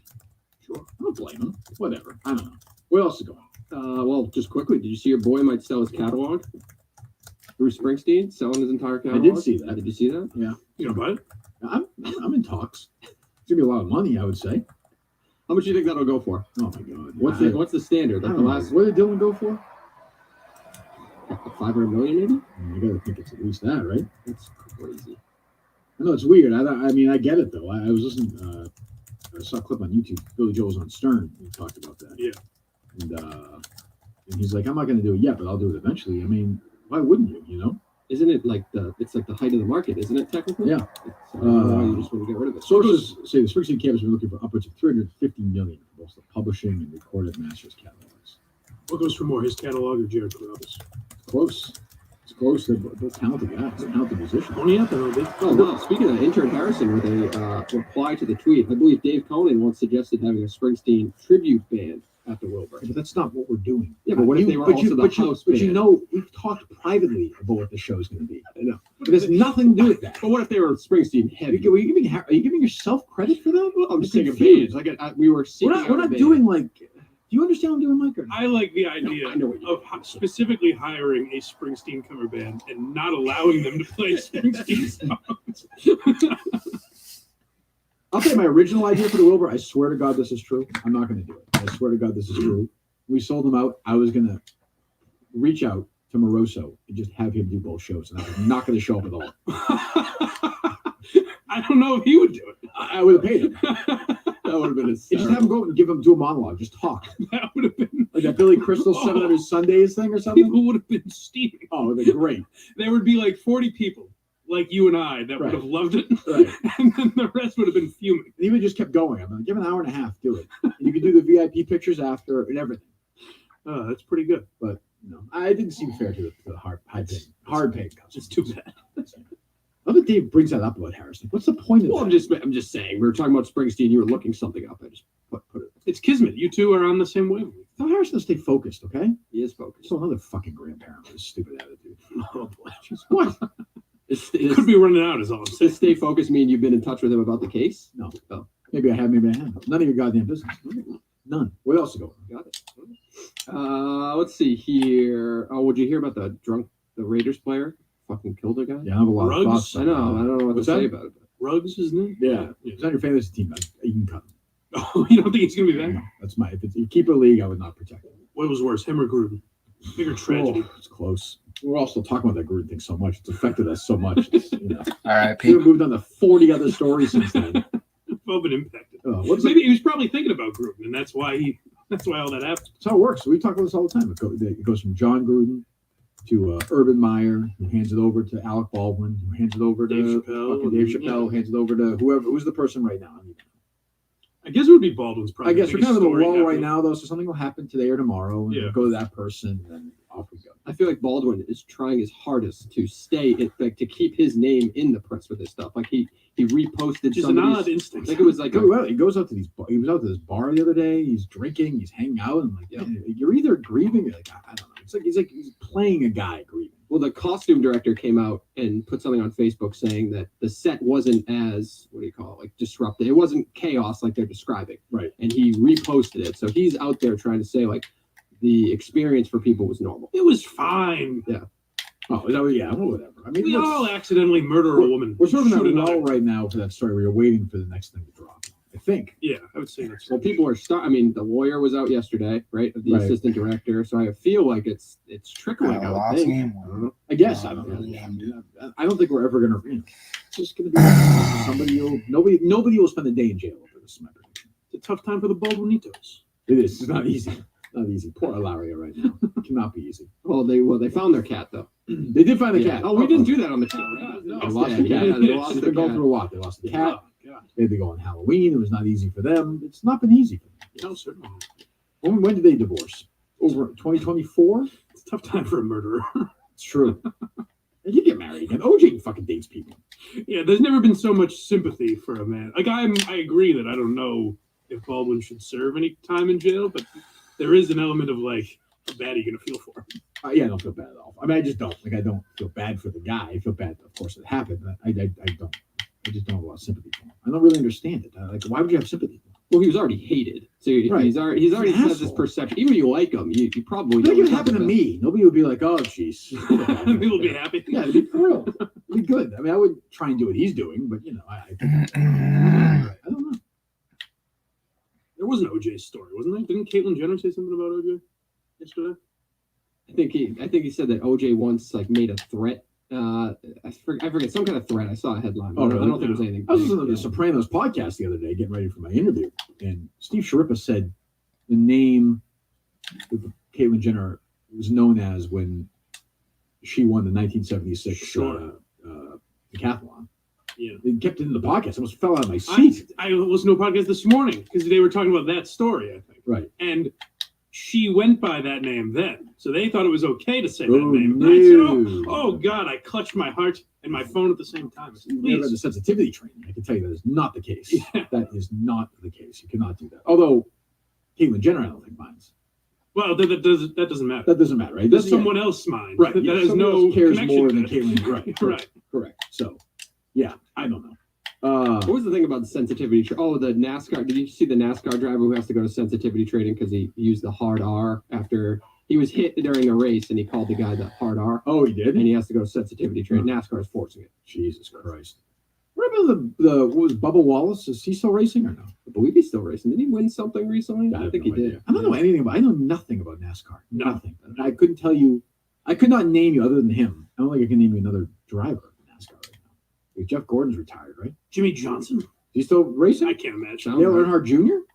Sure. I don't blame him. Whatever. I don't know. What else is going on? Well, just quickly, did you see your boy might sell his catalog? Bruce Springsteen selling his entire catalog? I did see that. Did you see that? Yeah. You know, bud? I'm in talks. It's gonna be a lot of money, I would say. How much do you think that'll go for? Oh my god. What's the standard? What did Dylan go for? 500 million, maybe? You gotta think it's at least that, right? That's crazy. I know it's weird. I mean, I get it though. I was listening. I saw a clip on YouTube. Billy Joel was on Stern. He talked about that. Yeah. And he's like, I'm not going to do it yet, but I'll do it eventually. I mean, why wouldn't you? Isn't it it's like the height of the market, isn't it? Technically. Yeah. You just want to get rid of it. Sources say the Springsteen camp has been looking for upwards of $350 million for both the publishing and recorded masters catalogs. What goes for more, his catalog or Jared Carrabba's? Close. It's close. They're both talented guys. They're talented musicians. Only up a little bit. Oh, no. Speaking of intern Harrison, with a reply to the tweet, I believe Dave Conan once suggested having a Springsteen tribute band at the Wilbur. Yeah, but that's not what we're doing. Yeah, but what if they were also the house But band? you know, we've talked privately about what the show's going to be. I know. But there's nothing to do with that. But what if they were Springsteen heavy? Are you giving yourself credit for that? I'm just saying a band. Like we were. We're not doing like. Do you understand what I'm doing, Mike? Or I like the idea of specifically hiring a Springsteen cover band and not allowing them to play Springsteen songs. I'll tell you my original idea for the Wilbur. I swear to God, this is true. I'm not going to do it. I swear to God, this is true. We sold them out. I was going to reach out to Moroso and just have him do both shows, and I was not going to show up at all. I don't know if he would do it. I would have paid him. That would have been Just have him go and do a monologue. Just talk. That would have been like that Billy Crystal 700 Sundays thing or something. People would have been steaming. Oh, it would have been great. There would be like 40 people, like you and I, that would have loved it. Right. And then the rest would have been fuming. And he would just kept going. I'm like, give him an hour and a half, do it. And you could do the VIP pictures after and everything. Oh, that's pretty good. But no, I didn't seem fair to the hard paying customers. It's too bad. I think Dave brings that up about Harrison. What's the point of Well, that? I'm just saying. We were talking about Springsteen. You were looking something up. I just put it. It's kismet. You two are on the same wavelength. Tell Harrison to stay focused, okay? He is focused. So another fucking grandparent with his stupid attitude. Oh boy. What? Could be running out is all I'm saying. Does stay focused mean you've been in touch with him about the case? No. Oh. Maybe I have, maybe I haven't. None of your goddamn business. None. What else is going on? Got it. Let's see here. Oh, would you hear about the Raiders player? Fucking killed a guy? Yeah, I have a lot of thoughts. I know. I don't know what What's to say that? about it. Ruggs, isn't it? Yeah. He's on your fantasy team. You can cut him. Oh, you don't think he's going to be back? No, that's my. If it's you keep a league, I would not protect him. What was worse, him or Gruden? Bigger tragedy. Oh, it's close. We're all still talking about that Gruden thing so much. It's affected us so much. All right, We've moved on to 40 other stories since then. Well, been impacted. Maybe he was probably thinking about Gruden, and that's why all that happened. That's how it works. We talk about this all the time. It goes from John Gruden to Urban Meyer, who hands it over to Alec Baldwin, who hands it over to Dave Chappelle, hands it over to who's the person right now. I guess it would be Baldwin's probably. I guess we're kind of in a story lull right happening. now, though, so something will happen today or tomorrow, and we'll go to that person, and then off we go. I feel like Baldwin is trying his hardest to stay, to keep his name in the press with this stuff. Like he reposted. Just an odd instinct. Like it was like he goes out to these. He was out to this bar the other day. He's drinking. He's hanging out. And you're either grieving. Or I don't know. He's playing a guy grieving. Well, the costume director came out and put something on Facebook saying that the set wasn't as disrupted. It wasn't chaos like they're describing. Right. And he reposted it. So he's out there trying to say the experience for people was normal. It was fine. Yeah. Oh, yeah. Well, whatever. I mean, we all accidentally murder a woman. We're sort of in a lull right now for that story. We are waiting for the next thing to drop. I think. Yeah, I would say that's. Well, people are I mean, the lawyer was out yesterday, right? Of the assistant director. So I feel like it's trickling out. I guess. I don't know. I don't think we're ever gonna. It's just gonna be nobody will spend a day in jail over this. It's a tough time for the Baldwinitos. It is. It's not easy. Not easy. Poor Ilaria right now. It cannot be easy. Well, they found their cat though. They did find the cat. Oh, we didn't do that on the show. They lost the cat. They lost. They've been going through a lot. They lost the cat. They had to go on Halloween. It was not easy for them. It's not been easy for them. No, certainly. When did they divorce? Over 2024? It's a tough time for a murderer. It's true. And you get married again. OJ fucking dates people. Yeah, there's never been so much sympathy for a man. Like I agree that I don't know if Baldwin should serve any time in jail, but there is an element of how bad are you gonna feel for him? Yeah, I don't feel bad at all. I mean, I just don't. I don't feel bad for the guy. I feel bad, of course, it happened. But I don't. I just don't have a lot of sympathy for him. I don't really understand it. Why would you have sympathy for him? Well, he was already hated. So he's already has this perception. Even if you like him, you probably don't. It would happen to me. Nobody would be like, "Oh, jeez." People would be happy. Yeah, it'd be thrilled. It'd be good. I mean, I would try and do what he's doing, but I don't know. There was an OJ story, wasn't there? Didn't Caitlyn Jenner say something about OJ yesterday? I think he said that OJ once made a threat. I forget some kind of threat. I saw a headline. Oh, really? I don't think it was anything. I was listening to the Sopranos podcast the other day, getting ready for my interview, and Steve Sharippa said the name that Caitlyn Jenner was known as when she won the 1976 decathlon. Yeah, they kept it in the podcast. I almost fell out of my seat. I listened to a podcast this morning because they were talking about that story. I think right, and she went by that name then. So they thought it was okay to say that name. And I said, oh, God, I clutched my heart and my phone at the same time. I said, You never had the sensitivity training. I can tell you that is not the case. Yeah. That is not the case. You cannot do that. Although, Caitlyn Jenner, I don't think minds. Well, that doesn't matter. That doesn't matter, right? That's someone else's mind. Right. That has someone no cares connection more to than this. Caitlyn. Right. Right. Correct. So, yeah, I don't know. What was the thing about the sensitivity? The NASCAR. Did you see the NASCAR driver who has to go to sensitivity training because he used the hard R after he was hit during a race and he called the guy the hard R? Oh, he did? And he has to go to sensitivity training. NASCAR is forcing it. Jesus Christ. What about what was Bubba Wallace? Is he still racing or no? I believe he's still racing. Did he win something recently? I think he did. I don't know anything about. I know nothing about NASCAR. Nothing. I couldn't tell you. I could not name you other than him. I don't think I can name you another driver in NASCAR right now. Jeff Gordon's retired, right? Jimmy Johnson. Is he still racing? I can't imagine. Dale Earnhardt Jr.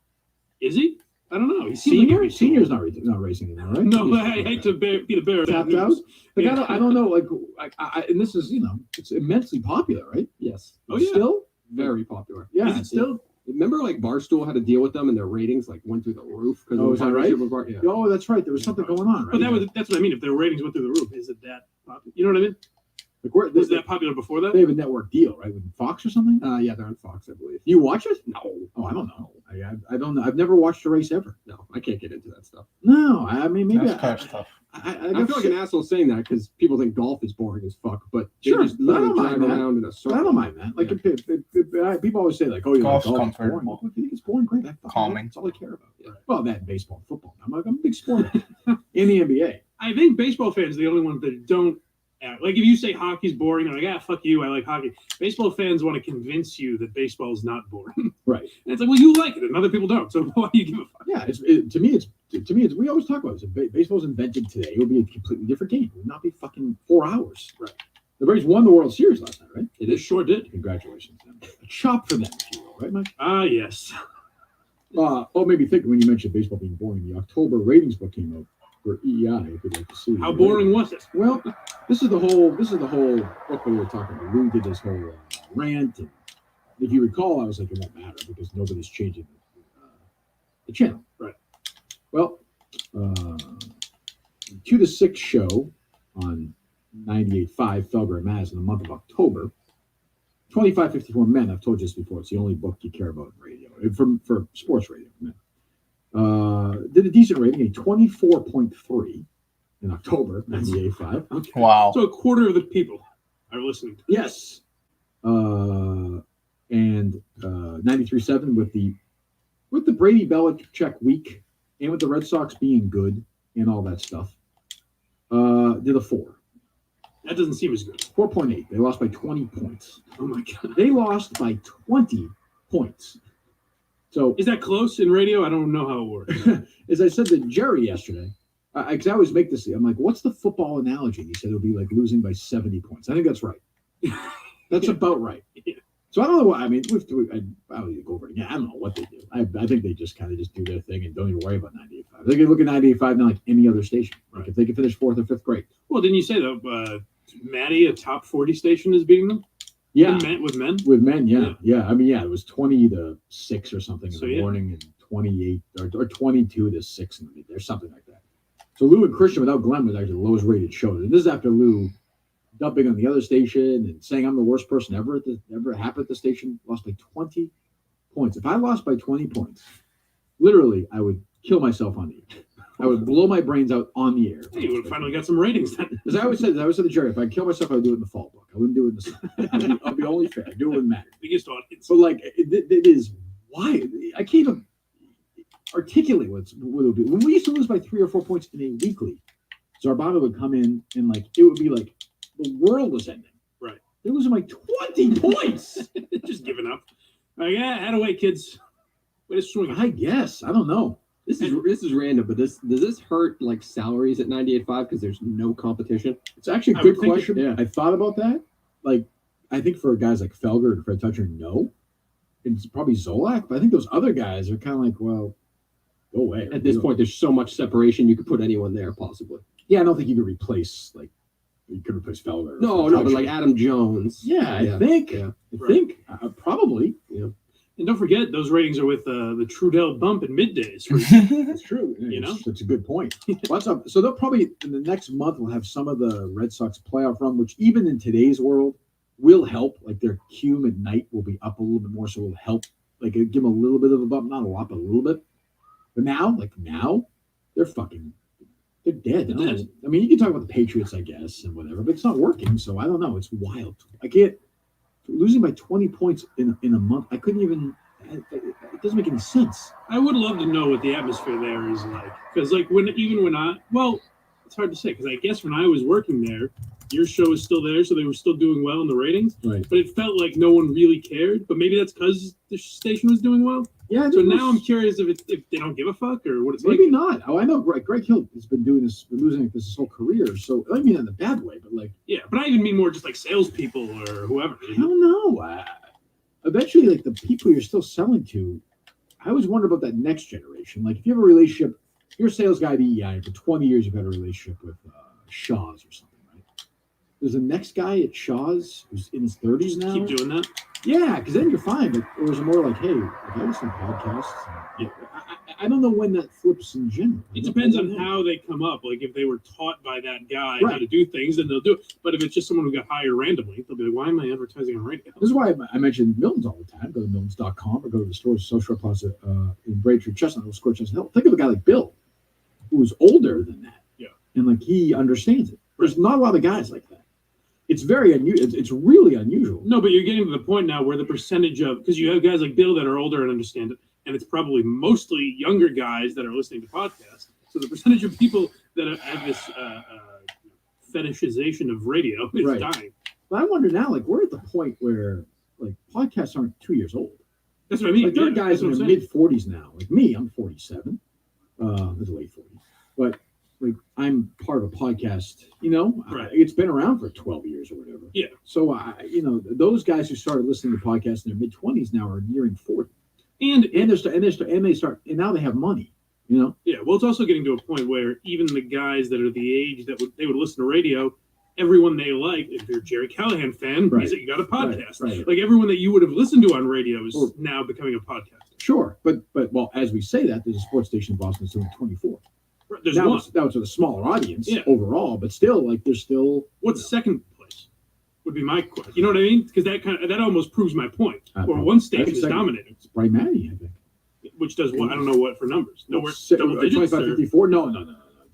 Is he? I don't know. He's Senior. Senior's not racing anymore, right? No, I hate to be the bearer. Tapped out. Like, I don't know. Like, and this is it's immensely popular, right? Yes. Oh yeah. Still very popular. Yeah. Is it still? Remember, like Barstool had to deal with them, and their ratings like went through the roof because is that right? Yeah. Oh, that's right. There was something going on, right? But that's what I mean. If their ratings went through the roof, is it that popular? You know what I mean? Like, was that popular before that? They have a network deal, right, with Fox or something? Yeah, they're on Fox, I believe. You watch it? No. Oh, I don't know. I don't know. I've never watched a race ever. No, I can't get into that stuff. No, I mean maybe stuff. I feel like an asshole saying that because people think golf is boring as fuck, but they just I literally don't drive mind that. around in a circle. I don't mind that. Like people always say, like, "Oh, you like golf? It's boring." Well, if you think it's boring, great. Calming. That's all I care about. Yeah. Well, that and baseball and football. I'm a big sport in the NBA. I think baseball fans are the only ones that don't. Like if you say hockey's boring, they're like, fuck you, I like hockey. Baseball fans want to convince you that baseball is not boring. Right. And it's like, well, you like it, and other people don't. So why do you give a fuck? Yeah, to me, we always talk about this. If baseball's invented today, it would be a completely different game. It would not be fucking 4 hours. Right. The Braves won the World Series last night, right? It sure did. Congratulations. A chop for them, if you will, right, Mike? Yes. Made me think when you mentioned baseball being boring. The October ratings book came out for EEI. If you'd like to see how boring was it? Well, this is the whole book we were talking about. Lou did this whole rant, and if you recall, I was like, it won't matter because nobody's changing the channel. Right. Well, 2 to 6 show on 98.5 Felger and Maz in the month of October. 2554 Men. I've told you this before. It's the only book you care about in radio for sports radio. Men. Did a decent rating, a 24.3 in October, 98.5. Okay. Wow. So a quarter of the people are listening to this. Yes. And 93.7 with the Brady Belichick week and with the Red Sox being good and all that stuff. Did a 4. That doesn't seem as good. 4.8. They lost by 20 points. Oh my god. They lost by 20 points. So is that close in radio? I don't know how it works. As I said to Jerry yesterday, because I always make this. I'm like, what's the football analogy? And he said it would be like losing by 70 points. I think that's right. That's about right. Yeah. So I don't know what I mean. I don't need to go over it again. I don't know what they do. I think they just kind of do their thing and don't even worry about 98.5. They can look at 98.5 now like any other station. Like if they can finish 4th or 5th, great. Well, didn't you say though, Maddie, a top 40 station, is beating them? Yeah, with men. With men, yeah. I mean, it was 20 to 6 or something in the yeah. morning, and 28 or 22 to 6 in the midday, or something like that. So Lou and Christian without Glenn was actually the lowest rated show. And this is after Lou dumping on the other station and saying I'm the worst person ever happened at the station. Lost by 20 points. If I lost by 20 points, literally, I would kill myself on the air. I would blow my brains out on the air. Hey, you would have finally got some ratings then. As I always said to Jerry, if I kill myself, I would do it in the fall book. I wouldn't do it in the summer. I'll be only fair. I do it with Matt. Biggest audience. But like, it is why I can't even articulate what it would be. When we used to lose by 3 or 4 points in a weekly, Zarbano would come in and like it would be like the world was ending. Right. They're losing by 20 points. Just giving up. Like, yeah, had away, kids. Way to swing it. I guess. I don't know. This is random, but does this hurt like salaries at 98.5 because there's no competition? It's actually a good question. Yeah, I thought about that. Like, I think for guys like Felger and Fred Toucher, no. It's probably Zolak, but I think those other guys are kind of like, well, go away. At this point, there's so much separation, you could put anyone there possibly. Yeah, I don't think you could replace Felger. No, but like Adam Jones. Yeah, I think. Yeah. I think probably. Yeah. And don't forget, those ratings are with the Trudell bump in middays. That's true. That's a good point. What's up? So they'll probably in the next month we'll have some of the Red Sox playoff run, which even in today's world will help. Like their cume at night will be up a little bit more, so it'll help. Like give them a little bit of a bump, not a lot, but a little bit. But now, they're dead. I mean, you can talk about the Patriots, I guess, and whatever, but it's not working. So I don't know. It's wild. I can't. Losing by 20 points in a month, I couldn't even. It doesn't make any sense. I would love to know what the atmosphere there is like, because like it's hard to say, because I guess when I was working there, your show was still there, so they were still doing well in the ratings. Right. But it felt like no one really cared. But maybe that's because the station was doing well. Yeah. So now I'm curious if they don't give a fuck or what it's maybe like. not. Oh, I know Greg Hill has been doing this, been losing this his whole career. So I mean, in a bad way, but like. Yeah, but I even mean more just like salespeople or whoever. I don't know. Eventually, like the people you're still selling to, I always wonder about that next generation. Like if you have a relationship, you're a sales guy at EI for 20 years, you've had a relationship with Shaw's or something, right? There's a next guy at Shaw's who's in his 30s Just now. keep doing that. Yeah, because then you're fine. But or is it more like, hey, I listen to podcasts? Yeah. I don't know when that flips in general. It depends on how they come up. Like if they were taught by that guy how to do things, then they'll do it. But if it's just someone who got hired randomly, they'll be like, "Why am I advertising on radio?" This is why I mention Milton's all the time. Go to Milton's.com or go to the store's Social Plaza in Braintree, Chestnut Hill, Square, Chestnut Hill. Think of a guy like Bill, who's older than that. Yeah, and like he understands it. There's not a lot of guys like that. It's very unusual. It's really unusual. No, but you're getting to the point now where the percentage of, because you have guys like Bill that are older and understand it, and it's probably mostly younger guys that are listening to podcasts. So the percentage of people that have this fetishization of radio is dying. But I wonder now, like we're at the point where like podcasts aren't 2 years old. That's what I mean. Like there are guys in their mid 40s now. Like me, I'm 47. That's late 40s. But like I'm part of a podcast, it's been around for 12 years or whatever. Yeah. So those guys who started listening to podcasts in their mid 20s now are nearing 40. And now they have money, Yeah, well, it's also getting to a point where even the guys that are the age that they would listen to radio, everyone they like, if you're a Jerry Callahan fan, means that you got a podcast. Right. Like everyone that you would have listened to on radio is now becoming a podcaster. Sure, but well, as we say that, there's a sports station in Boston that's doing 24. Right, there's that one. That was with a smaller audience overall, but still, like there's still. What's second place? Would be my question. You know what I mean? Because that almost proves my point. Where one station is dominating. It's Bright Maddie, I think. Which does what? I don't know what for numbers. No, we're 25, 54. No.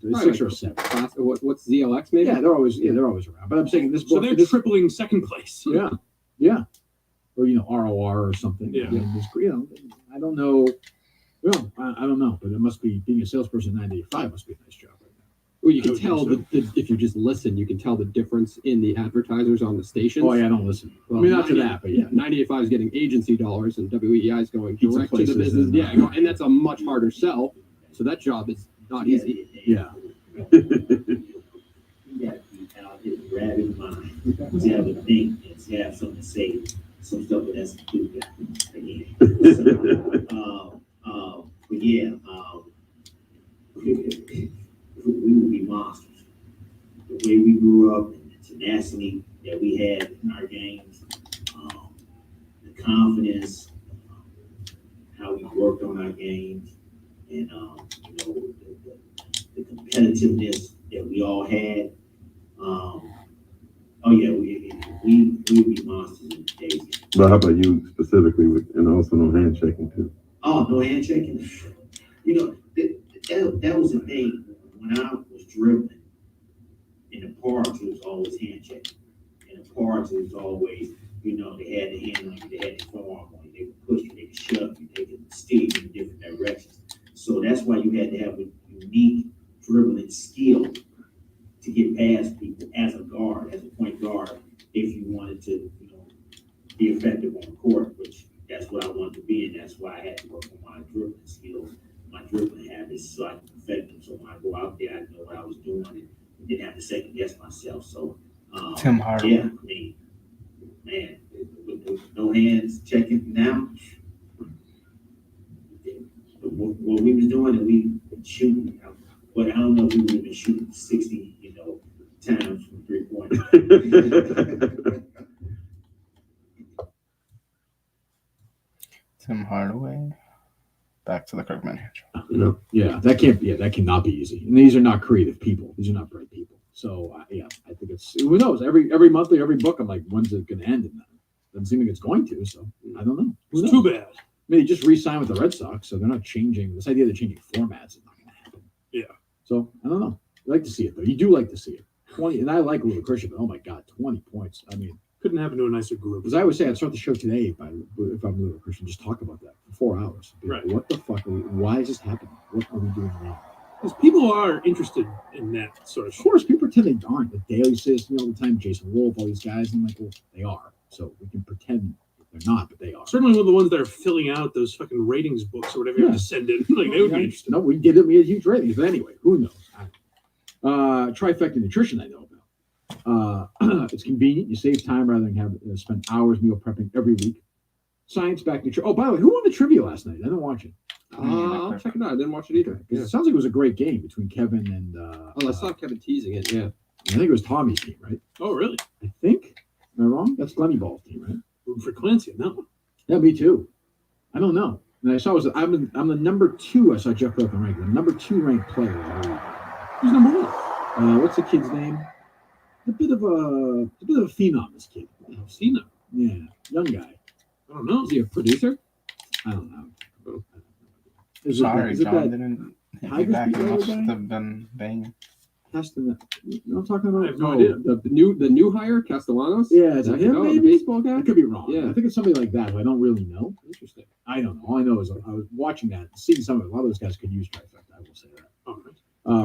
Right, 6 or 7. What's ZLX maybe? Yeah, they're always around. But I'm saying this. So they're tripling second place. Yeah. Or ROR or something. Yeah. I don't know. Well, I don't know, but it must be being a salesperson in 985 must be a nice job right now. Well, you can tell if you just listen, you can tell the difference in the advertisers on the stations. Oh yeah, I don't listen. Well, I mean, not to that, but yeah, 985 is getting agency dollars, and WEI is going direct to the business. And that's a much harder sell. So that job is not easy. Yeah. You got to be out here grabbing mind, to have a think, and to have something to say, some stuff that has to do with that again. But yeah, we would be monsters. The way we grew up and the tenacity that we had in our games, the confidence, how we worked on our games, and the competitiveness that we all had. We would be monsters in the days. But how about you specifically, and also no handshaking too? Oh, no handshaking. That was the thing when I was dribbling. In the parks, it was always handshaking. In the parks, it was always, they had the hand on you, they had the forearm on you, they could push you, they could shove you, they could steer you in different directions. So that's why you had to have a unique dribbling skill to get past people as a guard, as a point guard, if you wanted to, be effective on the court, which that's what I wanted to be, and that's why I had to work on my dribbling skills, my dribbling habits, so I could perfect them. So when I go out there, I know what I was doing and didn't have to second guess myself. So, Tim Hardaway. Yeah, I mean, man, with no hands checking now, what we was doing, and we were shooting, but I don't know if we would have been shooting 60, times from 3-point. Tim Hardaway. Back to the Kirkman Show. Yeah, that cannot be easy. And these are not creative people. These are not bright people. So I think it's who knows. Every monthly, every book, I'm like, when's it going to end? And that doesn't seem like it's going to. So I don't know. It's too bad. I mean, they just re-signed with the Red Sox, so they're not changing. This idea they're changing formats is not going to happen. Yeah. So I don't know. I like to see it though. You do like to see it. 20, and I like Lula Christian, but oh my God, 20 points. I mean, couldn't happen to a nicer group. Because I would say I'd start the show today if I'm Lula Christian, just talk about that for 4 hours. Right. What the fuck? Why is this happening? What are we doing wrong? Because people are interested in that sort of Of course, people pretend they aren't. The Daily says all the time, Jason Wolf, all these guys. I'm like, well, they are. So we can pretend they're not, but they are. Certainly one of the ones that are filling out those fucking ratings books or whatever you have to send in. Like, they would be interested. No, we did it. We had huge ratings. But anyway, who knows? Trifecta Nutrition, I know about. It's convenient. You save time rather than have spend hours meal prepping every week. Science-backed nutrition. Oh, by the way, who won the trivia last night? I didn't watch it. I'll check it out. I didn't watch it either. It sounds like it was a great game between Kevin and. I saw Kevin teasing it. Yeah. I think it was Tommy's team, right? Oh, really? I think. Am I wrong? That's Glenny Ball's team, right? Rooting for Clancy, no. Yeah, me too. I don't know. And I saw I'm the number 2. I saw Jeff Wilson ranked the number 2 ranked player. Who's number 1? What's the kid's name? A bit of a phenom. This kid. Phenom. Yeah, young guy. I don't know. Is he a producer? I don't know. Sorry, John didn't hit me Tigers back. beat It the other must guy? have been banging. You know what I'm talking about? I have no idea. The new hire, Castellanos? Yeah, it's That him, the maybe? baseball guy? I could be wrong. Yeah. I think it's somebody like that, but I don't really know. Interesting. I don't know. All I know is I was watching that, seeing some of it. A lot of those guys could use trifecta. I will say that. All right.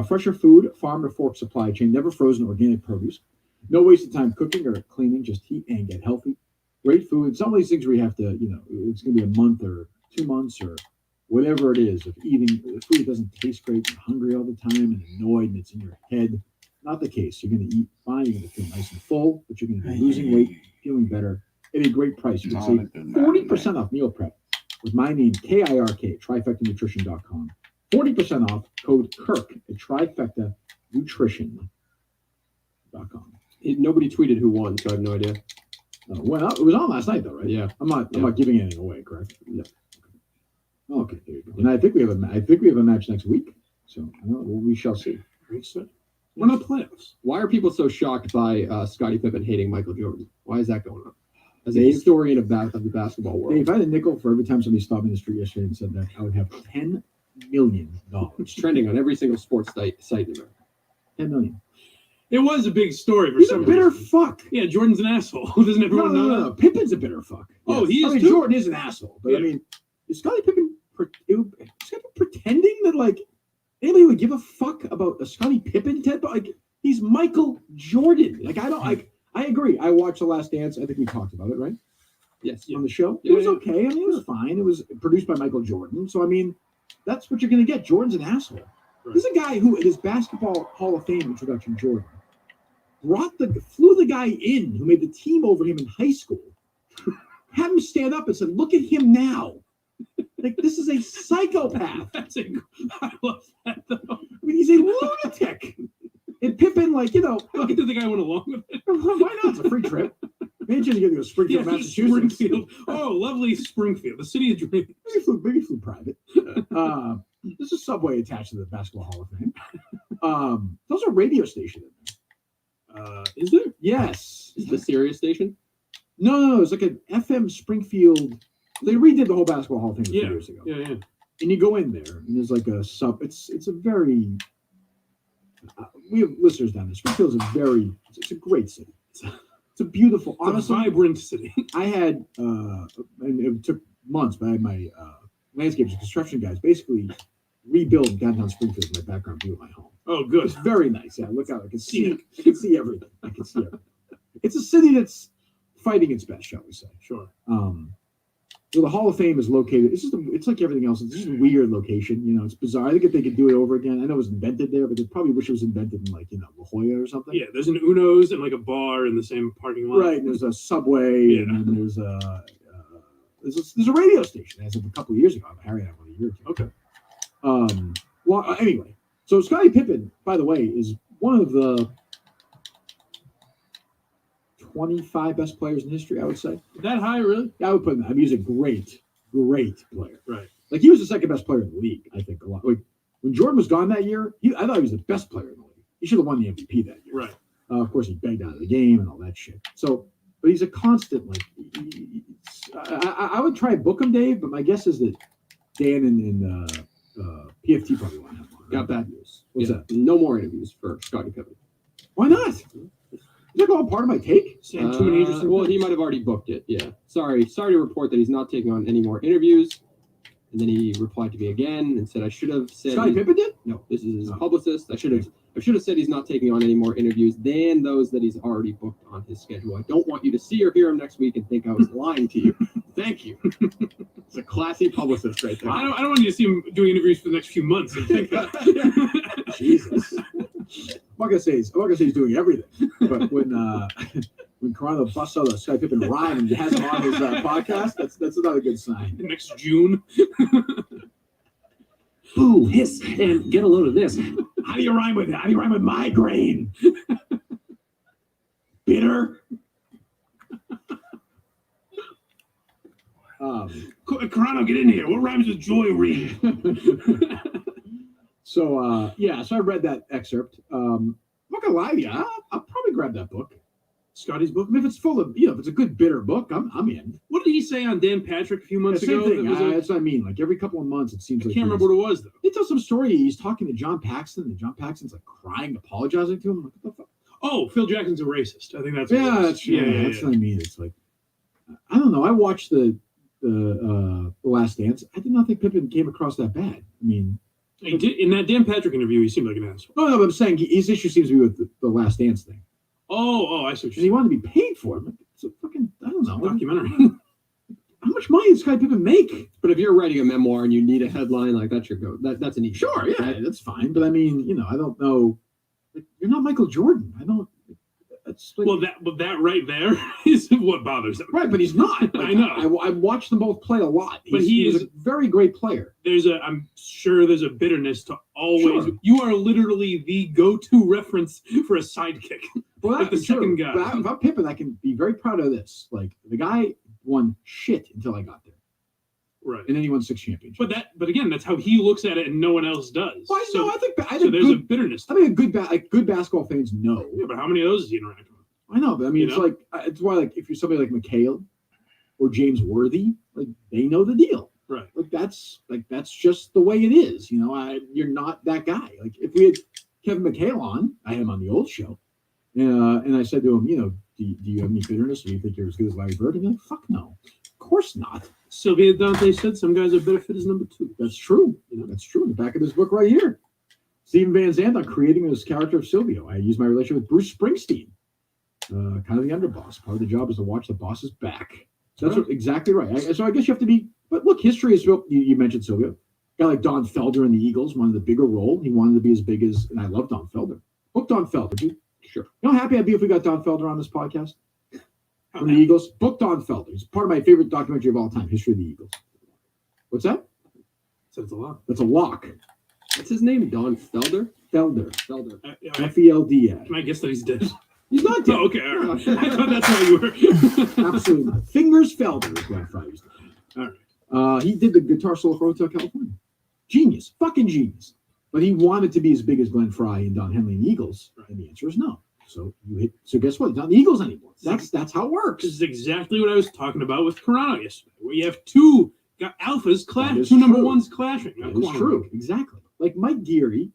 Fresher food, farm to fork supply chain, never frozen organic produce. No wasted time cooking or cleaning, just heat and get healthy. Great food. Some of these things where you have to, it's going to be a month or 2 months or whatever it is of eating food that doesn't taste great. You're hungry all the time and annoyed and it's in your head. Not the case. You're going to eat fine. You're going to feel nice and full, but you're going to be losing weight, feeling better at a great price. You can save 40% off meal prep with my name, KIRK, trifectanutrition.com. 40% off, code KIRK at trifectanutrition.com. Nobody tweeted who won, so I have no idea. Well, it was on last night, though, right? Yeah. I'm not giving anything away, correct? Yeah. Okay, there you go. And I think we have a match next week, so we shall see. We're not playoffs. Why are people so shocked by Scottie Pippen hating Michael Jordan? Why is that going on? As a historian of the basketball world, Dave, if I had a nickel for every time somebody stopped me in the street yesterday and said that, I would have $10 million. It's trending on every single sports site in America. 10 million. It was a big story for He's some a bitter reason. fuck. Yeah, Jordan's an asshole. Doesn't everyone know that? Pippen's a bitter fuck. Oh, he is too. Jordan is an asshole, but I mean, is Scottie Pippen pretending that like anybody would give a fuck about a Scottie Pippen type? Like he's Michael Jordan. Like I agree. I watched The Last Dance. I think we talked about it, right? Yes. On the show, Yeah, it was okay. I mean, it was fine. It was produced by Michael Jordan, so I mean, that's what you're gonna get. Jordan's an asshole. Right. This is a guy who, in his basketball Hall of Fame introduction, Jordan flew the guy in who made the team over him in high school, had him stand up and said, "Look at him now." Like this is a psychopath. I love that though. I mean, he's a lunatic. And Pippen, like Did the guy went along with it? Why not? It's a free trip. Imagine you get to go to Springfield, Yeah, Massachusetts. Springfield. Oh, lovely Springfield, the city of dreams. Maybe he flew private. There's a subway attached to the Basketball Hall of Fame. Those are radio station. Is there? Yes. Is the Sirius station? No. It's like an FM Springfield. They redid the whole Basketball Hall of Fame a few Yeah. years ago. Yeah. And you go in there, and there's like a sub. It's a very. We have listeners down there. Springfield's it's a great city. It's a beautiful, honestly, vibrant city. I had, and it took months, but I had my landscapers and construction guys basically rebuild downtown Springfield as my background view of my home. Oh, good. It's very nice. Yeah, look out. I can see everything. It's a city that's fighting its best, shall we say. Sure. So the Hall of Fame is located. It's like everything else. It's just a weird location. It's bizarre. I think if they could do it over again, I know it was invented there, but they probably wish it was invented in La Jolla or something. Yeah, there's an Uno's and like a bar in the same parking lot. Right. And there's a subway, and then there's a radio station as of a couple of years ago. Harry and I went a year or two. Okay. Well, anyway, so Scottie Pippen, by the way, is one of the 25 best players in history, I would say. That high, really? Yeah, I would put him. I mean, he's a great great player. Right. Like he was the second best player in the league, I think. A lot. Like when Jordan was gone that year, I thought he was the best player in the league. He should have won the MVP that year. Right. Of course, he begged out of the game and all that shit. So, but he's a constant. Like, I would try to book him, Dave. But my guess is that Dan and PFT probably want to have one. Got bad news. What's that? No more interviews for Scottie Pippen. Why not? Is that all part of my take? Saying too many interesting well, things. he might have already booked it. Yeah. Sorry to report that he's not taking on any more interviews. And then he replied to me again and said, I should have said. Scottie Pippen did? No, this is his publicist. I should have said he's not taking on any more interviews than those that he's already booked on his schedule. I don't want you to see or hear him next week and think I was lying to you. Thank you. It's a classy publicist right there. I don't want you to see him doing interviews for the next few months and think that. Jesus. I'm not gonna say he's doing everything, but when Carano busts out a Scottie Pippen rhyme and has him on his podcast, that's another good sign. Next June. Boo, hiss, and get a load of this. How do you rhyme with it? How do you rhyme with migraine? Bitter. Carano, get in here. What rhymes with joy read? So I read that excerpt. I'm not gonna lie to you, I'll probably grab that book. Scotty's book? I mean, if it's full of, if it's a good bitter book, I'm in. What did he say on Dan Patrick a few months Same ago? thing. That's what I mean. Like every couple of months, it seems I like can't remember what it was, though. He tells some story. He's talking to John Paxson, and John Paxson's like crying, apologizing to him. I'm like, what the fuck? Oh, Phil Jackson's a racist. I think that's what it was. That's what I mean. It's like, I don't know. I watched the Last Dance. I did not think Pippen came across that bad. I mean, he did, in that Dan Patrick interview, he seemed like an asshole. No, but I'm saying his issue seems to be with the Last Dance thing. Oh, I see what you're saying. He wanted to be paid for it. It's a fucking, I don't know. Documentary. How much money does Scottie Pippen make? But if you're writing a memoir and you need a headline, like that's your go. That's an easy. Sure, yeah, that's fine. But I mean, I don't know. Like, you're not Michael Jordan. I don't. That's like, that right there is what bothers him. Right, but he's not. Like, I know. I watched them both play a lot. But he's a very great player. I'm sure there's a bitterness to always. Sure. You are literally the go-to reference for a sidekick. Well, like the second guy. But about Pippen, I can be very proud of this. Like the guy won shit until I got there. Right. And then he won 6 championships. But again, that's how he looks at it, and no one else does. Well, I think there's a bitterness. I mean, good basketball fans know. Yeah, but how many of those does he interact with? I know, but I mean, it's why like if you're somebody like McHale or James Worthy, like they know the deal. Right. Like that's just the way it is. You're not that guy. Like if we had Kevin McHale on, I had him on the old show, and I said to him, do you have any bitterness? Or do you think you're as good as Larry Bird? And he's like, fuck no, of course not. Sylvia Dante said some guys are better fit as number 2. That's true. That's true. In the back of this book right here, Steven Van Zandt on creating this character of Silvio. I use my relationship with Bruce Springsteen, kind of the underboss. Part of the job is to watch the boss's back. So that's exactly right. So I guess you have to be. But look, history is real. You mentioned Silvio. A guy like Don Felder in the Eagles wanted the bigger role. He wanted to be as big as, and I love Don Felder. Book Don Felder, would you? Sure. You know how happy I'd be if we got Don Felder on this podcast? From the Eagles. Book Don Felder. He's part of my favorite documentary of all time, History of the Eagles. What's that? So it's a lock. That's a lock. What's his name? Don Felder? Felder. Felder. Felder. Can I guess that he's dead? He's not dead. Oh, okay. All right. I thought that's how you were. Absolutely not. Fingers Felder is what I thought he was doing. All right. He did the guitar solo for Hotel California. Genius. Fucking genius. But he wanted to be as big as Glenn Frey and Don Henley and the Eagles. Right. And the answer is no. So guess what? He's not the Eagles anymore. That's how it works. This is exactly what I was talking about with Carano yesterday, where you have two alphas clashing, 2 number 1s clashing. That is true. Exactly. Like Mike Geary,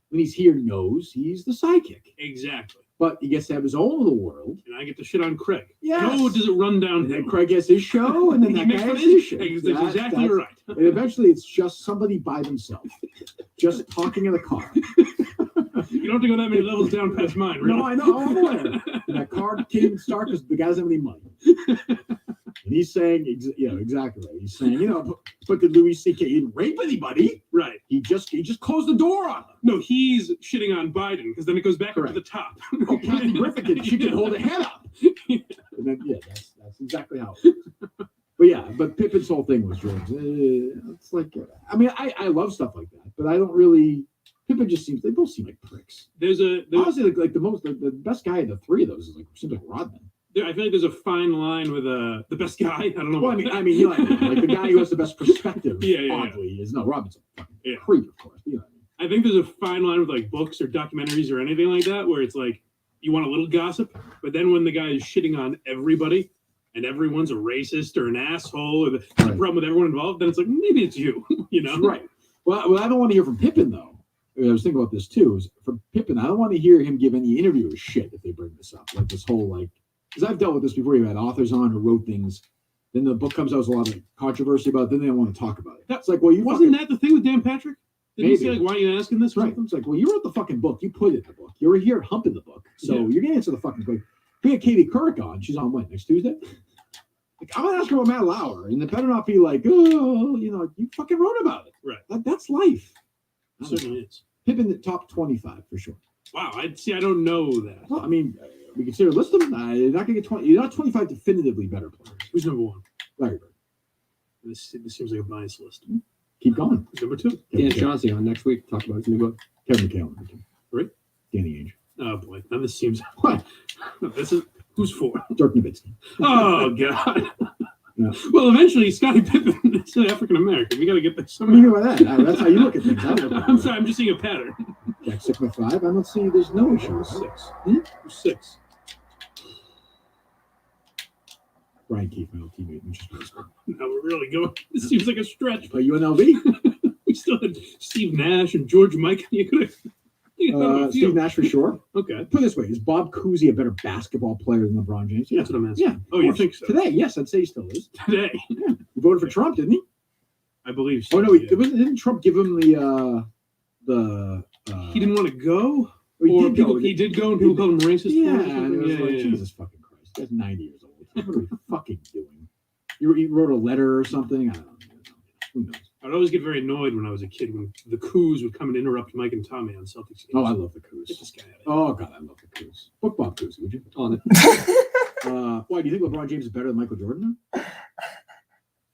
when he's here, knows he's the sidekick. Exactly. But he gets to have his own little world. And I get to shit on Craig. Yes. No, does it run down? And then Craig has his show, and then that guy has his show. That's exactly right. And eventually, it's just somebody by themselves, just talking in a car. You don't have to go that many levels down past mine, really. No, I know. I'm aware. And that car came start because the guy doesn't have any money. And he's saying, exactly right. He's saying, but did Louis C.K. didn't rape anybody? Right. He just closed the door on them. No, he's shitting on Biden because then it goes back up to the top. Oh, Kathy Griffin, she can hold her head up. And then, that's exactly how it is. But Pippen's whole thing was drugs. It's like, I mean, I love stuff like that, but I don't really. Pippen just seems, they both seem like pricks. There's honestly like the best guy of the 3 of those is seems like Rodman. I feel like there's a fine line with the best guy. I don't know. Well, I mean, you know, like the guy who has the best perspective. Oddly, is no Robinson. Creep, of course. You know what I mean? I think there's a fine line with like books or documentaries or anything like that, where it's like you want a little gossip, but then when the guy is shitting on everybody and everyone's a racist or an asshole or the problem with everyone involved, then it's like maybe it's you. You know? Right. Well, I don't want to hear from Pippen though. I was thinking about this too. Is from Pippen, I don't want to hear him give any interviewers shit if they bring this up, like this whole like. Because I've dealt with this before. You had authors on who wrote things, then the book comes out, there's a lot of controversy about it, then they don't want to talk about it. It's like, well, you wasn't that the thing with Dan Patrick? Did he say like, why are you asking this? Right. It's like, well, you wrote the fucking book, you put it in the book, you were here humping the book, so you're gonna answer the fucking question. We had Katie Couric on. She's on when next Tuesday. Like, I'm gonna ask her about Matt Lauer, and it better not be like, oh, you know, you fucking wrote about it. Right. That's life. It certainly is. Pippen the top 25 for sure. Wow. I don't know that. Well, I mean. We consider list them. You're not going to get 20. You're not 25 definitively better players. Who's number one? Larry Bird. This seems like a biased list. Keep going. Who's number two? Dan Chauncey on next week. Talk about his new book. Kevin McHale. Right. Danny Ainge. Oh boy. Now this seems what? This is who's four? Dirk Nowitzki. Oh god. Yeah. Well, eventually, Scottie Pippen is African American. We got to get this. What do you mean by that? That's how you look at things. I'm sorry. I'm just seeing a pattern. Jack Sigma 5. I don't see. There's no issue. 6. 6. Brian Keefe, my old teammate. Now we're really going. This seems like a stretch. Play UNLV. We still had Steve Nash and George Mikan. You could have. Steve Nash for sure. Okay. Put it this way: is Bob Cousy a better basketball player than LeBron James? That's what I'm asking. Yeah. Oh, you think so? Today, yes, I'd say he still is. Today. Yeah. He voted for Trump, didn't he? I believe so. Oh no, didn't Trump give him the? He didn't want to go. He did go, and people called him racist. Yeah, and it was like, Jesus fucking Christ, that's 90 years old. What are we fucking doing? You wrote a letter or something? I don't know. Who knows? I'd always get very annoyed when I was a kid when the Coos would come and interrupt Mike and Tommy on Celtics games. Oh, I love the Coos. Get this guy out of here. Oh God, I love the Coos. Book Bob Cousy, would you? On it. Why do you think LeBron James is better than Michael Jordan now?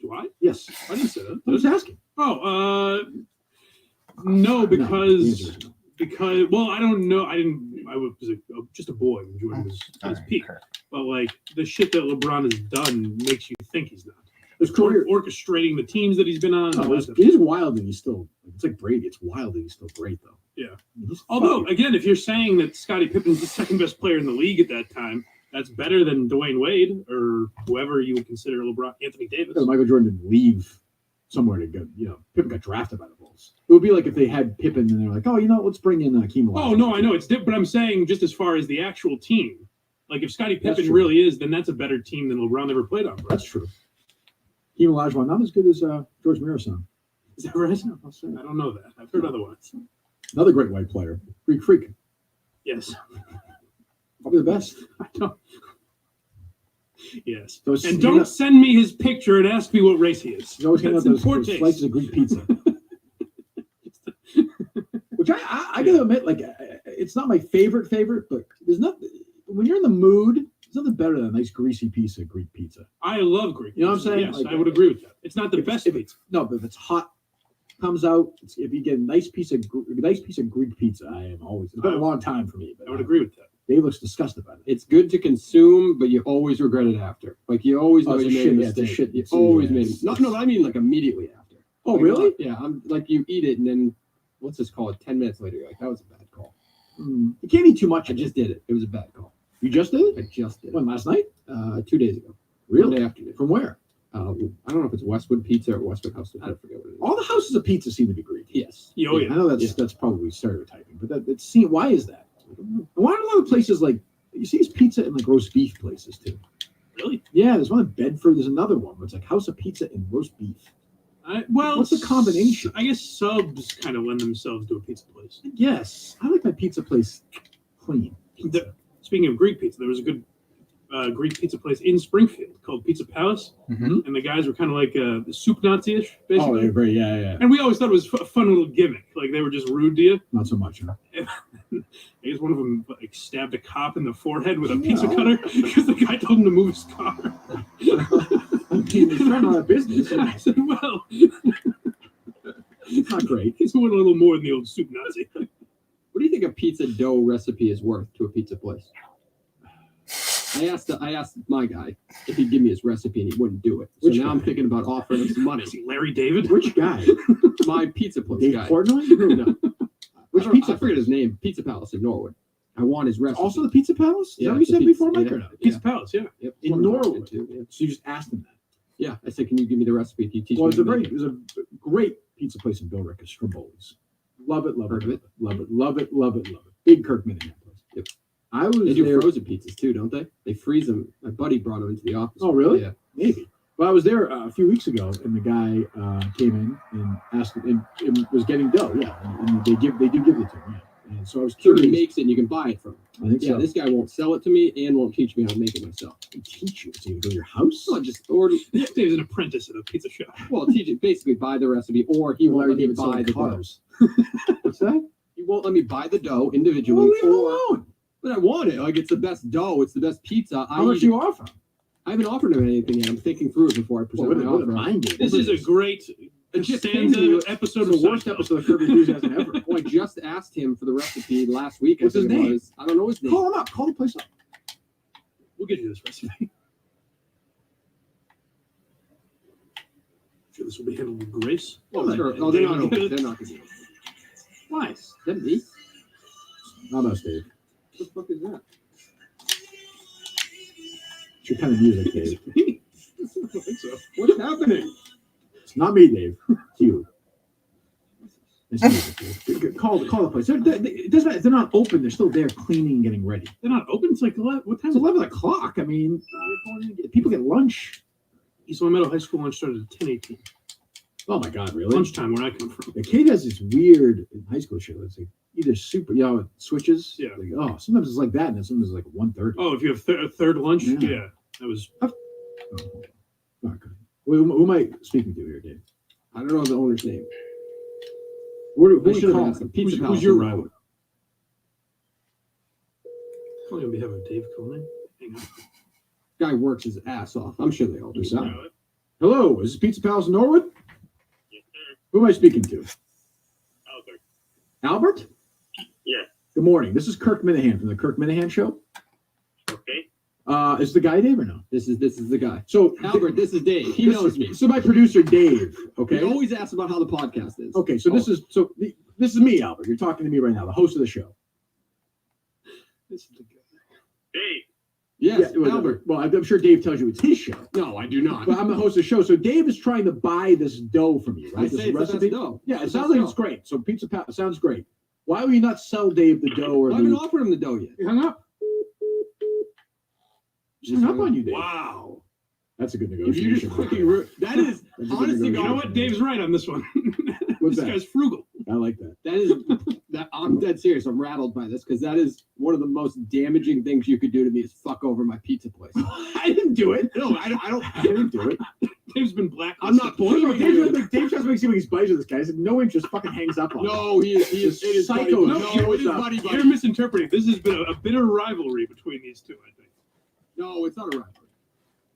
Do I? Yes. I didn't say that. I was asking. Oh, no, because well, I don't know. I was just a boy when Jordan was at his peak. But like the shit that LeBron has done makes you think he's not. His career orchestrating the teams that he's been on. Oh, it is wild that he's still. It's like Brady. It's wild that he's still great though. Yeah. Although again, if you're saying that Scottie Pippen's the second best player in the league at that time, that's better than Dwayne Wade or whoever you would consider LeBron, Anthony Davis. Michael Jordan didn't leave somewhere to go. You know, Pippen got drafted by the Bulls. It would be like if they had Pippen and they're like, oh, you know, let's bring in Hakeem Olajuwon. Oh no, I know it's different, but I'm saying just as far as the actual team, like if Scottie Pippen really is, then that's a better team than LeBron ever played on. Bro. That's true. Hakeem Olajuwon not as good as George Mirasan. Is that right? I don't know that. I've heard otherwise. Another great white player, Greek Freak. Yes. Probably the best. I don't. Yes. And don't send me his picture and ask me what race he is. He's always handing out those slices of Greek pizza. Which I gotta admit, like, it's not my favorite, but there's nothing, when you're in the mood, there's nothing better than a nice greasy piece of Greek pizza. I love Greek pizza. You know what I'm saying? Yes, like, I would agree with that. It's not the best pizza. No, but if it's hot, comes out, if you get a nice piece of Greek pizza, I am always, it's been a long time for me. But I would agree with that. Dave looks disgusted about it. It's good to consume, but you always regret it after. Like you always know you made a mistake. You always made it. No, I mean like immediately after. Oh, like, really? Yeah, I'm like you eat it and then what's this called? 10 minutes later, you're like, that was a bad call. You can't eat too much. I just did it. It was a bad call. You just did it? I just did it. When, last night? 2 days ago. Really? Monday afternoon. From where? I don't know if it's Westwood Pizza or Westwood House. I forget what it is. All the houses of pizza seem to be Greek. Yes. Oh, yeah. I know that's probably stereotyping, but why is that? And why are a lot of places like, you see this pizza in like roast beef places too? Really? Yeah, there's one in Bedford. There's another one where it's like House of Pizza and roast beef. What's the combination? I guess subs kind of lend themselves to a pizza place. Yes, I like my pizza place clean. Speaking of Greek pizza, there was a good Greek pizza place in Springfield called Pizza Palace, and the guys were kind of like the soup Nazi-ish, basically. Oh, they're very, yeah. And we always thought it was a fun little gimmick. Like they were just rude to you. Not so much, huh? I guess one of them like stabbed a cop in the forehead with a pizza cutter because the guy told him to move his car. He's trying to run a business. And I said, well, it's not great. He's doing a little more than the old soup Nazi. What do you think a pizza dough recipe is worth to a pizza place? I asked my guy if he'd give me his recipe, and he wouldn't do it. So Which now guy? I'm thinking about offering him some money. Is he Larry David? Which guy? My pizza place Dave guy. Portnoy? No. Which I pizza forget his name. Pizza Palace in Norwood. I want his recipe. Also the Pizza Palace? Is that what you it's said the before, pizza- Mike, or yeah, no? Pizza Palace, yeah. Yep, In one I've been Norwood. to, yeah. So you just asked him that. Yeah, I said, can you give me the recipe? Can you teach Well, me? it was a great pizza place in Billerica, Stromboli's. Love it, love Heard it, of it? love it, love it, love it, love it. Big Kirk Minahan place. Yep. I was They do there. frozen pizzas too, don't they? They freeze them. My buddy brought them into the office. Oh, really? Yeah. Maybe. Well, I was there a few weeks ago, and the guy came in and asked, and was getting dough. Yeah, and they do give it to him. Yeah. And so I was Sure, he curious. makes it and you can buy it from him. I think Yeah, so. this guy won't sell it to me and won't teach me how to make it myself. They teach you. So you go to your house. No, just or Dave's an apprentice at a pizza shop. well, teach it basically buy the recipe, or he won't Larry let me David buy selling the dough. cars. What's that? He won't let me buy the dough Well, individually. leave him or, alone. but I want it. Like it's the best dough. It's the best pizza. How much do you offer? I haven't offered him anything yet. I'm thinking through it before I present Well, my what a offer. mind game. This is a great It just came to me. Costanza episode It's of the worst Seinfeld. episode of Curb Your Enthusiasm ever. Well, I just asked him for the recipe last week. What's I his think it name? was. I don't know his name. Call him up. Call the place up. We'll get you this recipe. Sure, this will be handled with grace. Oh, sure. and Oh, they're Dave not will open. get it. They're not going to do it. Why? Is that me? Not us, Dave. What the fuck is that? It's your kind of music, Dave. I don't think so. What's happening? It's not me, Dave. It's you. It's music, Dave. Call the place. It doesn't matter. They're not open. They're still there cleaning, getting ready. They're not open. It's like 11, what time? It's 11 o'clock. I mean, people get lunch. East Meadow High School lunch started at 10:18. Oh my God, really? Lunchtime where I come from. The kid has this weird in high school show. It's like either super, it switches. Yeah. Like, oh, sometimes it's like that, and then sometimes it's like 1:30. Oh, if you have a third lunch, Yeah. yeah, that was. Oh, okay. Not good. Who am I speaking to here, Dave? I don't know the owner's name. Who I should should have call? asked him. Pizza Who's Palace your in rival? Norwood. Probably gonna be having Dave calling. Hang on. Guy works his ass off. I'm sure they all do. Who's that? Hello, is this Pizza Palace in Norwood? Yes, sir. Who am I speaking to? Albert. Albert? Yeah. Good morning. This is Kirk Minahan from the Kirk Minahan Show. Okay. Is the guy Dave or no? This is the guy. So Albert, this is Dave. He knows me. So my producer Dave. Okay. He always asks about how the podcast is. Okay. So this is me, Albert. You're talking to me right now, the host of the show. This is the guy. Dave. Yes, Yeah, Albert. Well, I'm sure Dave tells you it's his show. No, I do not. But I'm the host of the show. So Dave is trying to buy this dough from you, right? I This say it's the best dough. Yeah, it It's sounds the like best it's great. So Pizza Palace sounds great. Why will you not sell Dave the dough or I haven't the? offered him the dough yet. You hung up. Just hung up on you, Dave. Wow. That's a good If you negotiation. just quickly that is That's a good honestly, You know negotiation. what? Dave's right on this one. What's This that? guy's frugal. I like that. that is that I'm dead serious. I'm rattled by this because that is one of the most damaging things you could do to me is fuck over my pizza place. I didn't do it. No, I don't. I didn't do it. Dave's been blacklisted. I'm not blaming you. Dave tries to make it seem like he's buddies with this guy. He said no interest. Fucking hangs up on him. No, he is. It is Psycho. buddy. No, No, it it's is not. buddy. You're misinterpreting. This has been a bitter rivalry between these two, I think. No, it's not a rivalry.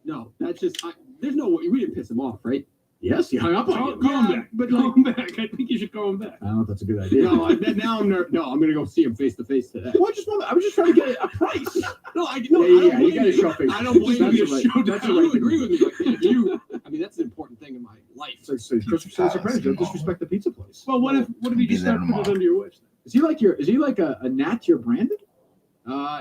No, that's just. There's no way we didn't piss him off, right? Yes, he hung up on Call you. him back. but Call him back. I think you should call him back. I don't know if that's a good idea. No, now I'm no. I'm gonna go see him face to face today. Well, I was just trying to get a price. No, I Yeah, don't you blame gotta show face. I don't blame That's you. the right- Show that's down. the right You thing agree to with me, but if you. I mean, that's an important thing in my life. So Christopher Sopranos, don't disrespect the pizza place. Well, what if you just start putting it under your wife's name? Is he like a Nat to your Brandon?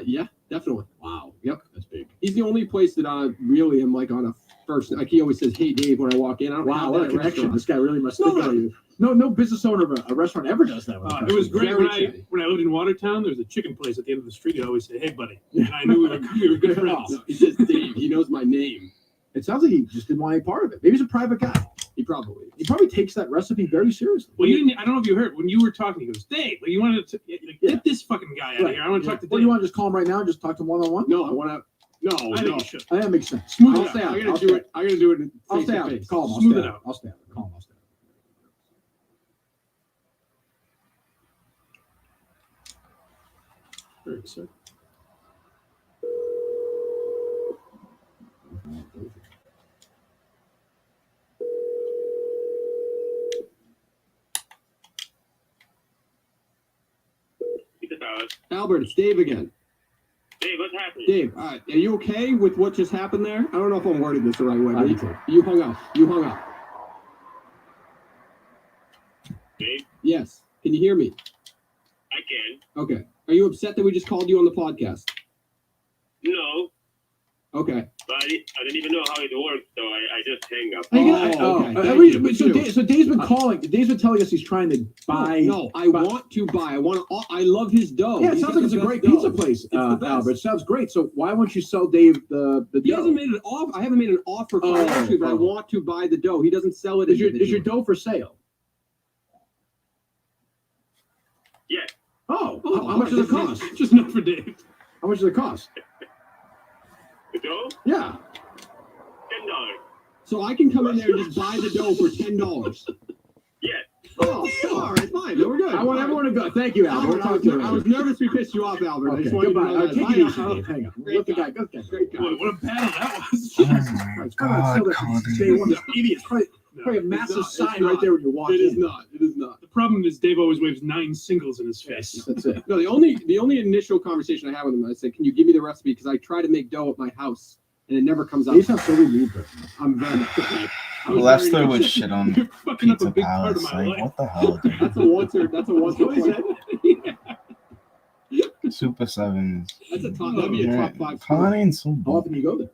Yeah, definitely. Wow. Yep. That's big. He's the only place that I really am like on a first. Like he always says, "Hey, Dave," when I walk in. I don't Wow, have what that a at connection. restaurants. This guy really must No, think about you. No business owner of a restaurant ever does that. with a It was customer. great Very when chatty. I lived in Watertown. There was a chicken place at the end of the street. He'd always say, "Hey, buddy," and I knew we were good friends. No, he says Dave. He knows my name. It sounds like he just didn't want any part of it. Maybe he's a private guy. He probably. He probably takes that recipe very seriously. Well, you didn't. I don't know if you heard when you were talking. He goes, "Dave, like, you wanted to get this fucking guy out of here. I want to talk to What do Dave." you want to just call him right now and just talk to him one-on-one? No, I want to. No, I think no. you should. I think that makes sense. Smooth I'll it stay out. out. I I gotta gotta do do it. it. I gotta do it. I'll Face stay to out. face. Call him. I'll Smooth stay it out. out. I'll stay out. Call him. I'll stay out. Very excited. Pizza Palace. Albert, it's Dave again. Dave, what's happening? Dave, are you okay with what just happened there? I don't know if I'm wording this the right way. But you hung up. You hung up. Dave? Yes. Can you hear me? I can. Okay. Are you upset that we just called you on the podcast? No, Okay. but I didn't even know how it worked, so I just hang up. So Dave's been calling. Dave's been telling us he's trying to buy. No, I want to buy. I love his dough. Yeah, it sounds like it's a great pizza place, Albert. It sounds great. So why won't you sell Dave the He dough? hasn't made an offer. I haven't made an offer financially, but I want to buy the dough. He doesn't sell it. Is your dough for sale? Yeah. Oh, how much does it cost? Just not for Dave. How much does it cost? The dough? Yeah. $10. So I can come in there and just buy the dough for $10. Yeah. Oh, all right, fine. Then we're good. I want everyone to go. Thank you, Albert. We'll talk to you I was nervous we pissed you off, Albert. I Okay, just wanted goodbye. to know that. Take it easy, Dave. Hang on. Let the guy go. Great guy. Boy, what a battle that was. Day one, idiots. Probably a massive sign right there when you walk in. It is not. It is not. The problem is Dave always waves 9 singles in his face. That's it. No, the only initial conversation I had with him, I said, "Can you give me the recipe?" Because I try to make dough at my house, and it never comes out. These sound so relieved. I'm very. Lester would shit on You're fucking up a Pizza big part of Palace. my Like, life. what the hell, dude? That's a oncer. That's a oncer. Super Sevens. That's a top. That'd be a top 5. Fine, so How often do you go there?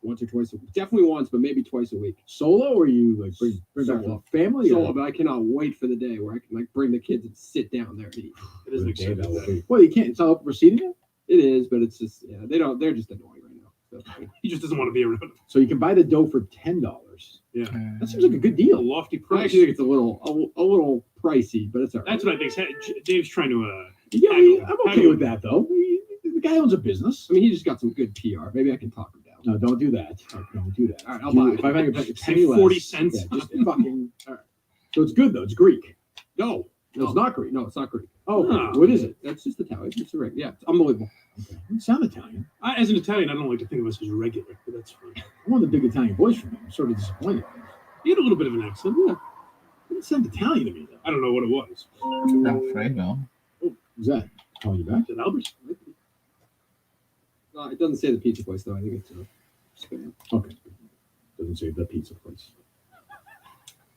Once or twice a week. Definitely once, but maybe twice a week. Solo, or you like bring back Solo. the family? Solo, but I cannot wait for the day where I can like bring the kids and sit down there and eat. It is an exciting day. Well, you can't. It's all receiving it. It is, but it's just they don't. They're just annoying right now. So, He just doesn't want to be around. So you can buy the dough for $10. Yeah. That seems like a good A deal. lofty I price. actually think it's a little pricey, but it's all right. That's what I think. Dave's trying to Yeah, haggle. I'm okay with that though. The guy owns a business. I mean, he just got some good PR. Maybe I can talk him down. No, don't do that. Don't do that. All right, I'll Do- buy it. If I make a Say penny less, 40 cents. Yeah, just fucking. All right. So it's good though. It's Greek. No, It's not Greek. no, it's not Greek. Oh, No. what is it? That's just Italian. It's a yeah, it's unbelievable. Okay. You sound Italian. As an Italian, I don't like to think of us as regular, but that's fine. I want a big Italian voice from him. I'm sort of disappointed. He had a little bit of an accent. Yeah. It didn't sound Italian to me though. I don't know what it was. Alfredo. Who's that? Calling you back? Is it Albert? It doesn't say the pizza place though. I think it's spam. Okay. Doesn't say the pizza place.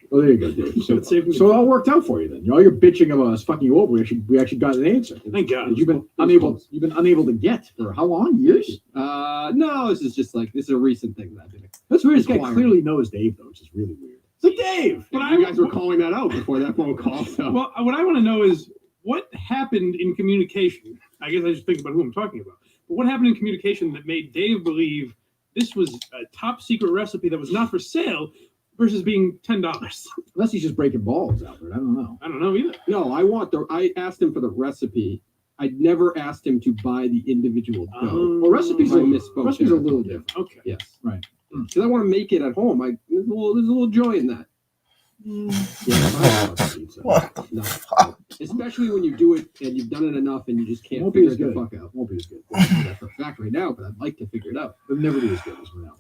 Well, there you go, Dave. So, It's safe. so it all worked out for you then. All your bitching of us fucking you over, we actually got an answer. Thank God. That you've been unable to get for how long? Years? No, this is just like this is a recent thing that I did. That's weird. This guy Acquiring. clearly knows Dave though, which is really weird. It's like Dave. But You guys were calling that out before that phone call. So. Well, what I want to know is what happened in communication. I guess I just think about who I'm talking about. But what happened in communication that made Dave believe this was a top secret recipe that was not for sale versus being $10? Unless he's just breaking balls, Albert. I don't know. I don't know either. No, I asked him for the recipe. I never asked him to buy the individual dough. Well, recipes I are misspoke. recipes there. are a little different. Okay. Yes. Right. Because I want to make it at home. There's a little joy in that. What the No. fuck? Especially when you do it and you've done it enough and you just can't Won't be figure as it the good. fuck out. Won't be as good. I don't know that for a fact right now, but I'd like to figure it out. It'll never be as good as now.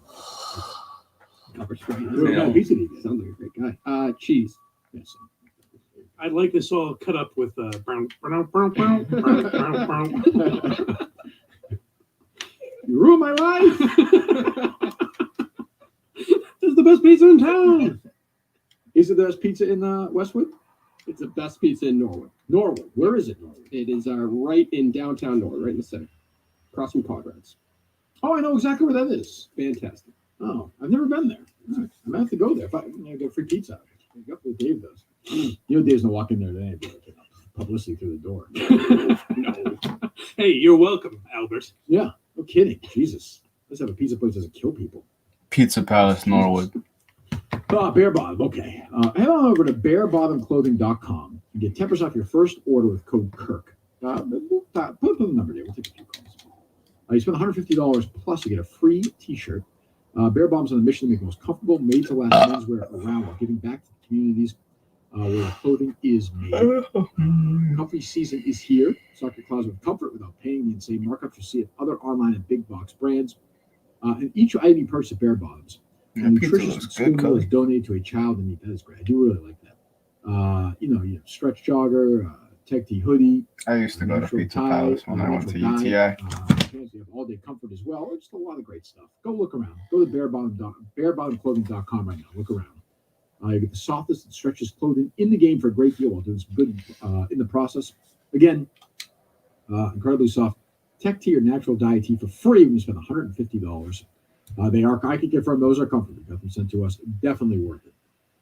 Albert's great. What kind of pizza do you get? Sounds like a great guy. Cheese. Yes. I'd like this all cut up with brown, brown, brown, brown, brown, brown, brown. You ruined my life. This is the best pizza in town. Is it the best pizza in Westwood? It's the best pizza in Norwood. Norwood. Where is it, Norwood? It is right in downtown Norwood, right in the center, across from Conrad's. Oh, I know exactly where that is. Fantastic. Oh, I've never been there. All right. I might have to go there. If I get free pizza, I got what Dave does. You know, Dave's gonna walk in there today and be like, publicity through the door. No. Hey, you're welcome, Albert. Yeah, no kidding. Jesus, let's have a pizza place that doesn't kill people. Pizza Palace, Norwood. Bare Bottom. Okay. Head on over to barebottomclothing.com and get 10% off your first order with code KIRK. Put the number there. We'll take a few calls. You spend $150 plus, you get a free t-shirt. Bare Bottom's on a mission to make the most comfortable, made-to-last menswear around while giving back to the communities where the clothing is made. Comfy season is here. Stock your closet with comfort without paying the insane markups you see at other online and big box brands. And each item you purchase at Bare Bottoms, a nutritious school meal is donated to a child in need. That is great. I do really like that. You have stretch jogger, tech tee hoodie. I used to go to natural Pizza tie, Palace when I went to natural UTI. dye, pants. They have all day comfort as well. Just a lot of great stuff. Go look around. Go to barebottomclothing.com right now. Look around. You get the softest and stretchiest clothing in the game for a great deal while doing some good in the process. Again, incredibly soft. Tech tee or natural diet tee for free when you spend $150. They are, I can confirm those are comfortable. Got them sent to us. Definitely worth it.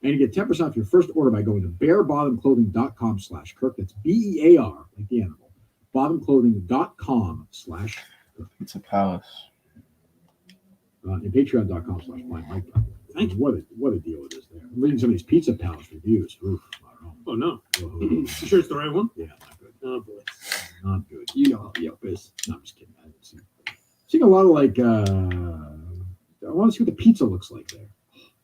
And you get 10% off your first order by going to barebottomclothing.com/Kirk. That's BEAR, like the animal. Bottomclothing.com/Kirk. It's a palace. And patreon.com/BlindMike. Thank you. What a deal it is there. I'm reading some of these Pizza Palace reviews. Oof, oh, no. You sure it's the right one? Yeah, not good. Oh, boy. Not good. You know how Yelp is. No, I'm just kidding. I haven't seen a lot of like, I want to see what the pizza looks like there.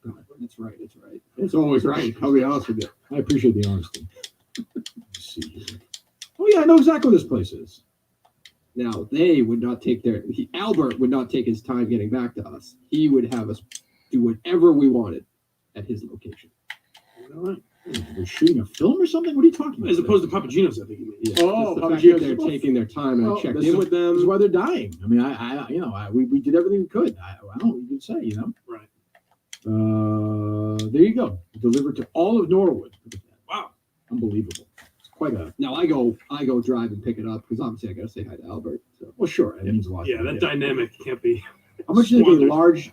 Oh, God, it's right. It's right. It's always right. I'll be honest with you. I appreciate the honesty. Let's see here. Oh, yeah, I know exactly what this place is. Now, they would not take Albert would not take his time getting back to us. He would have us do whatever we wanted at his location. All right. They're shooting a film or something? What are you talking about? As opposed to Papagino's, I think you mean. Yeah. Oh, the fact that they're taking their time, and I checked in with them. This is why they're dying. I mean, we did everything we could. I don't know what you can say, you know? Right. There you go. Delivered to all of Norwood. Wow. Unbelievable. It's quite a... Now, I go drive and pick it up, because obviously I got to say hi to Albert. So. Well, sure. It means a lot. Yeah, that dynamic can't be... How much do they get large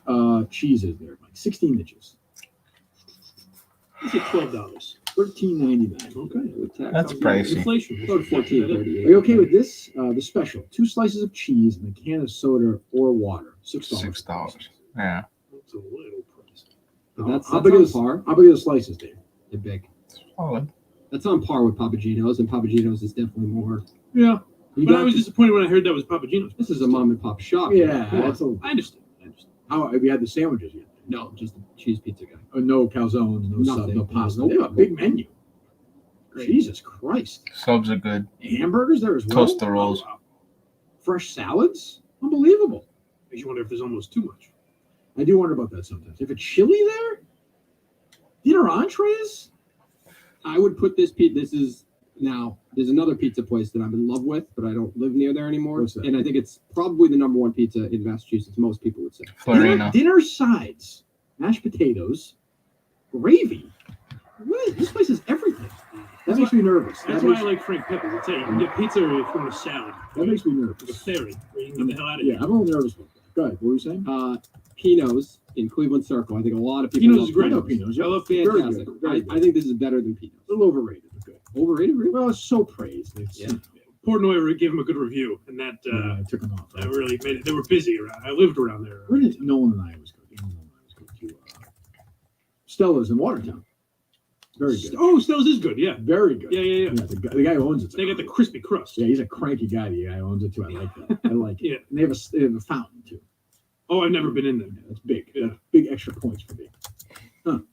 cheese is there? Like 16 inches. It's like $12. $13.99. Okay. That's pricey. Inflation. About $14.38. Are you okay with this? The special. 2 slices of cheese and a can of soda or water. $6. $6. Yeah. That's a little pricey. That's How big on is par. How big are the slices, Dave? They're big. Solid. That's on par with Papagino's, and Papagino's is definitely more. Yeah. But I was disappointed when I heard that was Papagino's. This is a mom and pop shop. Yeah. Come on. I understand. How have you had the sandwiches yet? No, just a cheese pizza guy. Oh, no calzones, no sub, Nothing. no pasta. No. They have a big menu. Great. Jesus Christ. Subs are good. Hamburgers there as well. Toaster rolls. Wow. Fresh salads. Unbelievable. Makes you wonder if there's almost too much. I do wonder about that sometimes. If it's chili there, dinner entrees. I would put this pizza. This is now. There's another pizza place that I'm in love with, but I don't live near there anymore. What's that? And I think it's probably the number one pizza in Massachusetts. Most people would say. Florina. Dinner sides, mashed potatoes, gravy. This place is everything. That makes me nervous. That's why I like Frank Pepe's. It's you can get pizza or if you want a salad. That makes me nervous. Like a ferry where you can get the hell out of Yeah, here. I'm a little nervous about that. Go ahead. What were you saying? Pino's in Cleveland Circle. I think a lot of people. Pino's love is great. I know Pino's. I love Very Pino's. Fantastic. good. Very good. I think this is better than Pino's. A little overrated, but good. Overrated, really? Well, it's so praised. It's, Yeah. Portnoy gave him a good review, and that I took them off. that really made it. They were busy around. I lived around there. Where did Nolan and I always go? To Stella's in Watertown. Very good. Oh, Stella's is good. Yeah, Very good. yeah. The guy who owns it. They got the crispy crust. Yeah, he's a cranky guy. The guy who owns it too. I like that. I like it. Yeah. And they have a fountain too. Oh, I've never been in there. Yeah, that's big. Yeah. That's big extra points for me.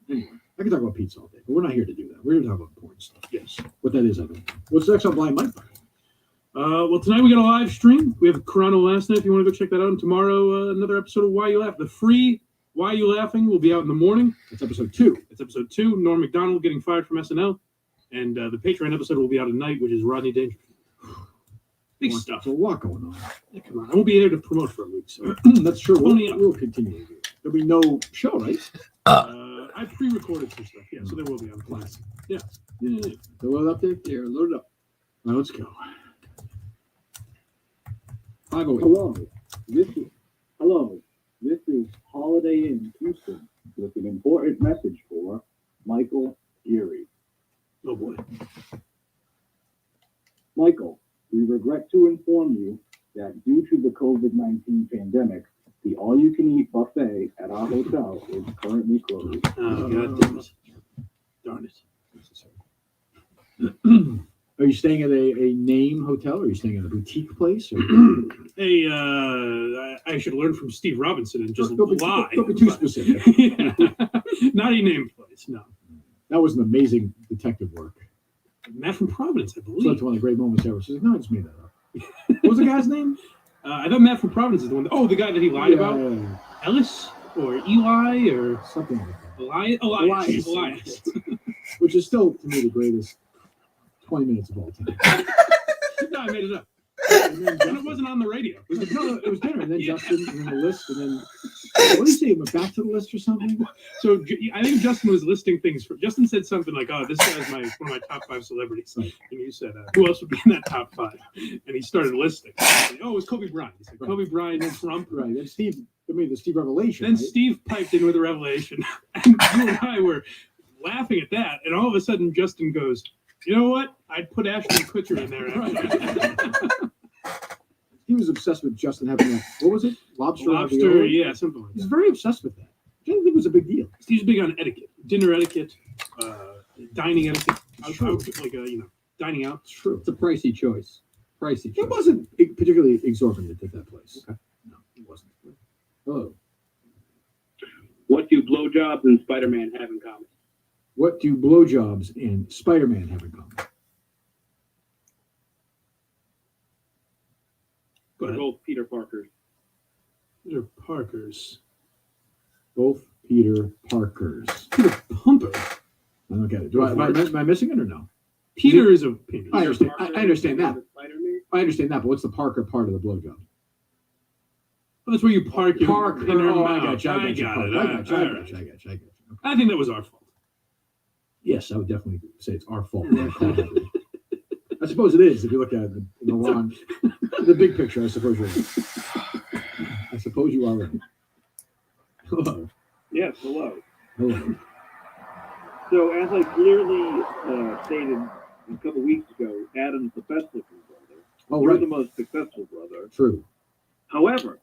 Anyway, I can talk about pizza all day, but we're not here to do that. We're here to talk about important stuff. Yes. What that is, I don't know. What's next on Blind Mike? Well, tonight we got a live stream. We have Carano last night. If you want to go check that out, and tomorrow another episode of Why You Laugh. The free Why You Laughing will be out in the morning. That's episode 2. It's episode 2. Norm Macdonald getting fired from SNL, and the Patreon episode will be out at night, which is Rodney Dangerfield. Big stuff. There's a lot going on. Yeah, come on, I won't be here to promote for a week, so That's true. Pony up. We'll continue to do it. There'll be no show, right? I pre-recorded some stuff. Yeah, so there will be on class. Yeah. The load up there? Here, load it up. All right, let's go. 508. Hello. This is Holiday Inn Houston with an important message for Michael Geary. Oh boy. Michael, we regret to inform you that due to the COVID-19 pandemic, the all-you-can-eat buffet at our hotel is currently closed. Oh, God damn it. Darn it. Are you staying at a name hotel? Or are you staying at a boutique place? Or? Hey, I should learn from Steve Robinson and just Don't lie. be too specific. Yeah. Not a named place, no. That was an amazing detective work. Matt from Providence, I So believe. that's one of the great moments ever. She's like, no, I just made that up. What was the guy's name? I thought Matt from Providence is the one. The guy that he lied about? Yeah, Ellis or Eli or something like that. Elias. Which is still, to me, the greatest 20 minutes of all time. No, I made it up. And it wasn't on the radio. It was dinner, and then Justin, and then the list, and then what did he say? Went back to the list or something? So I think Justin was listing things. Justin said something like, "Oh, this guy's one of my top 5 celebrities," and you said, "Who else would be in that top 5?" And he started listing. Said, "Oh, it was Kobe Bryant." He said, "Kobe Bryant and Trump." Right. Then Steve. I mean, the Steve Revelation. Then right? Steve piped in with a revelation, and you and I were laughing at that. And all of a sudden, Justin goes, "You know what? I'd put Ashton Kutcher in there." He was obsessed with Justin having that. What was it? Lobster, yeah, something like that. He's very obsessed with that. I didn't think it was a big deal. Steve's big on etiquette, dinner etiquette, dining etiquette. Dining out. It's true. It's a pricey choice. It wasn't particularly exorbitant at that place. Okay. No, it wasn't. Hello. What do blowjobs and Spider-Man have in common? What do blowjobs and Spider-Man have in common? They're both Peter Parkers. They're Parkers. Both Peter Parkers. Peter Pumper. I don't get it. Am I missing it or no? Peter is a Peter. I understand. I understand that. I understand that, but what's the Parker part of the blowjob? Well, that's where you park your Parker. in her Oh, mouth. I got you. I think that was our fault. Yes, I would definitely say it's our fault. I suppose it is if you look at it in the wrong, the big picture. I suppose you're right. I suppose you are right. Hello. Yes, hello. Hello. So, as I clearly stated a couple weeks ago, Adam's the best-looking brother. Oh, You're right. the most successful brother. True. However,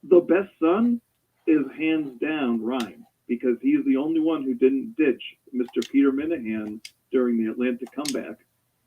the best son is hands down Ryan, because he's the only one who didn't ditch Mr. Peter Minahan during the Atlanta comeback,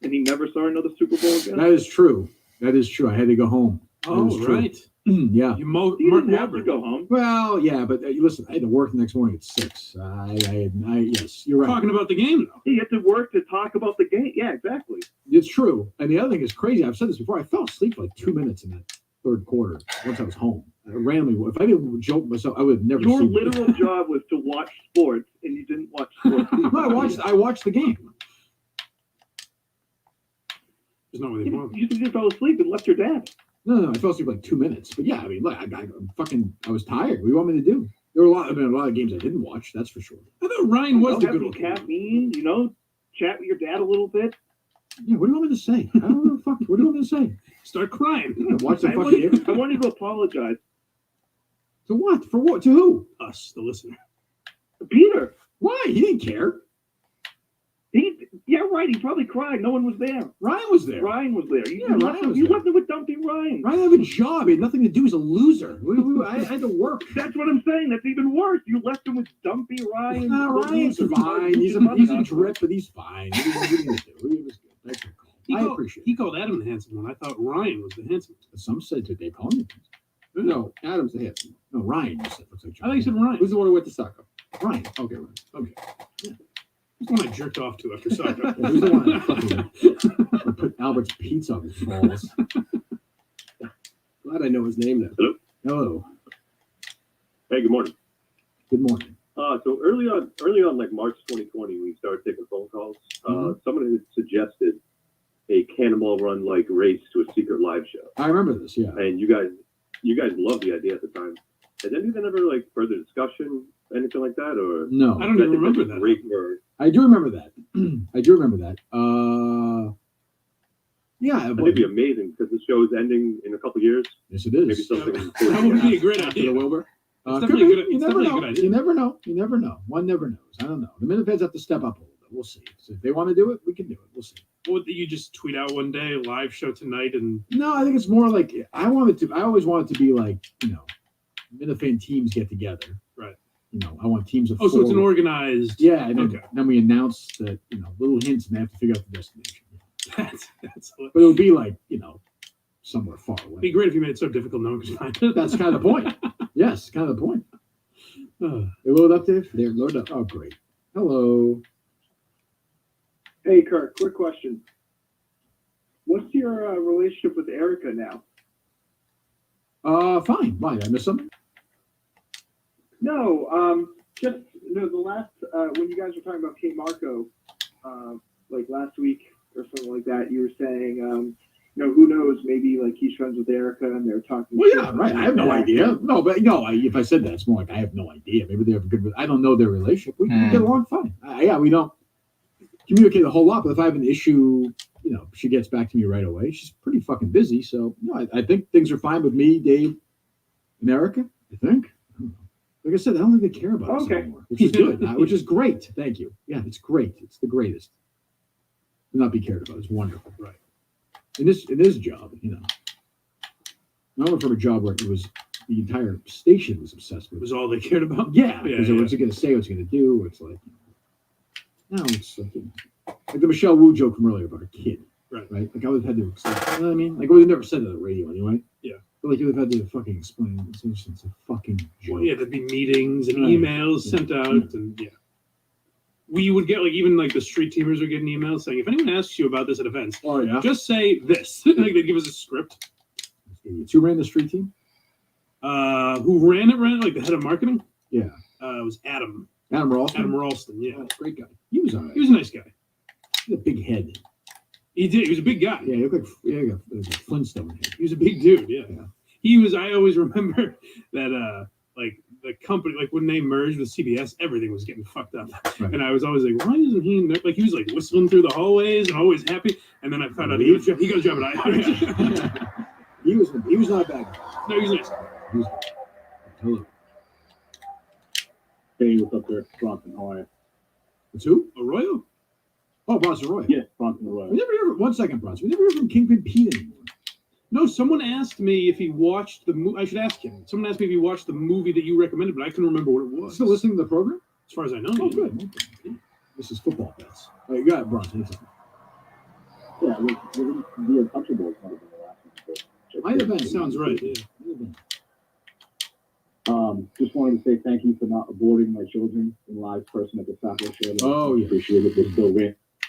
and he never saw another Super Bowl again. That is true. That is true. I had to go home. That Oh, is true. right. Yeah. You didn't have to go home. Well, yeah, but listen, I had to work the next morning at 6. Yes, you're right. Talking about the game, though. He had to work to talk about the game. Yeah, exactly. It's true. And the other thing is crazy. I've said this before. I fell asleep for like 2 minutes in that third quarter once I was home. I randomly, if I didn't joke myself, I would have never Your seen it. literal job was to watch sports, and you didn't watch sports. No, I watched the game. There's no way they won. You just fell asleep and left your dad. No, I fell asleep like 2 minutes. But yeah, I mean, look, I was tired. What do you want me to do? There were a lot of games I didn't watch. That's for sure. I thought Ryan was the have good some one. caffeine, chat with your dad a little bit. Yeah, what do you want me to say? I don't know. Fuck. What do you want me to say? Start crying. Watch the I fucking game. want you to apologize. To what? For what? To who? Us, the listener. Peter. Why? He didn't care. Yeah, right. He probably cried. No one was there. Ryan was there. Ryan was there. Yeah, Ryan was you there. left him with Dumpy Ryan. Ryan had a job. He had nothing to do. He's a loser. I had to work. That's what I'm saying. That's even worse. You left him with Dumpy Ryan. No, the Ryan's loser. fine. He's a drip, but he's fine. What are you going to do? He was good. That's your call. I appreciate it. He called Adam the handsome one. I thought Ryan was the handsome one. Some said that they called him. No, Adam's the handsome. No, Ryan. You said looks like I think he said Ryan. Who's the one who went to soccer? Ryan. Okay, Ryan. Okay. Who's the one I jerked off to after soccer? Yeah, who's the one that fucking put Albert's pizza on his balls? Glad I know his name now. Hello. Hello. Hey, good morning. Good morning. So early on, like March 2020, we started taking phone calls. Someone had suggested a Cannonball Run like race to a secret live show. I remember this. Yeah. And you guys loved the idea at the time. Had any of that ever like further discussion, anything like that, or No. I don't even remember that. I do remember that. I do remember that. Yeah. I think it'd be amazing because the show is ending in a couple years. Yes, it is. Maybe something. That would be a great After idea. the Wilbur. It's Could definitely be. a good- You it's never definitely a know. good idea. You never know. You never know. One never knows. I don't know. The Minifeds have to step up a little bit. We'll see. So if they want to do it, we can do it. We'll see. What did you just tweet out one day, live show tonight, and No, I think it's more like I always want it to be like, Minifan teams get together. right? I want teams of Oh, so it's an four. organized. Yeah, and then, Okay. then we announce that, little hints and they have to figure out the destination. That's But it would be like, somewhere far It'd away. be great if you made it so difficult no one could find it. That's kind of the point. Yes, kind of the point. Uh, They load up, Dave? They're loaded up. Oh, great. Hello. Hey, Kirk, quick question. What's your relationship with Erica now? Fine. Why? Did I miss something? No, just the last when you guys were talking about K Marco, like last week or something like that, you were saying who knows? Maybe like he's friends with Erica and they're talking. Well, yeah, right. I have no idea. No, but if I said that, it's more like I have no idea. Maybe they have a good. I don't know their relationship. We get along fine. We don't communicate a whole lot. But if I have an issue, she gets back to me right away. She's pretty fucking busy, so I think things are fine with me, Dave, and Erica. I think. Like I said, I don't think they care about us anymore, which is good. Which is great. Thank you. Yeah, it's great. It's the greatest. To not be cared about. It's wonderful. Right. In this job, I went from a job where it was the entire station was obsessed with. It was all they cared about. Yeah, because what's it going to say? What's it going to do? It's like now it's like the Michelle Wu joke from earlier about a kid. Right. Like I would have had to explain. You know what I mean? Like we never said it on the radio anyway. Yeah. But like you would have had to fucking explain. It's a fucking joke. Well, yeah, there'd be meetings and emails sent out, and we would get even the street teamers would get an email saying, if anyone asks you about this at events, just say this. Like they'd give us a script. Who ran the street team? Who ran it? Like the head of marketing? Yeah. It was Adam. Adam Ralston? Adam Ralston, yeah. Oh, great guy. He was all right. He was a nice guy. He had a big head. He did. He was a big guy. Yeah, he looked like a Flintstone head. He was a big dude, yeah. He was, I always remember that, the company, when they merged with CBS, everything was getting fucked up. Right. And I was always like, why isn't he, he was whistling through the hallways and always happy. And then I found out he got a job at iHeart. He was not a bad guy. No, he was nice. Hello. Hey, what's up there? Bronson, how are you? It's who? Arroyo? Oh, Bronson Arroyo. Yeah, Bronson Arroyo. We never hear, one second, Bronson. We never hear from Kingpin Pete anymore. No, someone asked me if he watched the movie. I should ask him. Someone asked me if he watched the movie that you recommended, but I couldn't remember what it was. Still listening to the program? As far as I know. Oh, good. Okay. This is football bets. All right, you got it, Bronson. Yeah, the Untouchables might have been the last one. Might have been. Sounds right, yeah. Just wanted to say thank you for not aborting my children in live person at the Taco Show. Oh, yeah. Appreciate it.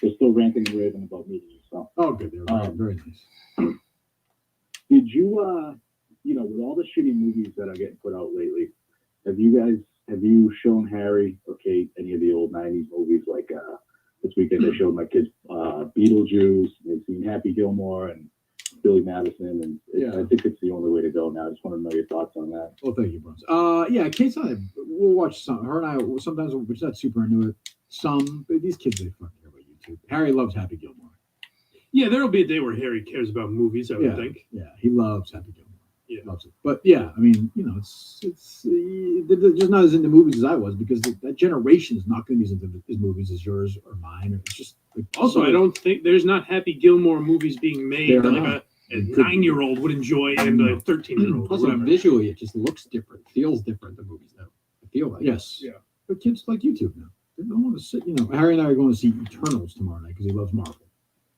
They're still ranting and raving about meeting you. So. Oh, good. They're very nice. Did you, with all the shitty movies that are getting put out lately, have you shown Harry or Kate any of the old 90s movies? Like this weekend, I showed my kids Beetlejuice. They've seen Happy Gilmore and Billy Madison, and I think it's the only way to go now. I just want to know your thoughts on that. Well, thank you, Bronson. Yeah, Kate's on it. We'll watch some. Her and I, sometimes we're not super into it. Some, but these kids, they fucking care about YouTube. Harry loves Happy Gilmore. Yeah, there's be a day where Harry cares about movies, I would think. Yeah, he loves Happy Gilmore. Yeah. Loves it. But yeah, I mean, it's they're just not as into movies as I was, because that generation is not going to be as into his movies as yours or mine. Or it's just also, I don't think there's not Happy Gilmore movies being made that like a 9-year-old would enjoy and a 13-year-old. Plus, visually, it just looks different, feels different. The movies now, I feel like. Yes. Yeah. But kids like YouTube now. They don't want to sit. Harry and I are going to see Eternals tomorrow night because he loves Marvel.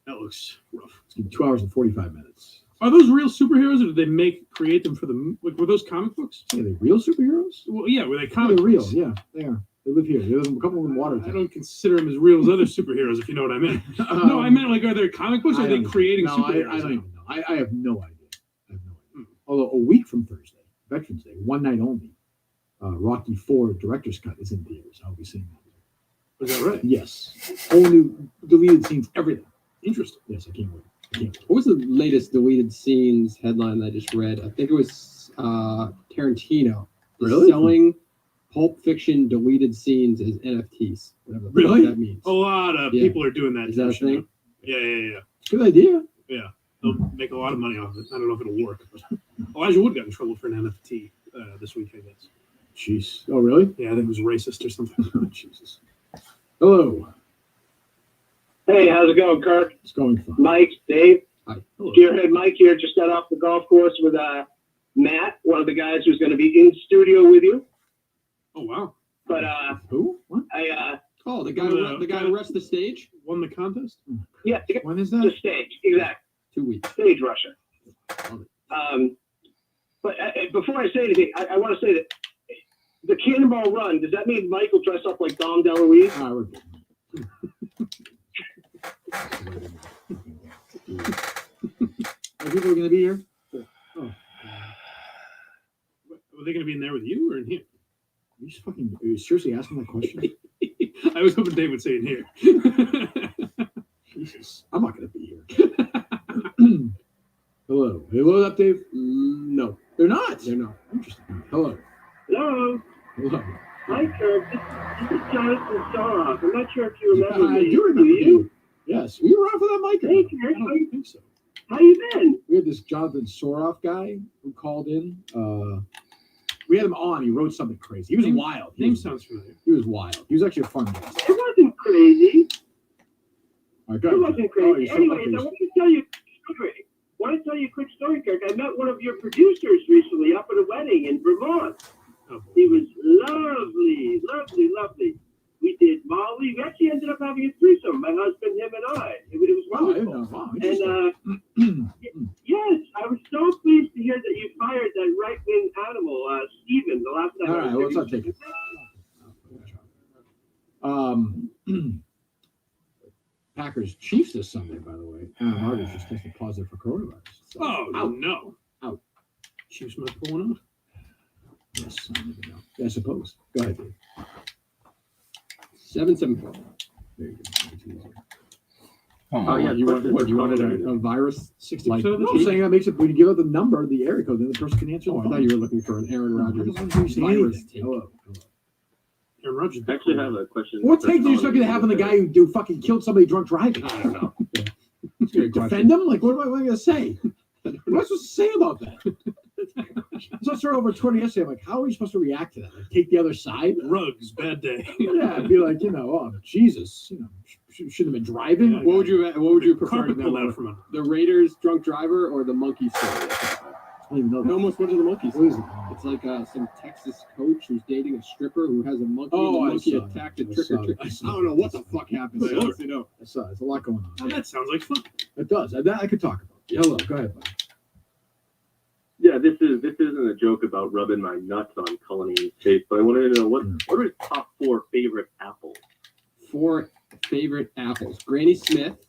That looks rough. It's going to be 2 hours and 45 minutes. Are those real superheroes, or did they create them for were those comic books? Are they real superheroes? Well, yeah, were they comic They're real, books? yeah, they are. They live here. There's a couple in Watertown. I don't consider them as real as other superheroes, if you know what I mean. No, I meant are there comic books, or are they creating superheroes? I don't even know. I have no idea. Although a week from Thursday, Veterans Day, one night only, Rocky IV Director's Cut is in theaters. I'll be seeing that. Is that right? Yes. Whole new deleted scenes, everything. Interesting. Yes, I can't wait. What was the latest deleted scenes headline I just read? I think it was Tarantino. Really? Selling Pulp Fiction deleted scenes as NFTs. Whatever that means. A lot of people are doing that. Is that a thing? Yeah. Good idea. Yeah. They'll make a lot of money off it. I don't know if it'll work. But Elijah Wood got in trouble for an NFT this week, I guess. Jeez. Oh, really? Yeah, I think it was racist or something. Oh, Jesus. Hello. Hey, how's it going, Kirk? It's going fine. Mike, Dave. Hi. Gearhead Mike here. Just got off the golf course with Matt, one of the guys who's going to be in studio with you. Oh, wow. But who? What? The guy who rushed the stage? Won the contest? Yeah. When is that? The stage, exactly. 2 weeks. Stage rusher. But before I say anything, I want to say that the Cannonball Run, does that mean Mike will dress up like Dom DeLuise? Are people going to be here? Oh. Were they going to be in there with you or in here? Are you seriously asking that question? I was hoping Dave would say in here. Jesus. I'm not going to be here. They load up, Dave? No, they're not. They're not. Interesting. Hello. Hello. Hello. Hi, Kirk. This is Jonathan Soroff. I'm not sure if you remember me. I do remember you. Yes. Were you around for that mic? Hey, Kirk. I don't think so. How you been? We had this Jonathan Soroff guy who called in. We had him on. He wrote something crazy. He was wild. Name sounds familiar. He was wild. He was actually a fun guy. It wasn't crazy. All right, go It ahead. wasn't Oh, crazy. you're so Anyways, I want to tell you a story. A quick story, Kirk. I met one of your producers recently up at a wedding in Vermont. He was lovely, lovely, lovely. We did Molly. We actually ended up having a threesome. My husband, him, and I. It was wonderful. And yes, I was so pleased to hear that you fired that right-wing animal, Steven, the last time. All right, well, let's not take it. Packers Chiefs this Sunday, by the way. Aaron Rodgers just tested positive for coronavirus. So, no. Out. Chiefs might pull one out. Yes, I don't even know. Yeah, I suppose. Go ahead, Dave. 774. There you go. Oh yeah, you wanted a virus 60%. like No, I'm saying that makes it when you give out the number, the area code, then the person can answer. Oh, I thought you were looking for an Aaron Rodgers virus. Hello. Aaron Rodgers. I actually have a question. What take do you still gonna have on the guy who fucking killed somebody drunk driving? I don't know. Defend him? Like, what am I gonna say? What am I supposed to say about that? So I started over Twitter yesterday. I'm like, how are you supposed to react to that? Like, take the other side? Rugs, bad day. Yeah, I'd be like, oh Jesus, shouldn't have been driving. What would you prefer Carpet to pulled know? out from him. The Raiders drunk driver or the monkey story? I don't even know that. Almost went to the monkeys. What is it? It's like some Texas coach who's dating a stripper who has a monkey. Oh, and the I monkey saw attacked that. a trick or treat. I don't know what the fuck happened. I honestly know. I saw it. There's a lot going on. That sounds like fun. It does. That I could talk about. Hello, go ahead, buddy. Yeah, this isn't a joke about rubbing my nuts on Culline's face, but I wanted to know what are his top 4 favorite apples? 4 favorite apples. Granny Smith.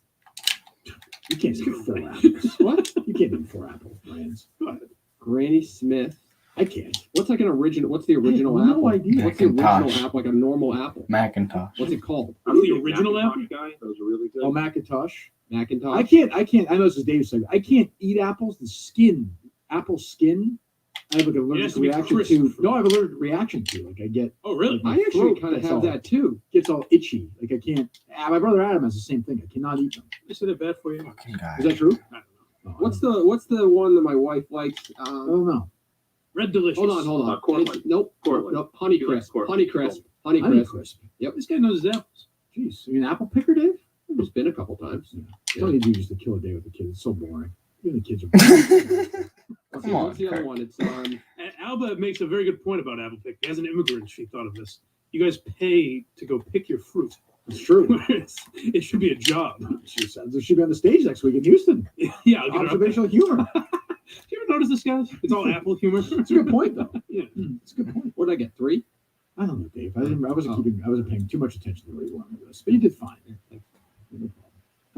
You can't skip 4 apples. What? You can't do 4 apple brands. Go ahead. Granny Smith. I can't. What's like an original? What's the original I have apple? no idea. What's the original Macintosh. apple? Like a normal apple. Macintosh. What's it called? I'm the original apple. Guy, those are really good. Oh, Macintosh. Macintosh. I can't. I know this is Dave's segment. I can't eat apples. The skin, apple skin. I have like an allergic reaction to. No, I have an allergic reaction to. Like I get. Oh, really? Like, I actually kind of have that too. Gets all itchy. Like I can't. My brother Adam has the same thing. I cannot eat them. They said they're bad for you. Is that true? I don't know. Oh, What's the one that my wife likes? I don't know. Red Delicious. Hold on. Cortland. Nope. Cortland. Nope. Honey You like Crisp. Cortland. Honey Crisp. Honey Honey Crisp. crisp. Yep. This guy knows his apples. Jeez, are you an apple picker, Dave? It's been a couple times. That's all you do just to kill a day with the kids. It's so boring. Even the kids are boring. Come on. What's the other one? It's And Alba makes a very good point about apple picking. As an immigrant, she thought of this. You guys pay to go pick your fruit. It's true. It should be a job. She said there should be on the stage next week in Houston. Yeah, I'll get her up there. Observational humor. Do you ever notice this, guys? It's all apple humor. It's a good point, though. Yeah. It's a good point. What did I get? 3? I don't know, Dave. I wasn't paying too much attention to what you wanted this, but you did fine. I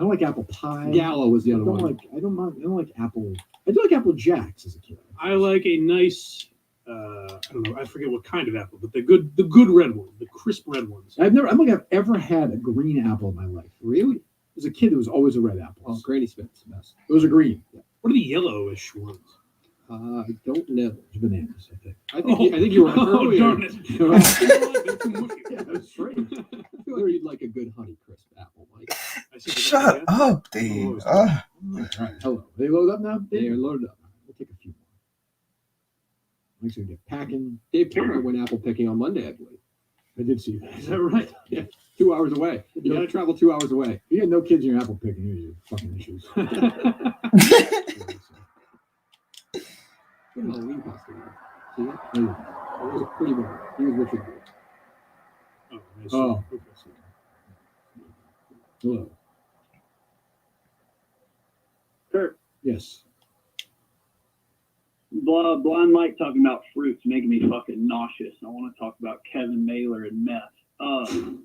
don't like apple pie. Gallo was the other one. I don't like apple. I do like Apple Jacks as a kid. I like a nice, I don't know, I forget what kind of apple, but the good red one, the crisp red ones. I don't think I've ever had a green apple in my life. Really? As a kid, it was always a red apple. Oh, Granny Smith's the best. Those are green. Yeah. What are the yellowish ones? I don't know. It's bananas, I think. I think you were earlier. Darn it. Yeah, that's right. I feel like you'd like a good Honey Crisp apple, Mike. Shut up, Dave. All right. Hello. They load up now? They are loaded up. We'll take a few more. Mike's going to get packing. Dave Cameron went apple picking on Monday, I believe. I did see that. Is that right? Yeah. 2 hours away. You got to travel 2 hours away. You had no kids in your apple picking. Here's your fucking issues. Good Halloween costume. See it? It was pretty boring. He was Richard Gere. Oh. Hello. Kurt, Yes. Blind Mike talking about fruits making me fucking nauseous. I want to talk about Kevin Mailer and meth.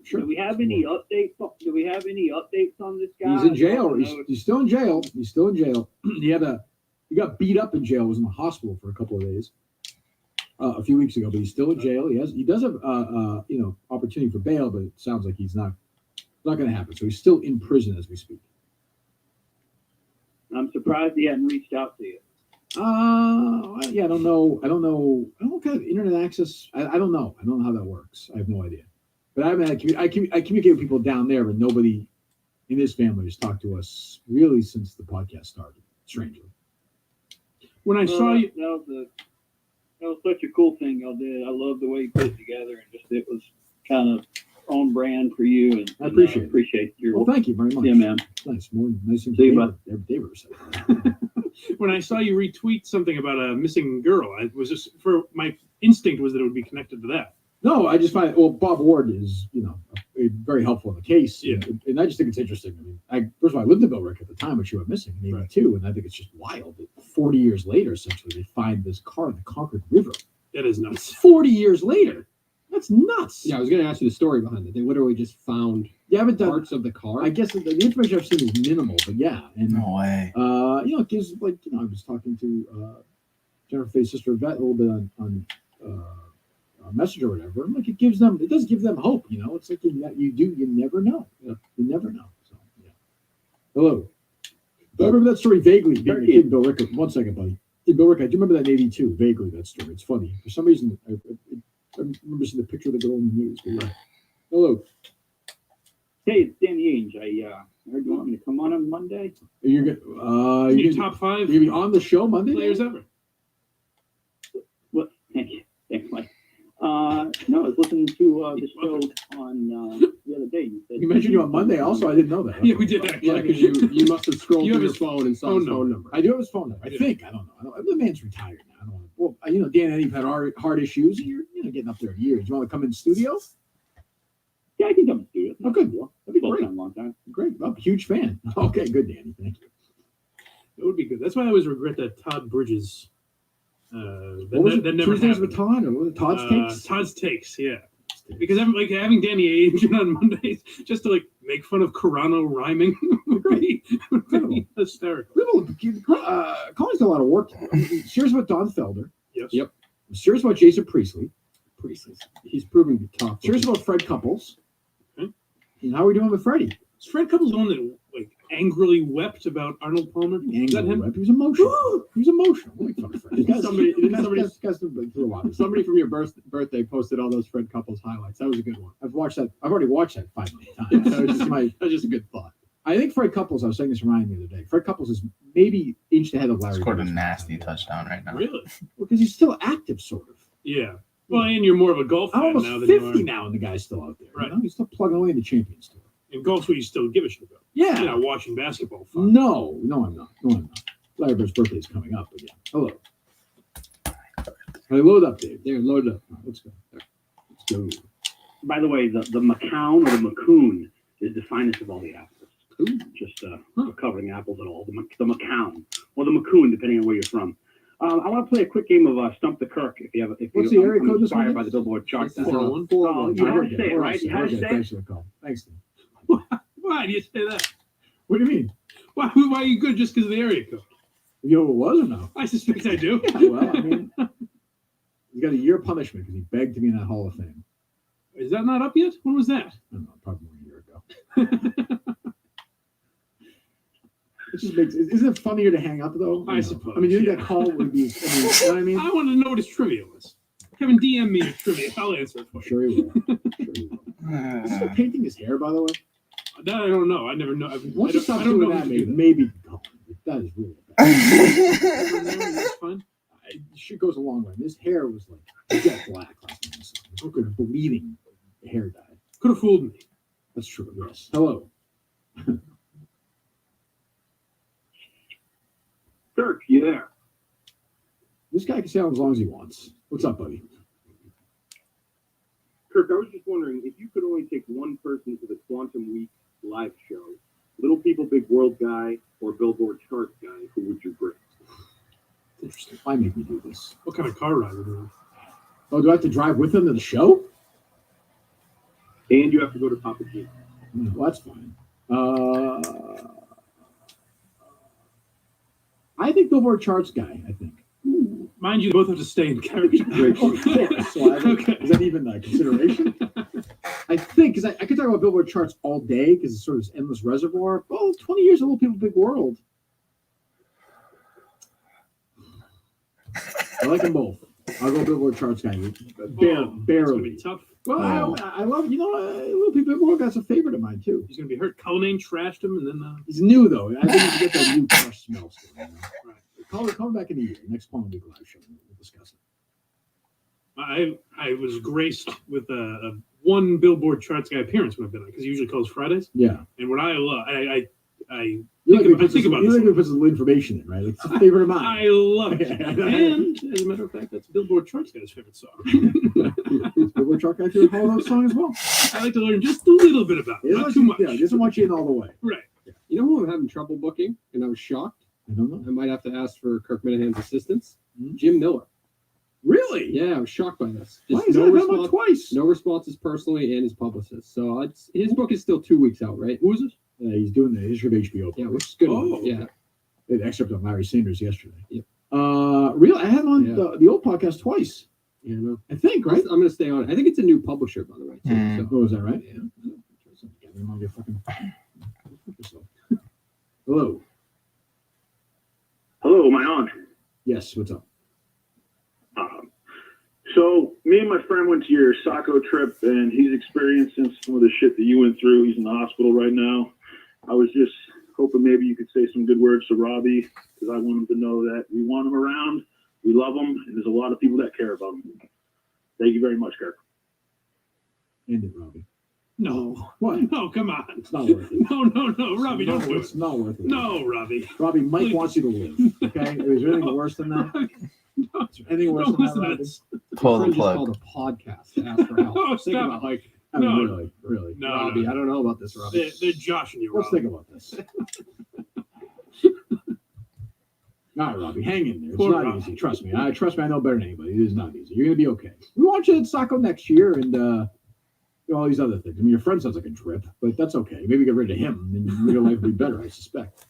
Sure. Do we have any updates? Do we have any updates on this guy? He's in jail. He's still in jail. He's still in jail. He got beat up in jail. Was in the hospital for a couple of days. A few weeks ago, but he's still in jail. He does have opportunity for bail, but it sounds like he's not going to happen. So he's still in prison as we speak. I'm surprised he hadn't reached out to you. Yeah, I don't know. I don't know what kind of internet access. I don't know. I don't know how that works. I have no idea. But I communicate with people down there, but nobody in this family has talked to us really since the podcast started. Strangely. When I saw you, that was such a cool thing y'all did. I love the way you put it together, and just it was kind of on brand for you. And I appreciate your. Well, thank you very much. Yeah, man. Nice. More nice. See you, bud. When I saw you retweet something about a missing girl, I was just my instinct was that it would be connected to that. No, I just find Bob Ward is very helpful in the case. Yeah, and I just think it's interesting. I mean, first of all, I lived in Billerica at the time when she went missing in '82, and I think it's just wild that 40 years later, essentially, they find this car in the Concord River. That is nuts. 40 years later, that's nuts. Yeah, I was going to ask you the story behind it. They literally just found parts of the car. I guess the information I've seen is minimal, but yeah, and no way. It gives I was talking to Jennifer Faye's sister Yvette a little bit on message or whatever. And it does give them hope. It's like you never know. You never know. So yeah. Hello. I remember that story vaguely. In Billerica. 1 second, buddy. In Billerica, I do remember that in '82 vaguely. That story. It's funny for some reason. I remember seeing the picture of the girl in the news. But yeah. Hello. Hey, it's Danny Ainge. I heard you want me to come on Monday. You're good. Top 5. You're gonna be on the show Monday. Players ever. What? Thank you. Thanks, Mike. No, I was listening to the show on the other day. You mentioned you on Monday also. I didn't know that. Yeah, we did actually. Yeah, because you must have scrolled through your phone and saw his phone number. I do have his phone number. I think. I don't know. The man's retired now. I don't know. Well, Dan and you've had heart issues. And you're getting up there in years. You want to come in the studio? Yeah, I can come in the studio. Oh, good. That'd be great. Long time. Great. I'm a huge fan. Okay, good, Danny. Thank you. It would be good. That's why I always regret that Todd Bridges. What was it? Tuesdays with Todd, or what was it? Todd's Takes? Todd's Takes, yeah. Because I'm having Danny Ainge on Mondays just to make fun of Carano rhyming would be hysterical. Colin's done a lot of work. Serious about Don Felder. Yes. Yep. Serious about Jason Priestley. He's proving to be tough. Serious about Fred Couples. And how are we doing with Freddie? Is Fred Couples the one that angrily wept about Arnold Palmer? Is that him? He was emotional. He was emotional. Make fun of Fred. Somebody from your birthday posted all those Fred Couples highlights. That was a good one. I've already watched that 5 million times. So that was just a good thought. I think Fred Couples, I was saying this to Ryan the other day, Fred Couples is maybe inched ahead of Larry. Scored a nasty touchdown right now. Really? Well, because he's still active, sort of. Yeah. Well, and you're more of a golf fan I'm almost now than 50 now, and the guy's still out there. Right. He's still plugging away in the Champions Tour. And golf's what you still give a shit about. Yeah. You're not watching basketball. Fun. No, I'm not. Larry Bird's birthday is coming up again. Hello. Hey, load up, Dave. There, load up. Right, let's go. Let's go. By the way, the Macoun or the Macoun is the finest of all the apples. Just covering apples at all. The Macoun or the Macoun, depending on where you're from. I want to play a quick game of Stump the Kirk. What's the area code? Inspired by the Billboard chart. You had to say it, right? You had to say Thanks for the call. Thanks, Steve. Why do you say that? What do you mean? Why are you good just because of the area code? You know what it was or no? I suspect I do. Yeah, well, I mean, he got a year punishment because he begged to be in that Hall of Fame. Is that not up yet? When was that? I don't know, probably a year ago. It just makes. Isn't it funnier to hang up though? I suppose. I mean, you think that call would be? You know what I mean? I want to know what his trivia was. Kevin, DM me your trivia. I'll answer it for you. Sure you will. Is he painting his hair, by the way? That I don't know. I never know. Once you stop doing that, maybe that is really bad. That's fine. Shit goes a long way. His hair was like jet black last time I saw him. Look at bleeding. The hair dyed. Could have fooled me. That's true. Yes. Hello. Kirk, you there? This guy can stay on as long as he wants. What's up, buddy? Kirk, I was just wondering if you could only take one person to the Quantum Week live show, Little People Big World guy or Billboard chart guy, who would you bring? Interesting. Why make me do this? What kind of car ride are we doing? Oh, do I have to drive with him to the show? And you have to go to Papa Gino. Well, that's fine. I think Billboard charts guy. I think. Mind you, both have to stay in character. Okay. Is that even a consideration? I think because I could talk about Billboard charts all day because it's sort of this endless reservoir. Oh, 20 years of Little People Big World. I like them both. I'll go Billboard charts guy. Barely. It's gonna be tough. Well, I love Little People Guy's a favorite of mine too. He's gonna be hurt. Cullinane trashed him, and then he's new though. I think he's get that new crush smell still. You know? Right. Call him back in a year. Next Palm Week live show. We'll discuss it. I was graced with a one Billboard charts guy appearance when I've been on because he usually calls Fridays. Yeah. And what I love, I think about this. You like to put some information in, right? Like, it's a favorite of mine. I love it. And as a matter of fact, that's Billboard charts guy's favorite song. Billboard chart guy to follow that song as well. I like to learn just a little bit about it, not too much. Yeah, he doesn't want you in all the way. Right. You know who I'm having trouble booking, and I was shocked. I don't know. I might have to ask for Kirk Minahan's assistance. Jim Miller. Really? Yeah, I was shocked by this. Why is that response, twice? No responses personally and his publicist. So his book is still 2 weeks out, right? Who is it? He's doing the history of HBO. Yeah, which is good. Oh, yeah. An excerpt on Larry Sanders yesterday. Yep. Really? I had him on the old podcast twice. Yeah, no. I think, right? I'm going to stay on. I think it's a new publisher, by the way. Too, Oh, is that right? Yeah. I'm gonna get fucking. Hello. Hello, am I on? Yes. What's up? So me and my friend went to your Saco trip, and he's experiencing some of the shit that you went through. He's in the hospital right now. I was just hoping maybe you could say some good words to Robbie, because I want him to know that we want him around, we love him, and there's a lot of people that care about him. Thank you very much, Kirk. End it, Robbie. No. What? No, come on. It's not worth it. No, Robbie, don't do it. It's not worth it. No, Robbie. Robbie, Mike Please. wants you to live. Okay? Is there anything worse than that? Is there anything worse Don't than listen that, to Robbie? this. Pull the plug. Called a podcast to ask for help. Oh, Think stop. about like, I mean, No. really. No, Robbie. no. I don't know about this, Robbie. They're joshing you, Let's Robbie. think about this. All right, Robbie, hang in there. It's Poor not Robbie. easy. Trust me. I know better than anybody. It is not easy. You're gonna be okay. We want you at Saco next year, and all these other things. I mean, your friend sounds like a drip, but that's okay. Maybe get rid of him, and your life will be better. I suspect.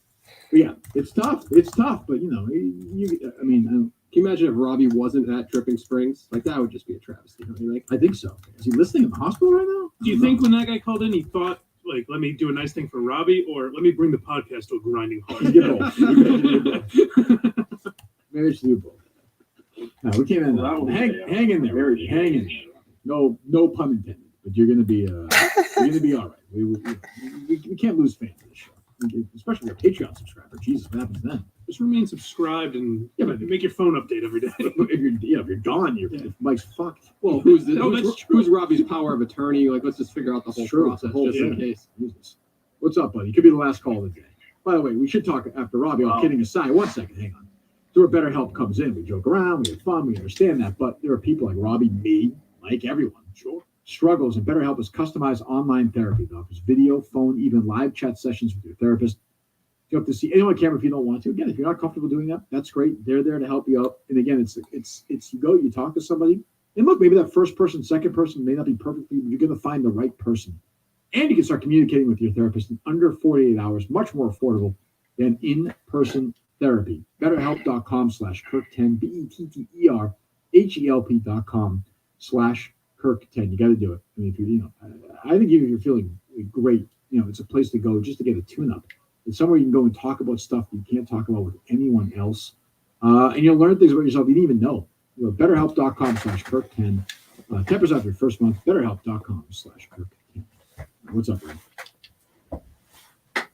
But yeah, it's tough. It's tough, but Can you imagine if Robbie wasn't at Dripping Springs? Like that would just be a travesty. I think so. Is he listening in the hospital right now? Do you think when that guy called in, he thought, like, let me do a nice thing for Robbie, or let me bring the podcast to a grinding halt? You get both. Maybe we should do both. No, we can't end that. Hang in there. Robbie. Hang in there. No pun intended. But you're gonna be all right. We can't lose fans of this show, especially your Patreon subscriber. Jesus, what happens then? Just remain subscribed and make your phone update every day. If you're gone, if Mike's fucked. Well, who's Robbie's power of attorney? Like, let's just figure out the whole process just in case. Jesus. What's up, buddy? Could be the last call of the day. By the way, we should talk after Robbie. All kidding aside, 1 second, hang on. So where BetterHelp comes in, we joke around, we have fun, we understand that, but there are people like Robbie, me, Mike, everyone. Sure. Struggles, and BetterHelp is customized online therapy that offers video, phone, even live chat sessions with your therapist. You have to see anyone on camera if you don't want to. Again, if you're not comfortable doing that, that's great. They're there to help you out. And again, it's you go, you talk to somebody, and look, maybe that first person, second person may not be perfect for you, but you're going to find the right person. And you can start communicating with your therapist in under 48 hours, much more affordable than in-person therapy. BetterHelp.com/Kirk10, BetterHelp.com/Kirk10. You got to do it. I mean, if I think even if you're feeling great, it's a place to go just to get a tune-up. It's somewhere you can go and talk about stuff you can't talk about with anyone else. And you'll learn things about yourself you didn't even know. BetterHelp.com/Kirk10. 10% off your first month. BetterHelp.com/Kirk10. What's up, Ryan?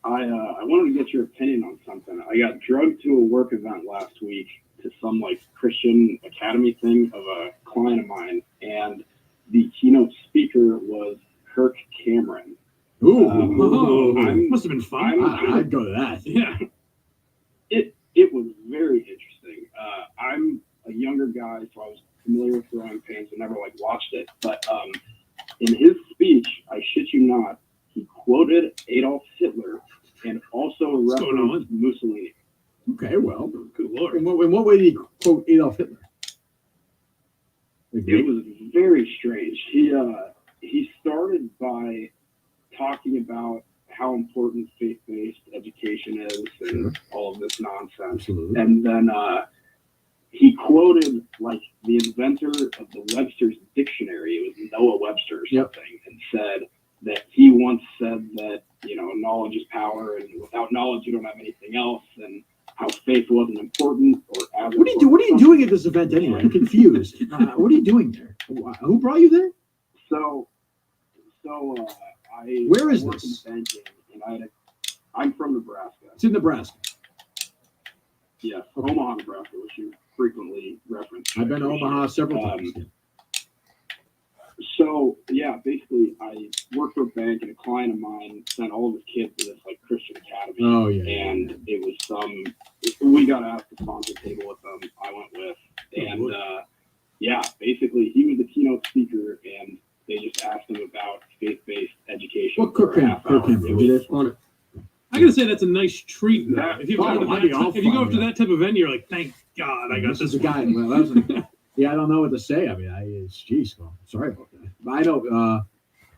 I wanted to get your opinion on something. I got drugged to a work event last week to some Christian Academy thing of a client of mine, and the keynote speaker was Kirk Cameron. Must have been fun. I'd go to that. Yeah. It was very interesting. I'm a younger guy, so I was familiar with Growing Pains and never watched it. But in his speech, I shit you not, he quoted Adolf Hitler and also referenced Mussolini. Okay, well, good lord. In what way did he quote Adolf Hitler? It was very strange. He started by talking about how important faith-based education is and all of this nonsense. Absolutely. And then he quoted the inventor of the Webster's Dictionary. It was Noah Webster or something, and said that he once said that, knowledge is power, and without knowledge you don't have anything else, and how faith wasn't important or as What are you doing at this event anyway? I'm confused. What are you doing there? Who brought you there? So I. Where is I work this? in banking, and I'm from Nebraska. It's in Nebraska. Yes, Omaha, Nebraska, which you frequently reference. I've been to Omaha several times. So yeah, basically, I worked for a bank, and a client of mine sent all of his kids to this like Christian academy. Oh yeah. And it was we got asked to sponsor a table with them. I went with, and yeah, basically he was the keynote speaker, and they just asked him about faith-based education. What Kirk Cameron did on it? I gotta say that's a nice treat. That- If you go Oh, to I'd be that, all if you go fine, up to yeah. that type of event, you're like, thank God I got This this is a guy. one. Well, that was yeah, I don't know what to say. I mean, geez, well, sorry about that. But I know,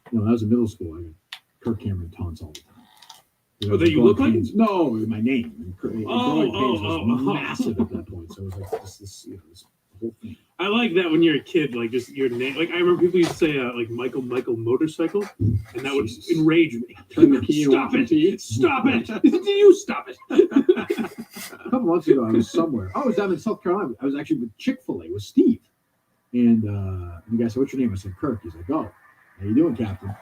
when I was in middle school, I got Kirk Cameron taunts all the time. Oh, that you look like? No, my name. Growing pains was oh. massive at that point. So it was like this whole thing. I like that when you're a kid, like just your name. Like I remember people used to say like Michael Motorcycle, and that would enrage me. Stop it! Stop it! You stop it! A couple months ago, I was somewhere. I was down in South Carolina. I was actually with Chick-fil-A with Steve. And the guy said, "What's your name?" I said, "Kirk." He's like, "Oh, how you doing, Captain?"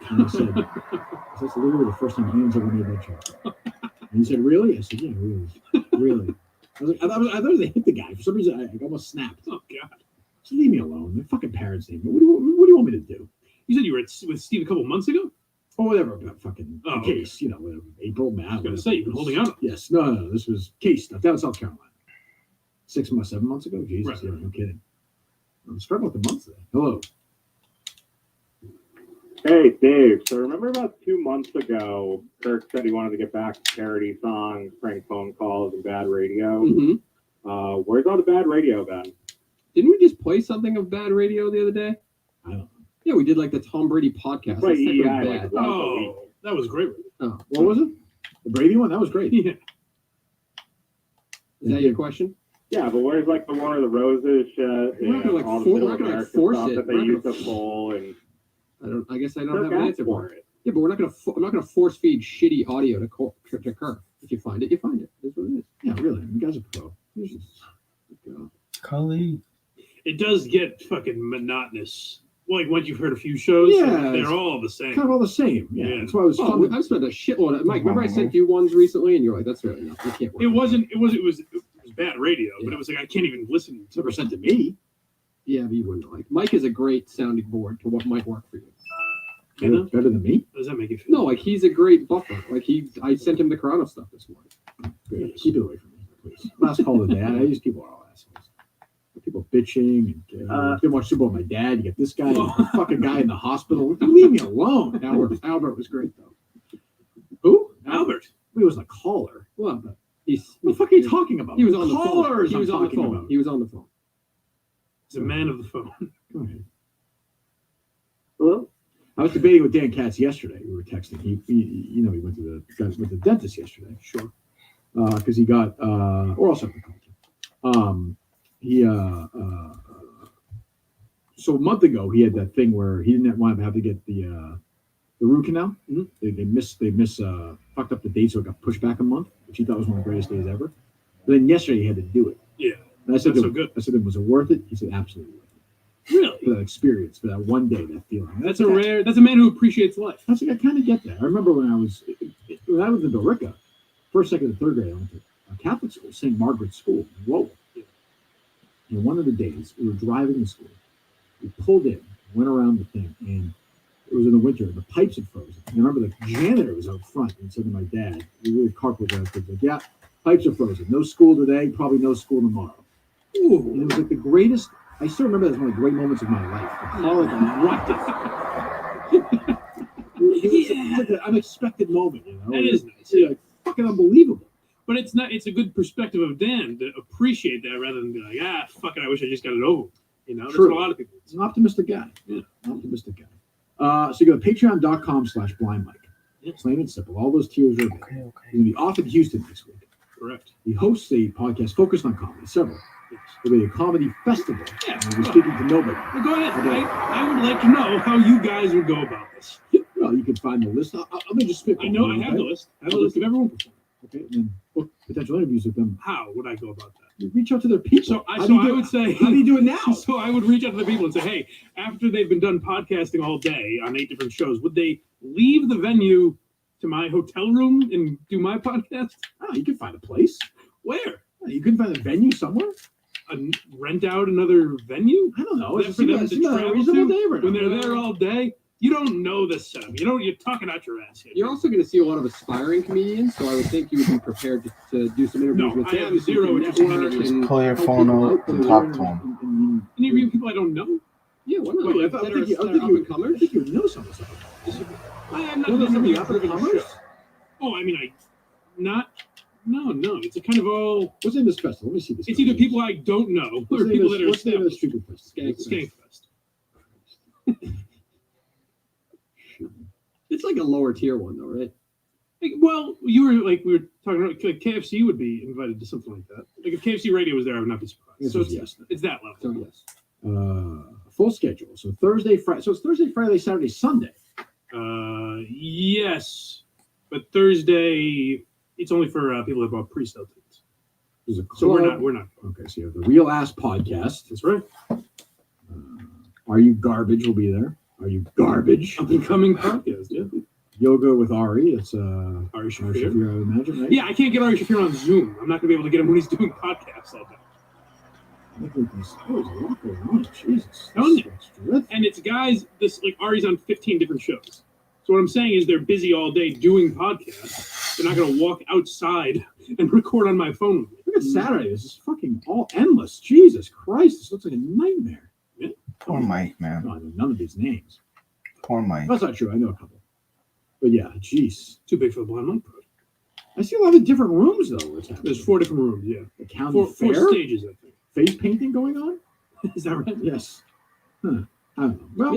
And I said, "That's literally the first time anyone's ever made that joke." And he said, "Really?" I said, "Yeah, really." I was like, I thought it was a hit the guy. For some reason, I almost snapped. Oh God! Just leave me alone. My fucking parents named me. What do you want me to do? You said you were with Steve a couple months ago. Oh, whatever. About fucking okay. Case, whatever. April, May. I was gonna say you've been holding out. Yes. No. This was Case stuff down in South Carolina. 7 months ago. Jesus, Right. yeah, no kidding. I'm struggling with the months there. Hello. Hey, Dave. So remember about 2 months ago, Kirk said he wanted to get back to parody songs, prank phone calls, and bad radio. Mm-hmm. Where's all the bad radio then? Didn't we just play something of bad radio the other day? I don't know. Yeah, we did like the Tom Brady podcast. Right, That's technically yeah, bad. like, Oh, that was great. Oh, What was it? The Brady one? That was great. Yeah. is that your question? Yeah, but where's like the War of the Roses shit? We're not gonna, like, all the we're Middle not gonna, like, America force stuff it. that they We're not used to gonna- pull and I guess I don't Kirk have an asked answer for for it. it. Yeah, but we're not gonna. I'm not gonna force feed shitty audio to Kirk. If you find it, you find it. That's what it is. Yeah, really. You guys are pro. Kali. It does get fucking monotonous. Like once you've heard a few shows, Yeah, they're it's all the same. Kind of all the same. Yeah. That's why it was Oh, fun. I've spent a shitload of Mike. Remember I sent you ones recently, and you're like, "That's really enough. You can't." Work It was bad radio, but it was like I can't even listen to Never sent to me. Yeah, but you wouldn't like. Mike is a great sounding board to what might work for you. Better than me? How does that make you feel? No, like he's a great buffer. Like I sent him the Corona stuff this morning. Good. Keep it away from me, please. Last call of the day. These people are all assholes. People bitching and didn't watch Super Bowl with my dad. You get this guy, the fucking guy in the hospital. Leave me alone. Albert was great though. Who? Albert. He wasn't a caller. Well, he's. What the fuck are you talking about? He was on the Callers phone. He I'm was on the talking phone. about. He was on the phone. He's a man of the phone. Go ahead. Hello? I was debating with Dan Katz yesterday. We were texting. He went to the dentist yesterday. Sure. Because he got oral septic culture. So a month ago he had that thing where he didn't want to have to get the root canal. They fucked up the date, so it got pushed back a month, which he thought was one of the greatest days ever. But then yesterday he had to do it. Yeah. And I said, That's so good. I said, was it worth it? He said, absolutely worth it. Really? For that experience, for that one day, that feeling. That's a man who appreciates life. I kind of get that. I remember when I was in Billerica, first, second, and third grade, I went to a Catholic school, St. Margaret's School in Lowell. And one of the days, we were driving to school. We pulled in, went around the thing, and it was in the winter. The pipes had frozen. And I remember the janitor was out front and said to my dad, we really carpooled down, like, yeah, pipes are frozen. No school today, probably no school tomorrow. Ooh. And it was like the greatest, I still remember that as one of the great moments of my life. The car erupted. It was like an unexpected moment, That is nice. It's like fucking unbelievable. But it's not. It's a good perspective of Dan to appreciate that rather than be like, fuck it, I wish I just got it over. That's True. what a lot of people. He's an optimistic guy. Yeah, optimistic guy. So you go to patreon.com/blindmike. It's plain and simple. All those tiers are there. Okay. He's going to be off in Houston next week. Correct. He hosts a podcast focused on comedy, several. It'll be a comedy festival. Yeah. We'll be speaking to nobody. Well, go ahead. I would like to know how you guys would go about this. Well, you can find the list. Let me just spit. I know I have the list. I have the list of everyone performing. Okay, and then book potential interviews with them. How would I go about that? You reach out to their people. So I would say, how do you do it now? So I would reach out to the people and say, hey, after they've been done podcasting all day on 8 different shows, would they leave the venue to my hotel room and do my podcast? Oh, you can find a place. Where? You can find a venue somewhere. Rent out another venue? I don't know. For them to travel to when they're now. there all day. You don't know the setup. You're talking out your ass here. You're also going to see a lot of aspiring comedians, so I would think you would be prepared to do some interviews with I them. have zero interest in Just pull your phone out and talk to them. interviewing people I don't know. Yeah, why not? Wait, I That think are you up-and-comers? you know some of stuff. I am not Well, there's interviewing some of the for up-and-comers? show. Oh, I mean, No. It's a kind of all. What's the name of this festival? Let me see this. It's either people I don't know What's or the name people of that are what's the name of the established. stupid fest? Skankfest. It's like a lower tier one, though, right? Well, we were talking about like KFC would be invited to something like that. Like if KFC Radio was there, I would not be surprised. Yes, So it's, yes. it's that level. So yes. Full schedule. So Thursday, Friday. So it's Thursday, Friday, Saturday, Sunday. Yes, but Thursday it's only for people that bought pre-sale tickets. There's a So we're club. not. Okay, so you have the Real Ass Podcast. That's right. Are You Garbage will be there. Are You Garbage? Up and coming podcast. Yeah. Yoga with Ari. It's Ari Shafir. I would imagine, right? Yeah, I can't get Ari Shafir on Zoom. I'm not gonna be able to get him when he's doing podcasts all day. Look at this. There's a lot going on. Jesus. Telling you. That's terrific. And it's guys. This like Ari's on 15 different shows. So what I'm saying is they're busy all day doing podcasts. They're not gonna walk outside and record on my phone with me. Look at Saturday. This is fucking all endless. Jesus Christ. This looks like a nightmare. Yeah. Poor Mike, man. No, I know none of these names. Poor Mike. That's not true. I know a couple. But yeah, jeez. Too big for the Blind Mike project. I see a lot of different rooms though. What's happening? There's 4 different rooms. Yeah. The county Four fair. stages, I think. Face painting going on. Is that right? Yes. Huh. I don't know. Well,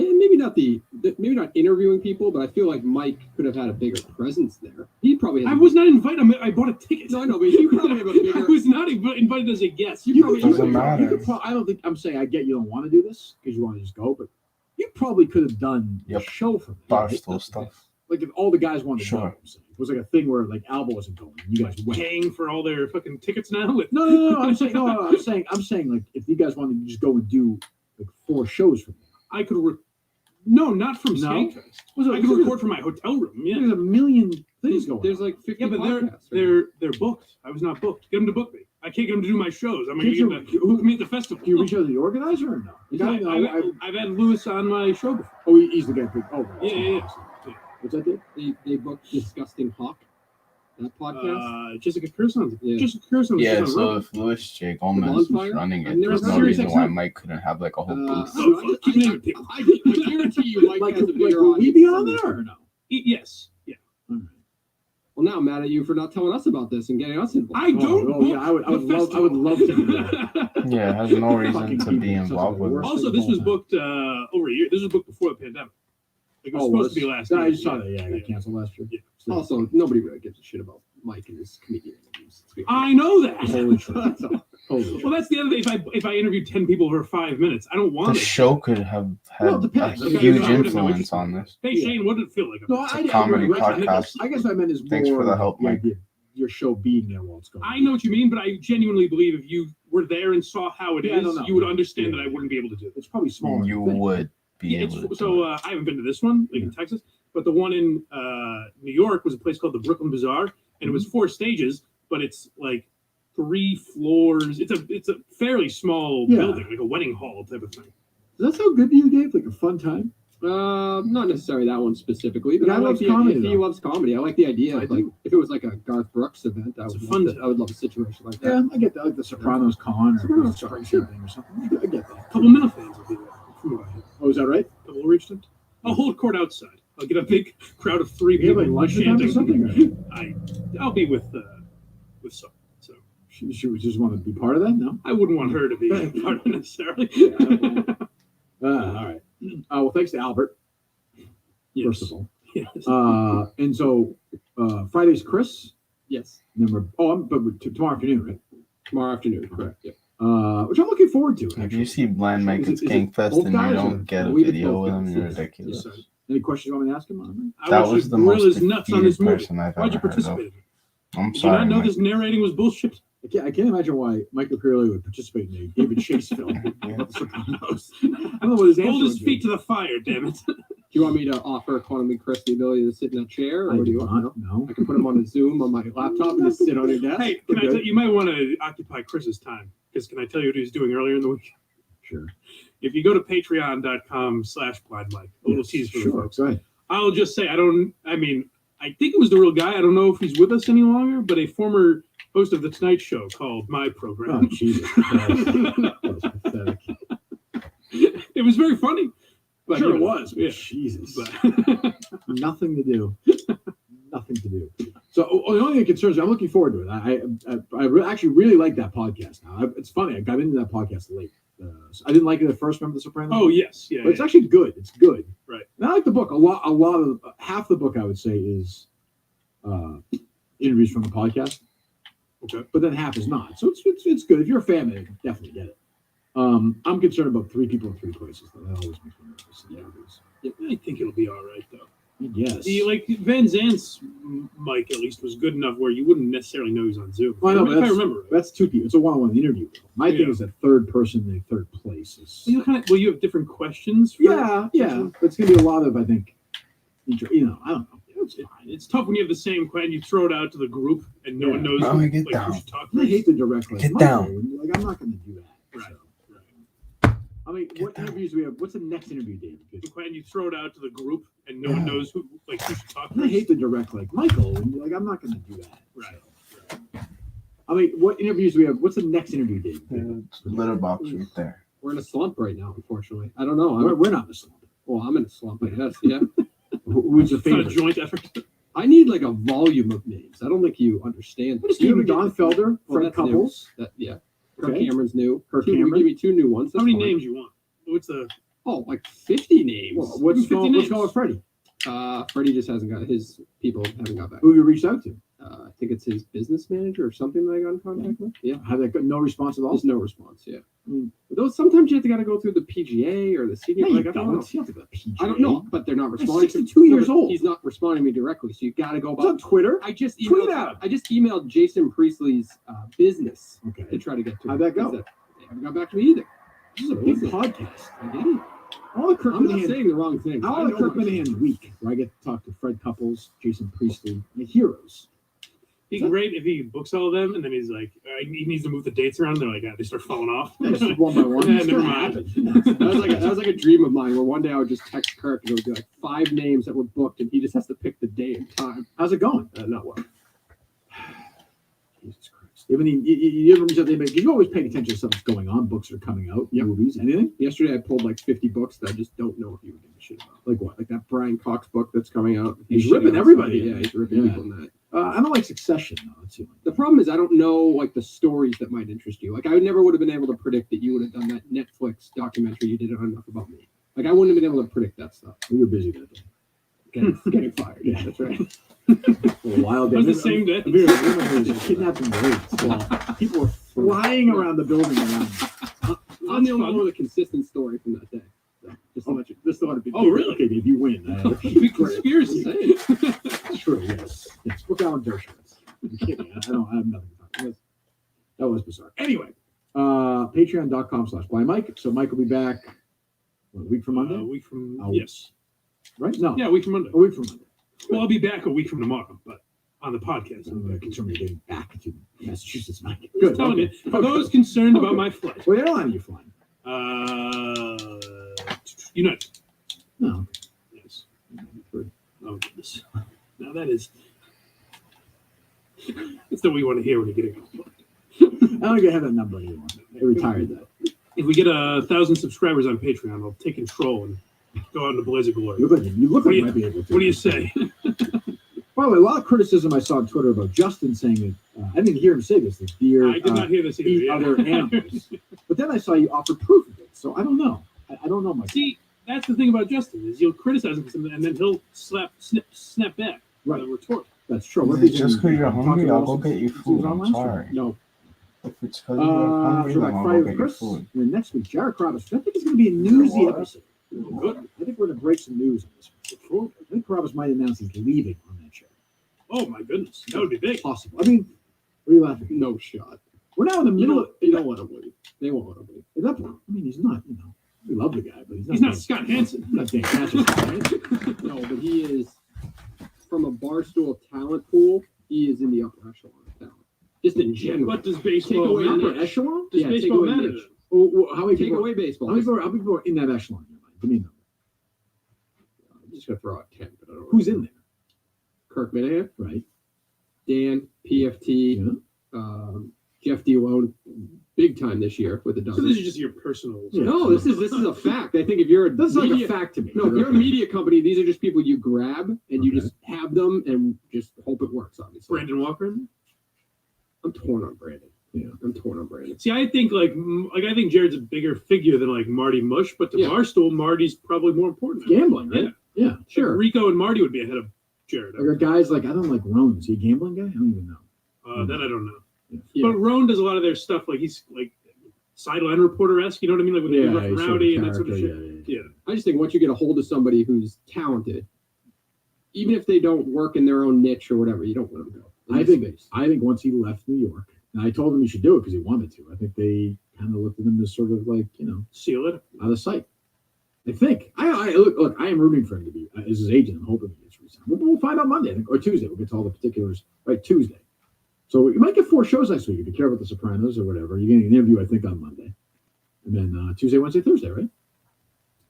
Maybe not interviewing people, but I feel like Mike could have had a bigger presence there. He probably. I was not invited. I bought a ticket. No, I know, but you probably have a bigger. I was not invited as a guest. you probably could- Doesn't matter. you could pro- I don't think I'm saying I get you don't want to do this because you want to just go, but you probably could have done Yep. a show for them. Barstool stuff. Like if all the guys wanted to Sure. go, I'm saying. It was like a thing where like Alba wasn't going, and you guys went. Paying for all their fucking tickets now. With No. I'm saying I'm saying like if you guys wanted to just go and do like 4 shows for them. I could. No, not from No? Skankfest. Was it- I could record from my hotel room. Yeah. There's a million things going. There's on. like 50 Yeah, but podcasts. they're booked. I was not booked. Get them to book me. I can't get them to do my shows. I'm gonna Can't get them you- to book me at the festival. Do you reach out to the organizer or no? The guy, I've had Lewis on my show before. oh, he's the guy. Oh, right. Yeah. What's that? Dude? They booked Disgusting Hawk. That podcast. Jessica Curson. Yeah. Jessica Curson. Yeah, so if Louis J. Gomez was bonfire? running I've it, never there's no Sirius reason why XM. Mike couldn't have like a whole booth. Keep naming people. I guarantee you, Mike Like, has a like bigger will we audience be than on this. there or no? Yes. Yeah. Well, now I'm mad at you for not telling us about this and getting us involved. I don't. Oh, yeah, I would love to do that. Yeah, it has no reason Fucking to people, be it sounds involved like the with it. worst Also, thing this of was all booked over a year. This was booked before the pandemic. Like, it was supposed to be last year. I just saw that. Yeah, I got canceled last year. Yeah. So- Also, nobody really gives a shit about Mike and his comedian interviews. Let's be I know that. Holy shit. Holy shit. Well, that's the other thing. If I interviewed 10 people for 5 minutes, I don't want The it. show could have had Well, it depends. a Okay, huge I would've influence on this. Hey Shane, what did it feel like? No, It's a comedy podcast. I guess what I meant is more. Thanks for the help, Mike. idea of your show being there while it's going. I know what you mean, but I genuinely believe if you were there and saw how it Yeah, I is, don't know. you would understand Yeah. that I wouldn't be able to do it. It's probably smaller. You would be Yeah, able to. so I haven't been to this one, like in Texas, but the one in New York was a place called the Brooklyn Bazaar, and it was 4 stages, but it's like 3 floors. It's a fairly small Yeah. building, like a wedding hall type of thing. Does that sound good to you, Dave? Like a fun time? Not necessarily that one specifically, but The guy I like loves the comedy, He though. loves comedy. I like the idea I of like do. if it was like a Garth Brooks event, I It's would a fun love I would love a situation like that. Yeah, I get that. Like the Sopranos con or Sopranos the con, Springsteen sure. thing or something. I get that. A couple Minnow fans will be there. From what I hear. Oh, is that right? A couple reached it. I'll hold court outside. I'll get a big crowd of 3 You have people like lunch with them or chanting. something? I'll be with some. So She would just want to be part of that? No? I wouldn't want her to be part of it necessarily. All right. Well, thanks to Albert, Yes. first of all. Yes. And so Friday's Chris. Yes. And then tomorrow afternoon, right? Tomorrow afternoon, correct. Yeah. Which I'm looking forward to. If you see Blind Mike at Is it Skankfest both and you guys or- don't get a We did video both with him, guys, you're yes. ridiculous. Yes. Any questions you want me to ask him? I That want was you the to grill most his nuts on defeated this movie. person I've Why'd you ever heard of. participate? I'm Did you not sorry, know Mike. this narrating was bullshit? I can't imagine why Michael Curley would participate in a David Chase film about the Sopranos. I don't know what his answer Hold his would feet be. to the fire, damn it. Do you want me to offer Quantum and Chris the ability to sit in that chair, or I do do you want? not know. I can put him on a Zoom on my laptop and just sit on your desk. Hey, can I tell you might want to occupy Chris's time, because can I tell you what he was doing earlier in the week? Sure. If you go to patreon.com/blindmike, a little tease for the folks. Go ahead. I'll just say I think it was the real guy. I don't know if he's with us any longer, but a former host of the Tonight Show called My Program. Oh, Jesus. That was pathetic. It was very funny. But Sure you it know, was. Yeah. Jesus. But Nothing to do. Nothing to do. So the only thing that concerns me, I'm looking forward to it. I actually really like that podcast now. It's funny. I got into that podcast late. So I didn't like it at first. Remember The Sopranos? Oh, yes. Yeah. But it's actually good. It's good. Right. And I like the book. A lot of half the book I would say is interviews from the podcast. Okay. But then half is not. So it's good. If you're a fan, then definitely get it. I'm concerned about 3 people in 3 places. That always makes me nervous. Yeah, I think it'll be all right, though. Yes. Like Van Zant's mic, at least, was good enough where you wouldn't necessarily know he's on Zoom. Well, I know, if I remember. that's 2 people. It's a one-on-one interview. My thing is that third person in third place is. You have different questions. Yeah. But it's gonna be a lot of, I think. I don't know. It's tough when you have the same question. You throw it out to the group, and no one knows Oh, who, get like, down. who should talk I hate the direct. Get down. Like, I'm not gonna do that. Right. I mean, what interviews do we have? What's the next interview, David? And you throw it out to the group, and no one knows who should talk. I hate the direct, like Michael. And like, I'm not going to do that. Right. I mean, what interviews do we have? What's the next interview, David? Litter box right there. We're in a slump right now, unfortunately. I don't know. We're not in a slump. Well, I'm in a slump, I guess. Yeah. Who's your It's not a favorite? joint effort. I need like a volume of names. I don't think you understand. Stephen Don Felder, Well, Fred that's new. Couples. Yeah. Kirk Okay. Cameron's new. Kirk Give Cameron. me 2 new ones. How That's many fine. names you want? What's the? Oh, like 50 names. Well, what's 50 going names. with Freddie? Freddie just hasn't got his people haven't got back. Who you reached out to? I think it's his business manager or something that I got in contact with. Yeah. Have they got no response at all? There's no response. Yeah. Mm. Though sometimes you have to gotta go through the PGA or the CDA. No, you like, I don't know. don't. You have to go to PGA. I don't know, but they're not He's responding. 62 years but old. He's not responding to me directly, so you got to go It's on about. Twitter. I just Tweet emailed. out. I just emailed Jason Priestley's business Okay. to try to get to. How'd him. that go? They haven't got back to me either. This is a big podcast. I didn't. All the Kirk I'm not Minahan- saying the wrong thing. How I are the know Kirk my Minahan shit. week? Where I get to talk to Fred Couples, Jason Priestley, the heroes. He's great if he books all of them, and then he's like, he needs to move the dates around. They're like, they start falling off. Just one by one. Yeah, It's never gonna mind. happen. That was like a dream of mine. Where one day I would just text Kirk and it would be like 5 names that were booked, and he just has to pick the day and time. How's it going? Not well. Jesus Christ. You ever reach out to anybody? You always paying attention to stuff that's going on. Books are coming out. Movies. Anything? Yesterday I pulled like 50 books that I just don't know if you would give a shit about. Like what? Like that Brian Cox book that's coming out. He's shitting ripping on everybody. somebody. Yeah, he's ripping Yeah. people in that. I don't like Succession though. Let's see. The problem is I don't know like the stories that might interest you. Like I never would have been able to predict that you would have done that Netflix documentary you did on Enough About Me. Like I wouldn't have been able to predict that stuff. We were busy that day. Getting fired. Yeah, that's right. A wild day. It was the same day. Kidnapping rapes. Well, people were flying around the building around. I'm the only one with a consistent story from that day. So, just to let you. Just to let it be. Oh, really? Okay, if you win. Big conspiracy. True. Yes. Yes. Book Alan Dershowitz. I'm kidding. I have nothing to talk. That was bizarre. Anyway, patreon.com/Blind Mike. So Mike will be back a week from Monday. A week from Oh. yes. Right? No. Yeah, a week from Monday. A week from Monday. Well, I'll be back a week from tomorrow, but on the podcast. I'm concerned you're getting back to Massachusetts, Mike. Good. Good. Telling Okay. you, for those concerned about my flight, What airline are you flying? United. No. Yes. Oh goodness. Now that is. That's not what you want to hear when you're getting on a flight. I don't think I have that number anymore. They retired that. If we get 1,000 subscribers on Patreon, I'll take control and go out into blaze of glory. You look like What do you you- might be able to. What do you say? By the way, a lot of criticism I saw on Twitter about Justin saying that I didn't hear him say this. That deer I did not hear this either. eat Yeah. other animals. But then I saw you offer proof of it. So I don't know. I don't know, Mike. See, that's the thing about Justin is you'll criticize him for something and then he'll snap back. Right. A retort. That's true. What if he's Just in- because you're talking hungry, I'll about go some- get you some food. on I'm last week? sorry. No. If it's because you're hungry, For then my I'll Friday go with get you Chris, food. and then next week, Jared Carabas. I think it's going to be a newsy What? episode. Good. I think we're going to break some news on this one. I think Carabas might announce he's leaving on that show. Oh my goodness, that would be big. Possible. I mean, what are you laughing at? No shot. We're now in the middle. You don't want to leave. They won't want to leave. At that point, I mean, he's not. You know, we love the guy, but he's He's not Scott Hansen. He's not Dan Catchers, right? No, but he is from a Barstool talent pool. He is in the upper echelon of talent, just in general. What does Take baseball away matter? Mitch. Echelon? Does Yeah, baseball take away matter? Mitch. Well, how many Take people? away baseball. How many people are in that echelon? In your mind? Give me a number. I'm just gonna throw out 10, but I don't know. Who's in there? Kirk Minahan, Right. Dan, PFT, Jeff Delone, big time this year with the So Dodgers. this is just your personal. No, this is a fact. I think if you're a That's like a media, fact to me. no, if you're a media company, these are just people you grab and you just have them and just hope it works. Obviously, Brandon Walker in there? I'm torn on Brandon. Yeah, I'm torn on Brandon. See, I think I think Jared's a bigger figure than like Marty Mush, but to Yeah. Barstool, Marty's probably more important. Gambling, right? Yeah, Sure. Rico and Marty would be ahead of Jared. Like guys like I don't like Roan. Is he a gambling guy? I don't even know. That I don't know. Yeah. But Roan does a lot of their stuff. Like he's like sideline reporter-esque. You know what I mean? Like with Yeah, Rough and he's Rowdy sort and of that sort of shit. character, Yeah. I just think once you get a hold of somebody who's talented, even if they don't work in their own niche or whatever, you don't let them go. I think once he left New York, and I told him he should do it because he wanted to. I think they kind of looked at him as sort of like seal it out of sight. I think I look. I am rooting for him to be as his agent. I'm hoping he gets resigned. We'll find out Monday, I think, or Tuesday. We'll get to all the particulars. Right, Tuesday. So you might get 4 shows next week if you care about The Sopranos or whatever. You're getting an interview, I think, on Monday, and then Tuesday, Wednesday, Thursday, right?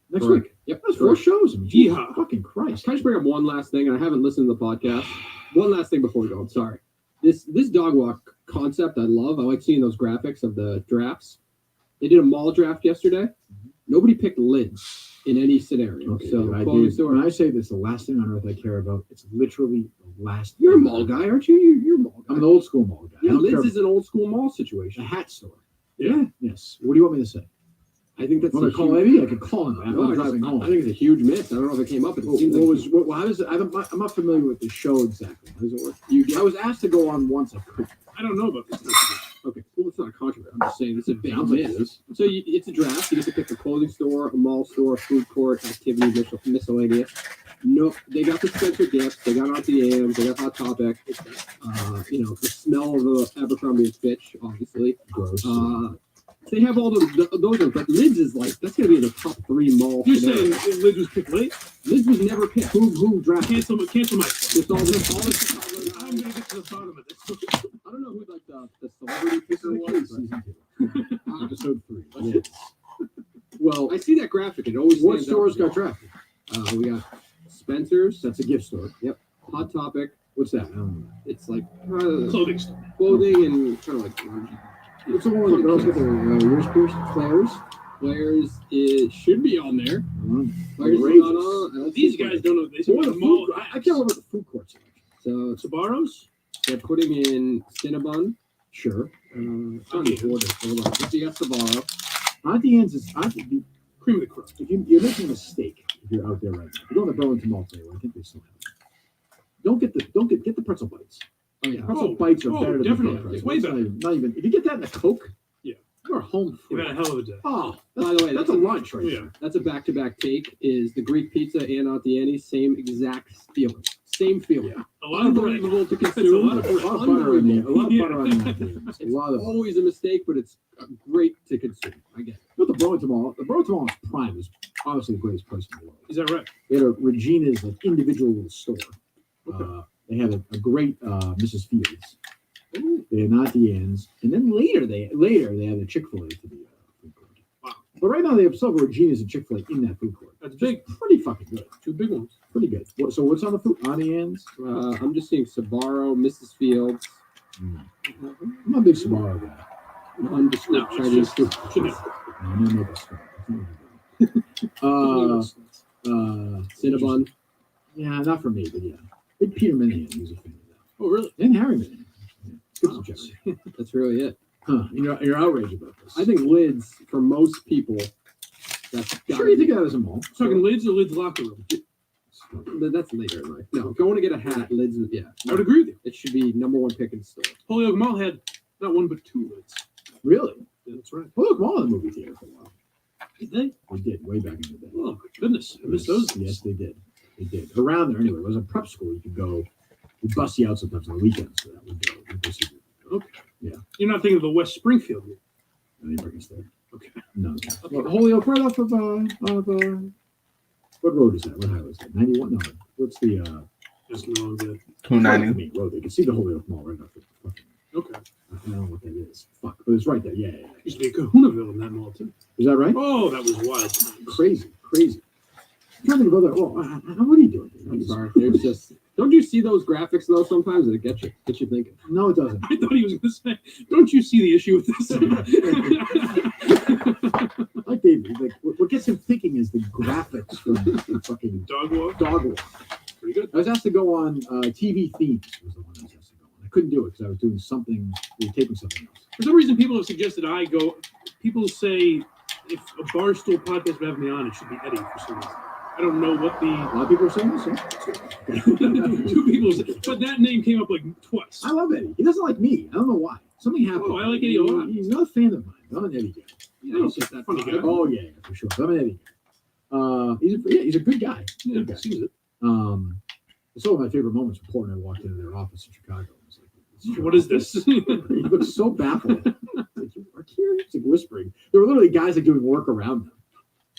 Next Correct. week. Yep, That's 4 correct. shows. I mean, Yeehaw. fucking Christ. Can I just bring up one last thing? And I haven't listened to the podcast. One last thing before we go. I'm sorry. This dog walk concept I love. I like seeing those graphics of the drafts. They did a mall draft yesterday. Nobody picked lids in any scenario. Okay, So dude, clothing store. when I say this, the last thing on earth I care about, it's literally the last. You're a thing mall on guy, earth. aren't you? You're a mall guy. I'm an old school mall guy. Yeah, I don't Lids care- is an old school mall a situation. hat store. Yeah. Yes. What do you want me to say? I think that's Want a to call huge- Eddie? I could call him. No, I'm I driving home. think it's a huge miss. I don't know if it came up. But it What, seems what like was what? How does it? I'm not familiar with the show exactly. How does it work? I was asked to go on once. I couldn't. I don't know about this. okay. Well, it's not a controversy. I'm just saying it's a big Sounds like miss. it is. So it's a draft. You get to pick a clothing store, a mall store, a food court, activity, miscellaneous. No, they got the Spencer Gifts, they got Auntie Anne's, they got Hot Topic. The smell of the Abercrombie and Fitch, obviously. Gross. They have all those, but Lids is like that's gonna be in the top 3 mall. You're scenario. saying Lids was picked late? Lids was never picked. Who drafted? Cancel my. It's all this. I'm gonna get to the bottom of this. I don't know who like the celebrity picker was. Season 2. Episode 3. Yes. Well, I see that graphic. It always What stands stores out. got drafted? We got Spencer's. That's a gift store. Yep. Hot Topic. What's that? I don't know. It's like Clothing store. clothing and kind of like. What's the one where the girls get their ears pierced? Claire's. Claire's it should be on there. Claire's is Outrageous. not on. I don't These see guys don't know. They What say the mall. food? I can't remember the food court selection. So Sabaros. they're putting in Cinnabon. Sure. It's on the order. Hold on. So you got Sbarro. Auntie Anne's is Cream of the crop. If you're making a mistake, if you're out there right now, you're going to Burlington Mall today. I think they still have it. Get the pretzel bites. Oh yeah. Pretzel bites are better than definitely. the pretzel. It's way It's better. Not even if you get that in a Coke. Yeah. You're home We free. had a hell of a day. Oh, By the way, that's a lunch right Yeah. there. That's a back-to-back take. Is the Greek pizza and Auntie Annie's same exact feeling? Same feeling. A lot of bread. Unbelievable to That's a consume. lot of bread. A lot of butter in there. A lot of Yeah. butter on that. A lot of. Always a mistake, but it's great to consume. I get it. But the Burlington Mall is prime is honestly the greatest place in the world. Is that right? They had a Regina's like individual little store. They had a great Mrs. Fields. They had Auntie Anne's, and then later they had a Chick-fil-A to the food court. Wow. But right now they have still Regina's and Chick-fil-A in that food court. That's big. Pretty fucking good. 2 big ones. Pretty good. So what's on the food? Auntie Anne's. I'm just seeing Sbarro, Mrs. Fields, I'm not a big Sbarro guy. nondescript No, it's Chinese just food. Chanel. No, Cinnabon. Yeah, not for me, but yeah. Big Peter Minahan was a fan of that. Oh, really? And Harry Minahan. Yeah. Good suggestion. That's really it. Huh? You're outraged about this. I think Lids for most people. That's Sure, you think of that as a mall? Talking Lids or Lids locker room? But that's later in life. No, going to get a hat, Lids. Yeah, I would agree with you. it should be #1 pick in the store. Holyoke Mall had not 1 but 2 Lids. Really? Yeah, that's right. Well, look, Mall in the movie theater for a while. Did they? They did way back in the day. Oh, my goodness. I missed those. Yes, they did. They did. Around there anyway. It was a prep school. You could go. We'd bust you out sometimes on the weekends for that. We'd go see it. Okay. Yeah. You're not thinking of the West Springfield here. They bring us there. Okay. No. Well, Holyoke, right off of what road is that? What highway is that? 91? No. What's the Just along the 290. road? They can see the Holyoke Mall right off the fucking. Okay. I don't know what that is. Fuck, but it's right there. Yeah. Used to be a Kahunaville in that mall too. Is that right? Oh, that was wild. Crazy. I'm trying to think about that. Well, what are you doing? I'm sorry. There's just. Don't you see those graphics though? Sometimes that get you thinking. No, it doesn't. I thought he was going to say, "Don't you see the issue with this?" Like David, like what gets him thinking is the graphics from the fucking Dog Walk. Pretty good. I was asked to go on TV Themes. Was the one I was asked to go on. I couldn't do it because I was doing something. We were taping something else. For some reason, people have suggested I go. People say if a Barstool podcast would have me on, it should be Eddie for some reason. I don't know what the. A lot of people are saying this. Two people, but that name came up like twice. I love Eddie. He doesn't like me. I don't know why. Something happened. Oh, I like Eddie a lot. He's not a fan of mine. I'm an Eddie guy. Yeah, he's just that funny guy. Oh yeah, for sure. I'm an Eddie guy. He's a good guy. Yeah, Good guy. seems it. It's one of my favorite moments when Portnoy walked into their office in Chicago. I was like, What is this? He looked so baffled. Like, you work here? He's like whispering. There were literally guys like doing work around them.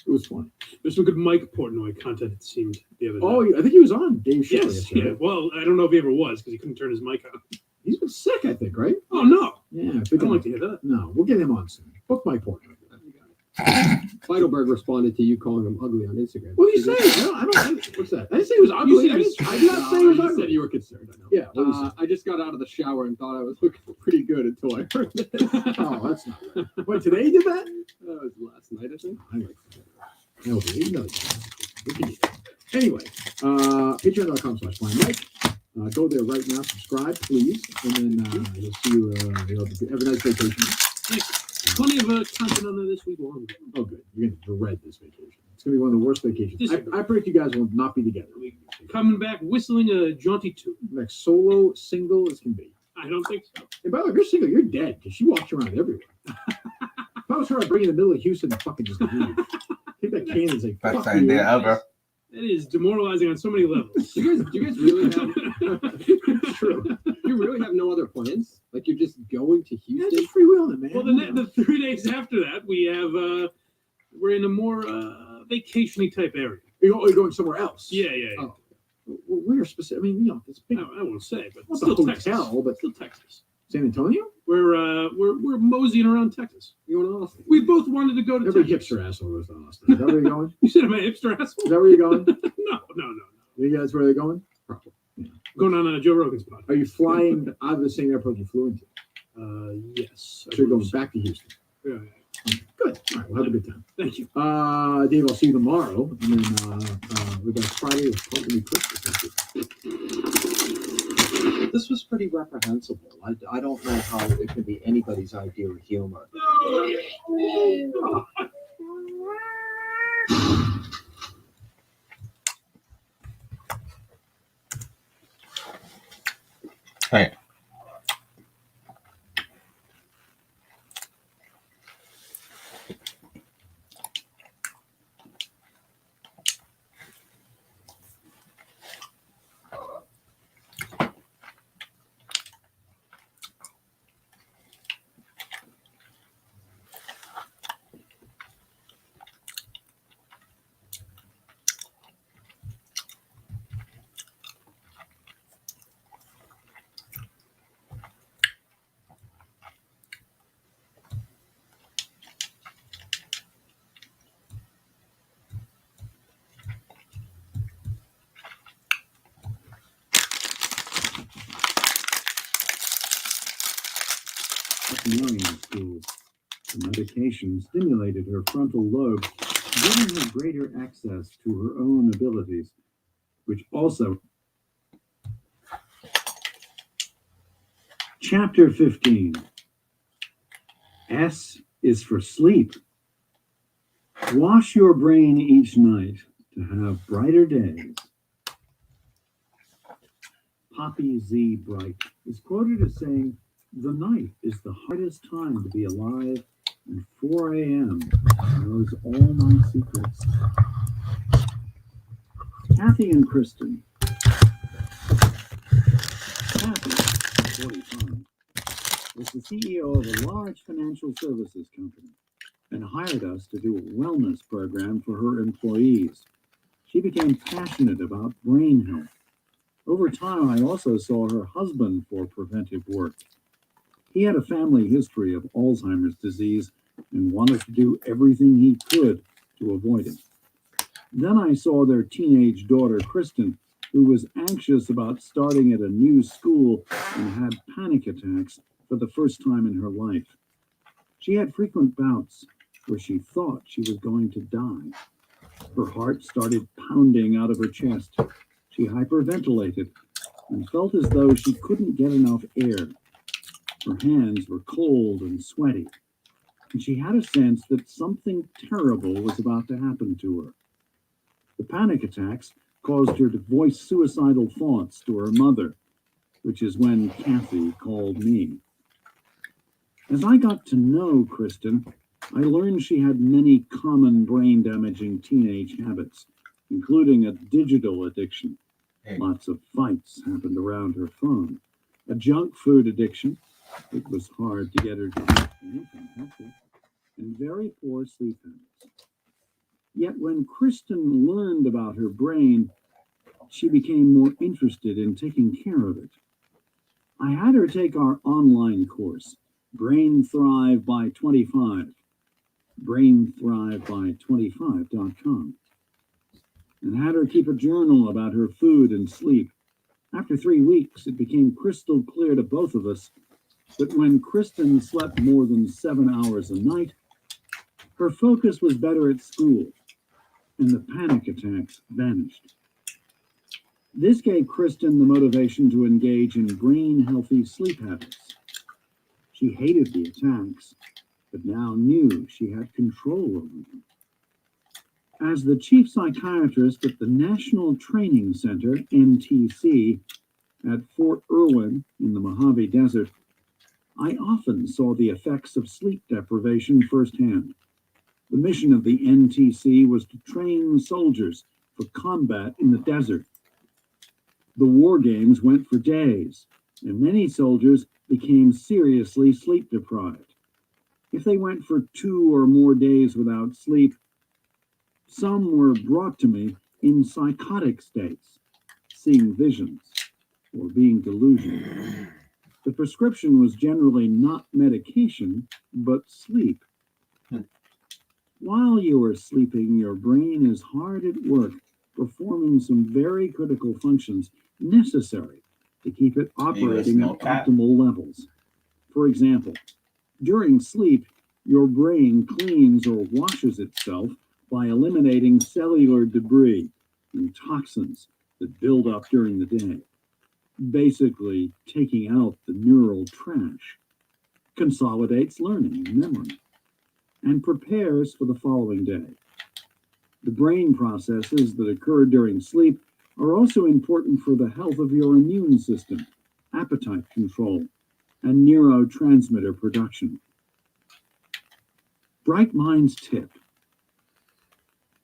It was funny. There's some good Mike Portnoy content, it seemed, the other day. Oh, I think he was on Dave Show. Yes, yesterday. yeah. Well, I don't know if he ever was because he couldn't turn his mic on. He's been sick, I think, right? Oh, no. Yeah, I don't like to hear that. No, we'll get him on soon. Book Mike Portnoy. Heidelberg responded to you calling him ugly on Instagram. What did you say? I don't. What's that? I didn't say he was ugly. I did not say he was You ugly. said you were concerned. I know. Yeah. What did you say? I just got out of the shower and thought I was looking pretty good until I heard this. Oh, that's not right. Wait, today you did that? That was last night, I think. I like that. No, but you know, we can do that. Anyway, patreon.com/blindmike. Go there right now, subscribe, please, and then you'll see you. Have a nice vacation. Thanks. Plenty of content on there this week. Long. Oh, good. You're gonna dread this vacation. It's gonna be one of the worst vacations. I predict you guys will not be together. Coming back whistling a jaunty tune. Next solo single as can be. I don't think so. And by the way, if you're single, you're dead because she walks around everywhere. If I was her, I'd bring you in the middle of Houston and fucking just leave. Take that can and say, Best fuck idea you. ever. That is demoralizing on so many levels. Do you guys really have? True. You really have no other plans? Like you're just going to Yeah, Houston? just freewheeling, man. Well, the 3 days after that, we have we're in a more vacation-y type area. You're going somewhere else. Yeah. Oh. Well, we're specific. I mean, it's big. I won't say, but Not still the Texas. hotel, but Still Texas. San Antonio? We're moseying around Texas. You going to Austin? We both wanted to go to Every Texas. hipster asshole goes to Austin. Is that where you're going? You said I'm a hipster Is asshole? that where you're going? No. You guys where they're going? Probably. Going on Joe Rogan's podcast. Are you flying out of the same airport you flew into? Yes. So you're going back to Houston. Yeah. Good. All right, we'll have a good time. Thank you. Dave, I'll see you tomorrow. And then we got Friday with Pumpkin Christmas. This was pretty reprehensible. I don't know how it could be anybody's idea of humor. Hey. At the Young schools, the medication stimulated her frontal lobe, giving her greater access to her own abilities, which also. Chapter 15. S is for sleep. Wash your brain each night to have brighter days. Poppy Z. Bright is quoted as saying, "The night is the hardest time to be alive, and 4 a.m. knows all my secrets." Kathy and Kristen. Kathy, 45, was the CEO of a large financial services company and hired us to do a wellness program for her employees. She became passionate about brain health. Over time, I also saw her husband for preventive work. He had a family history of Alzheimer's disease and wanted to do everything he could to avoid it. Then I saw their teenage daughter, Kristen, who was anxious about starting at a new school and had panic attacks for the first time in her life. She had frequent bouts where she thought she was going to die. Her heart started pounding out of her chest. She hyperventilated and felt as though she couldn't get enough air. Her hands were cold and sweaty, and she had a sense that something terrible was about to happen to her. The panic attacks caused her to voice suicidal thoughts to her mother, which is when Kathy called me. As I got to know Kristen, I learned she had many common brain-damaging teenage habits, including a digital addiction. Lots of fights happened around her phone. A junk food addiction. It was hard to get her to eat anything healthy. And very poor sleep habits. Yet when Kristen learned about her brain, she became more interested in taking care of it. I had her take our online course, Brain Thrive by 25, brainthriveby25.com, and had her keep a journal about her food and sleep. After 3 weeks, it became crystal clear to both of us that when Kristen slept more than 7 hours a night, her focus was better at school, and the panic attacks vanished. This gave Kristen the motivation to engage in brain-healthy sleep habits. She hated the attacks, but now knew she had control over them. As the chief psychiatrist at the National Training Center, NTC, at Fort Irwin in the Mojave Desert, I often saw the effects of sleep deprivation firsthand. The mission of the NTC was to train soldiers for combat in the desert. The war games went for days, and many soldiers became seriously sleep deprived. If they went for 2 or more days without sleep, some were brought to me in psychotic states, seeing visions or being delusional. The prescription was generally not medication, but sleep. While you are sleeping, your brain is hard at work, performing some very critical functions necessary to keep it operating at optimal levels. For example, during sleep, your brain cleans or washes itself by eliminating cellular debris and toxins that build up during the day, basically taking out the neural trash, consolidates learning and memory, and prepares for the following day. The brain processes that occur during sleep are also important for the health of your immune system, appetite control, and neurotransmitter production. Bright Minds tip.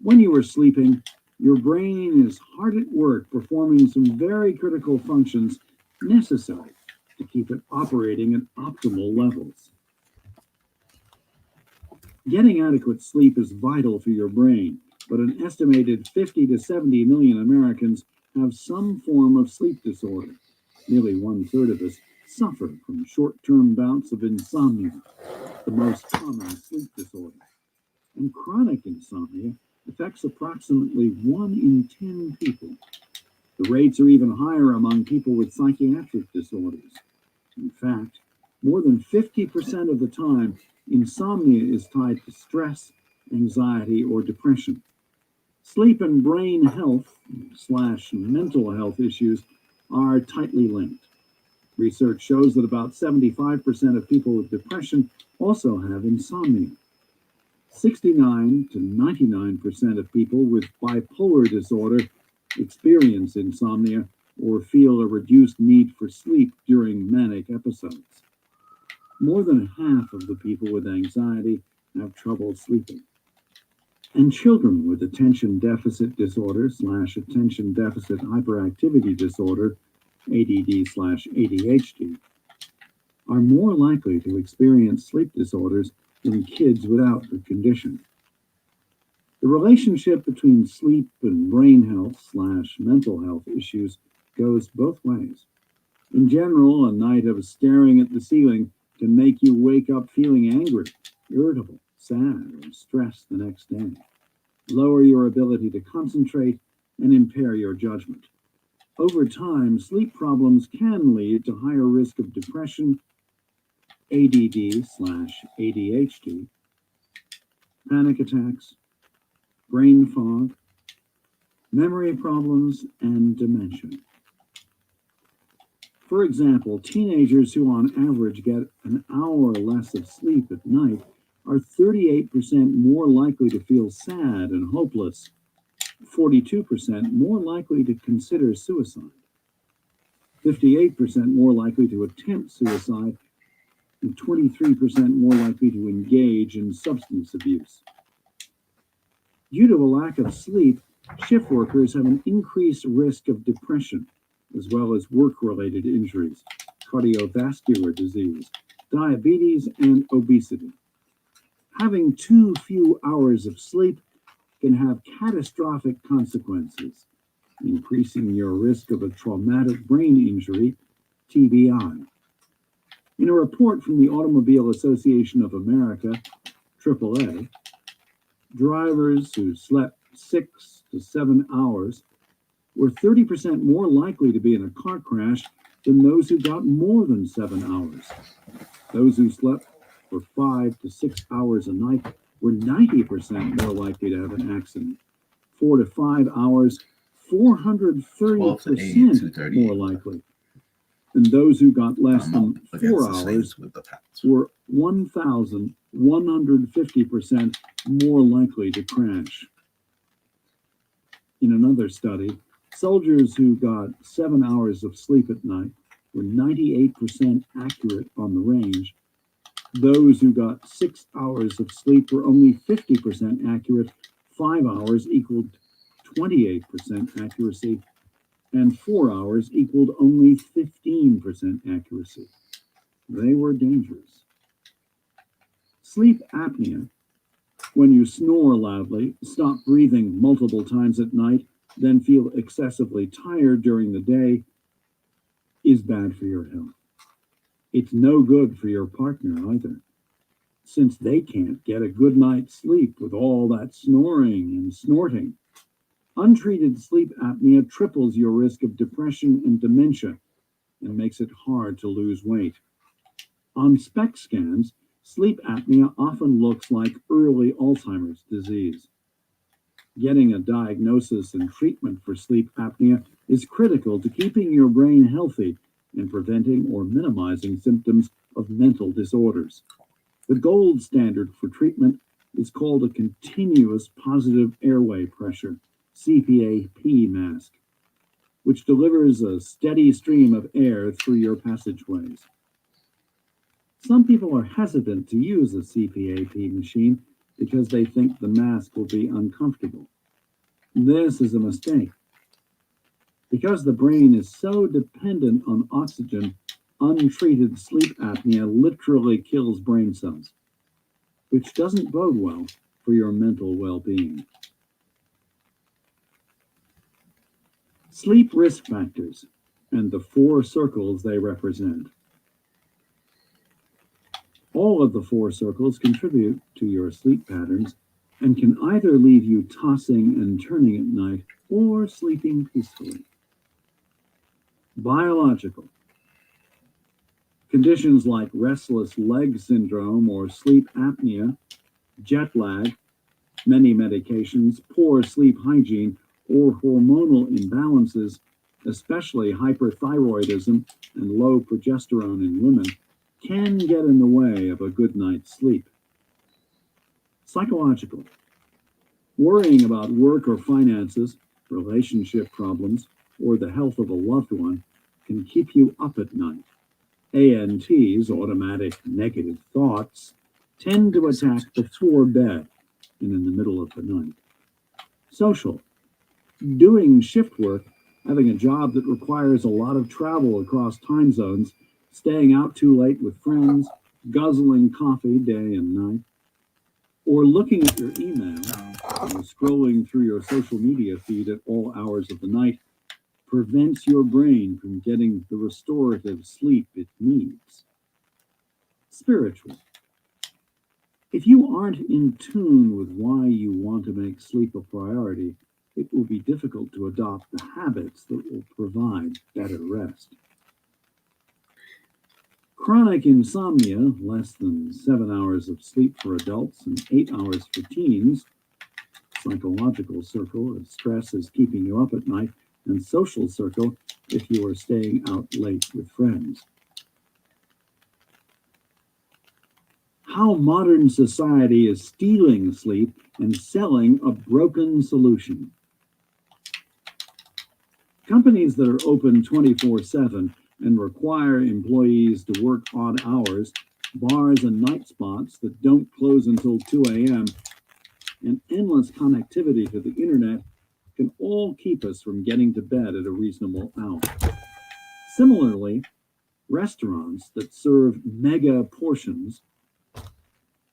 When you are sleeping, your brain is hard at work performing some very critical functions necessary to keep it operating at optimal levels. Getting adequate sleep is vital for your brain, but an estimated 50 to 70 million Americans have some form of sleep disorder. Nearly 1/3 of us suffer from short-term bouts of insomnia, the most common sleep disorder. And chronic insomnia affects approximately 1 in 10 people. The rates are even higher among people with psychiatric disorders. In fact, more than 50% of the time, insomnia is tied to stress, anxiety, or depression. Sleep and brain health / mental health issues are tightly linked. Research shows that about 75% of people with depression also have insomnia. 69 to 99% of people with bipolar disorder experience insomnia or feel a reduced need for sleep during manic episodes. More than half of the people with anxiety have trouble sleeping. And children with attention deficit disorder / attention deficit hyperactivity disorder, ADD / ADHD, are more likely to experience sleep disorders than kids without the condition. The relationship between sleep and brain health/mental health issues goes both ways. In general, a night of staring at the ceiling can make you wake up feeling angry, irritable, sad, or stressed the next day, lower your ability to concentrate, and impair your judgment. Over time, sleep problems can lead to higher risk of depression, ADD/ADHD, panic attacks, brain fog, memory problems, and dementia. For example, teenagers who on average get an hour less of sleep at night are 38% more likely to feel sad and hopeless, 42% more likely to consider suicide, 58% more likely to attempt suicide, and 23% more likely to engage in substance abuse. Due to a lack of sleep, shift workers have an increased risk of depression, as well as work-related injuries, cardiovascular disease, diabetes, and obesity. Having too few hours of sleep can have catastrophic consequences, increasing your risk of a traumatic brain injury, TBI. In a report from the Automobile Association of America, AAA, drivers who slept 6 to 7 hours were 30% more likely to be in a car crash than those who got more than 7 hours. Those who slept for 5 to 6 hours a night were 90% more likely to have an accident. 4 to 5 hours, 430% more likely. And those who got less than 4 hours were 1,150% more likely to crash. In another study, soldiers who got 7 hours of sleep at night were 98% accurate on the range. Those who got 6 hours of sleep were only 50% accurate. 5 hours equaled 28% accuracy, and 4 hours equaled only 15% accuracy. They were dangerous. Sleep apnea, when you snore loudly, stop breathing multiple times at night, then feel excessively tired during the day, is bad for your health. It's no good for your partner either, since they can't get a good night's sleep with all that snoring and snorting. Untreated sleep apnea triples your risk of depression and dementia and makes it hard to lose weight. On SPECT scans, sleep apnea often looks like early Alzheimer's disease. Getting a diagnosis and treatment for sleep apnea is critical to keeping your brain healthy and preventing or minimizing symptoms of mental disorders. The gold standard for treatment is called a continuous positive airway pressure, CPAP mask, which delivers a steady stream of air through your passageways. Some people are hesitant to use a CPAP machine because they think the mask will be uncomfortable. This is a mistake. Because the brain is so dependent on oxygen, untreated sleep apnea literally kills brain cells, which doesn't bode well for your mental well-being. Sleep risk factors and the 4 circles they represent. All of the 4 circles contribute to your sleep patterns and can either leave you tossing and turning at night or sleeping peacefully. Biological. Conditions like restless leg syndrome or sleep apnea, jet lag, many medications, poor sleep hygiene, or hormonal imbalances, especially hyperthyroidism and low progesterone in women, can get in the way of a good night's sleep. Psychological. Worrying about work or finances, relationship problems, or the health of a loved one can keep you up at night. ANTs, automatic negative thoughts, tend to attack before bed and in the middle of the night. Social. Doing shift work, having a job that requires a lot of travel across time zones, staying out too late with friends, guzzling coffee day and night, or looking at your email or scrolling through your social media feed at all hours of the night prevents your brain from getting the restorative sleep it needs. Spiritual. If you aren't in tune with why you want to make sleep a priority, it will be difficult to adopt the habits that will provide better rest. Chronic insomnia, less than 7 hours of sleep for adults and 8 hours for teens, psychological circle if stress is keeping you up at night, and social circle if you are staying out late with friends. How modern society is stealing sleep and selling a broken solution. Companies that are open 24/7 and require employees to work odd hours, bars and night spots that don't close until 2 a.m., and endless connectivity to the internet can all keep us from getting to bed at a reasonable hour. Similarly, restaurants that serve mega portions,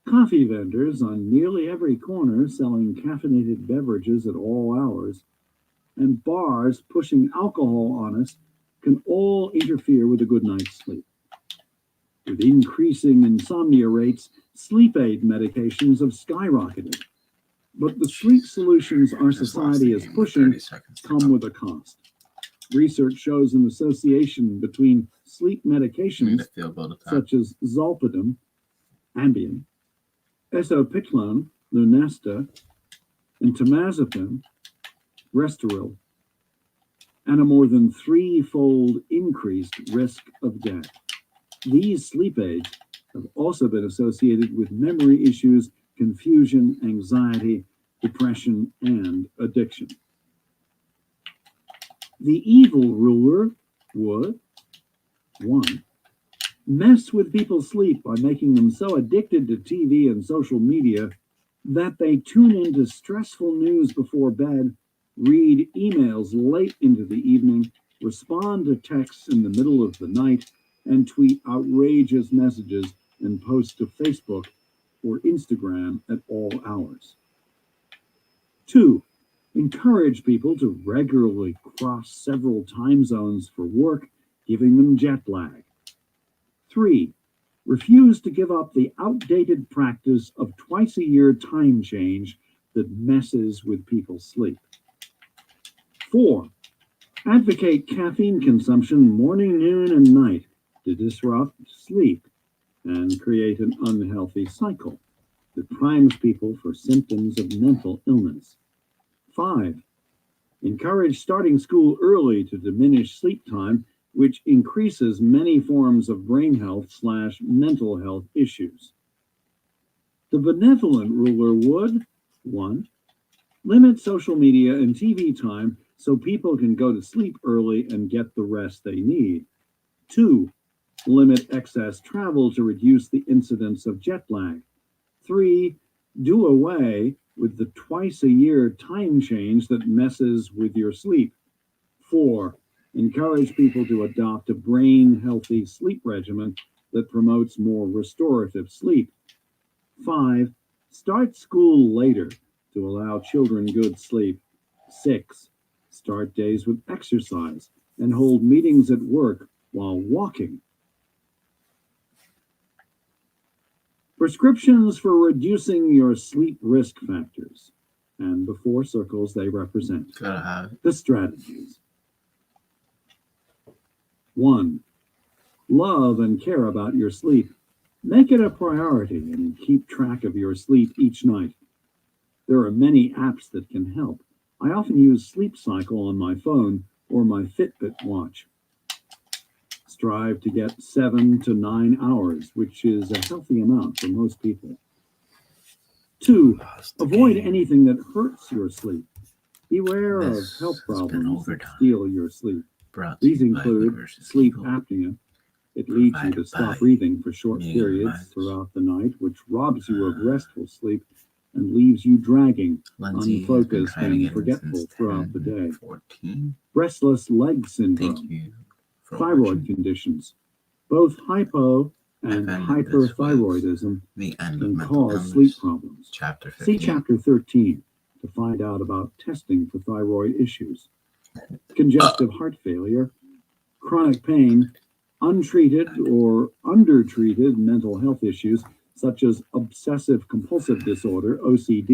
coffee vendors on nearly every corner selling caffeinated beverages at all hours, and bars pushing alcohol on us can all interfere with a good night's sleep. With increasing insomnia rates, sleep aid medications have skyrocketed. But the sleep solutions our society is pushing come with a cost. Research shows an association between sleep medications such as Zolpidem, Ambien, Esopiclone, Lunesta, and Temazepam, Restoril, and a more than 3-fold increased risk of death. These sleep aids have also been associated with memory issues, confusion, anxiety, depression, and addiction. The evil ruler would, 1, mess with people's sleep by making them so addicted to TV and social media that they tune into stressful news before bed, read emails late into the evening, respond to texts in the middle of the night, and tweet outrageous messages and post to Facebook or Instagram at all hours. 2, encourage people to regularly cross several time zones for work, giving them jet lag. 3, refuse to give up the outdated practice of twice-a-year time change that messes with people's sleep. 4, advocate caffeine consumption morning, noon, and night to disrupt sleep and create an unhealthy cycle that primes people for symptoms of mental illness. 5, encourage starting school early to diminish sleep time, which increases many forms of brain health/mental health issues. The benevolent ruler would, 1, limit social media and TV time so people can go to sleep early and get the rest they need. 2, limit excess travel to reduce the incidence of jet lag. 3, do away with the twice-a-year time change that messes with your sleep. 4, encourage people to adopt a brain-healthy sleep regimen that promotes more restorative sleep. 5, start school later to allow children good sleep. 6, start days with exercise and hold meetings at work while walking. Prescriptions for reducing your sleep risk factors and the 4 circles they represent. The strategies. 1, love and care about your sleep. Make it a priority and keep track of your sleep each night. There are many apps that can help. I often use Sleep Cycle on my phone or my Fitbit watch. Strive to get 7 to 9 hours, which is a healthy amount for most people. 2, avoid anything that hurts your sleep. Beware of health problems that steal your sleep. These include sleep apnea. It leads you to stop breathing for short periods throughout the night, which robs you of restful sleep and leaves you dragging, unfocused, and forgetful throughout the day. Restless leg syndrome. Thyroid conditions. Both hypo and hyperthyroidism can cause sleep problems. See Chapter 13 to find out about testing for thyroid issues. Congestive heart failure, chronic pain, untreated or undertreated mental health issues such as obsessive compulsive disorder, OCD,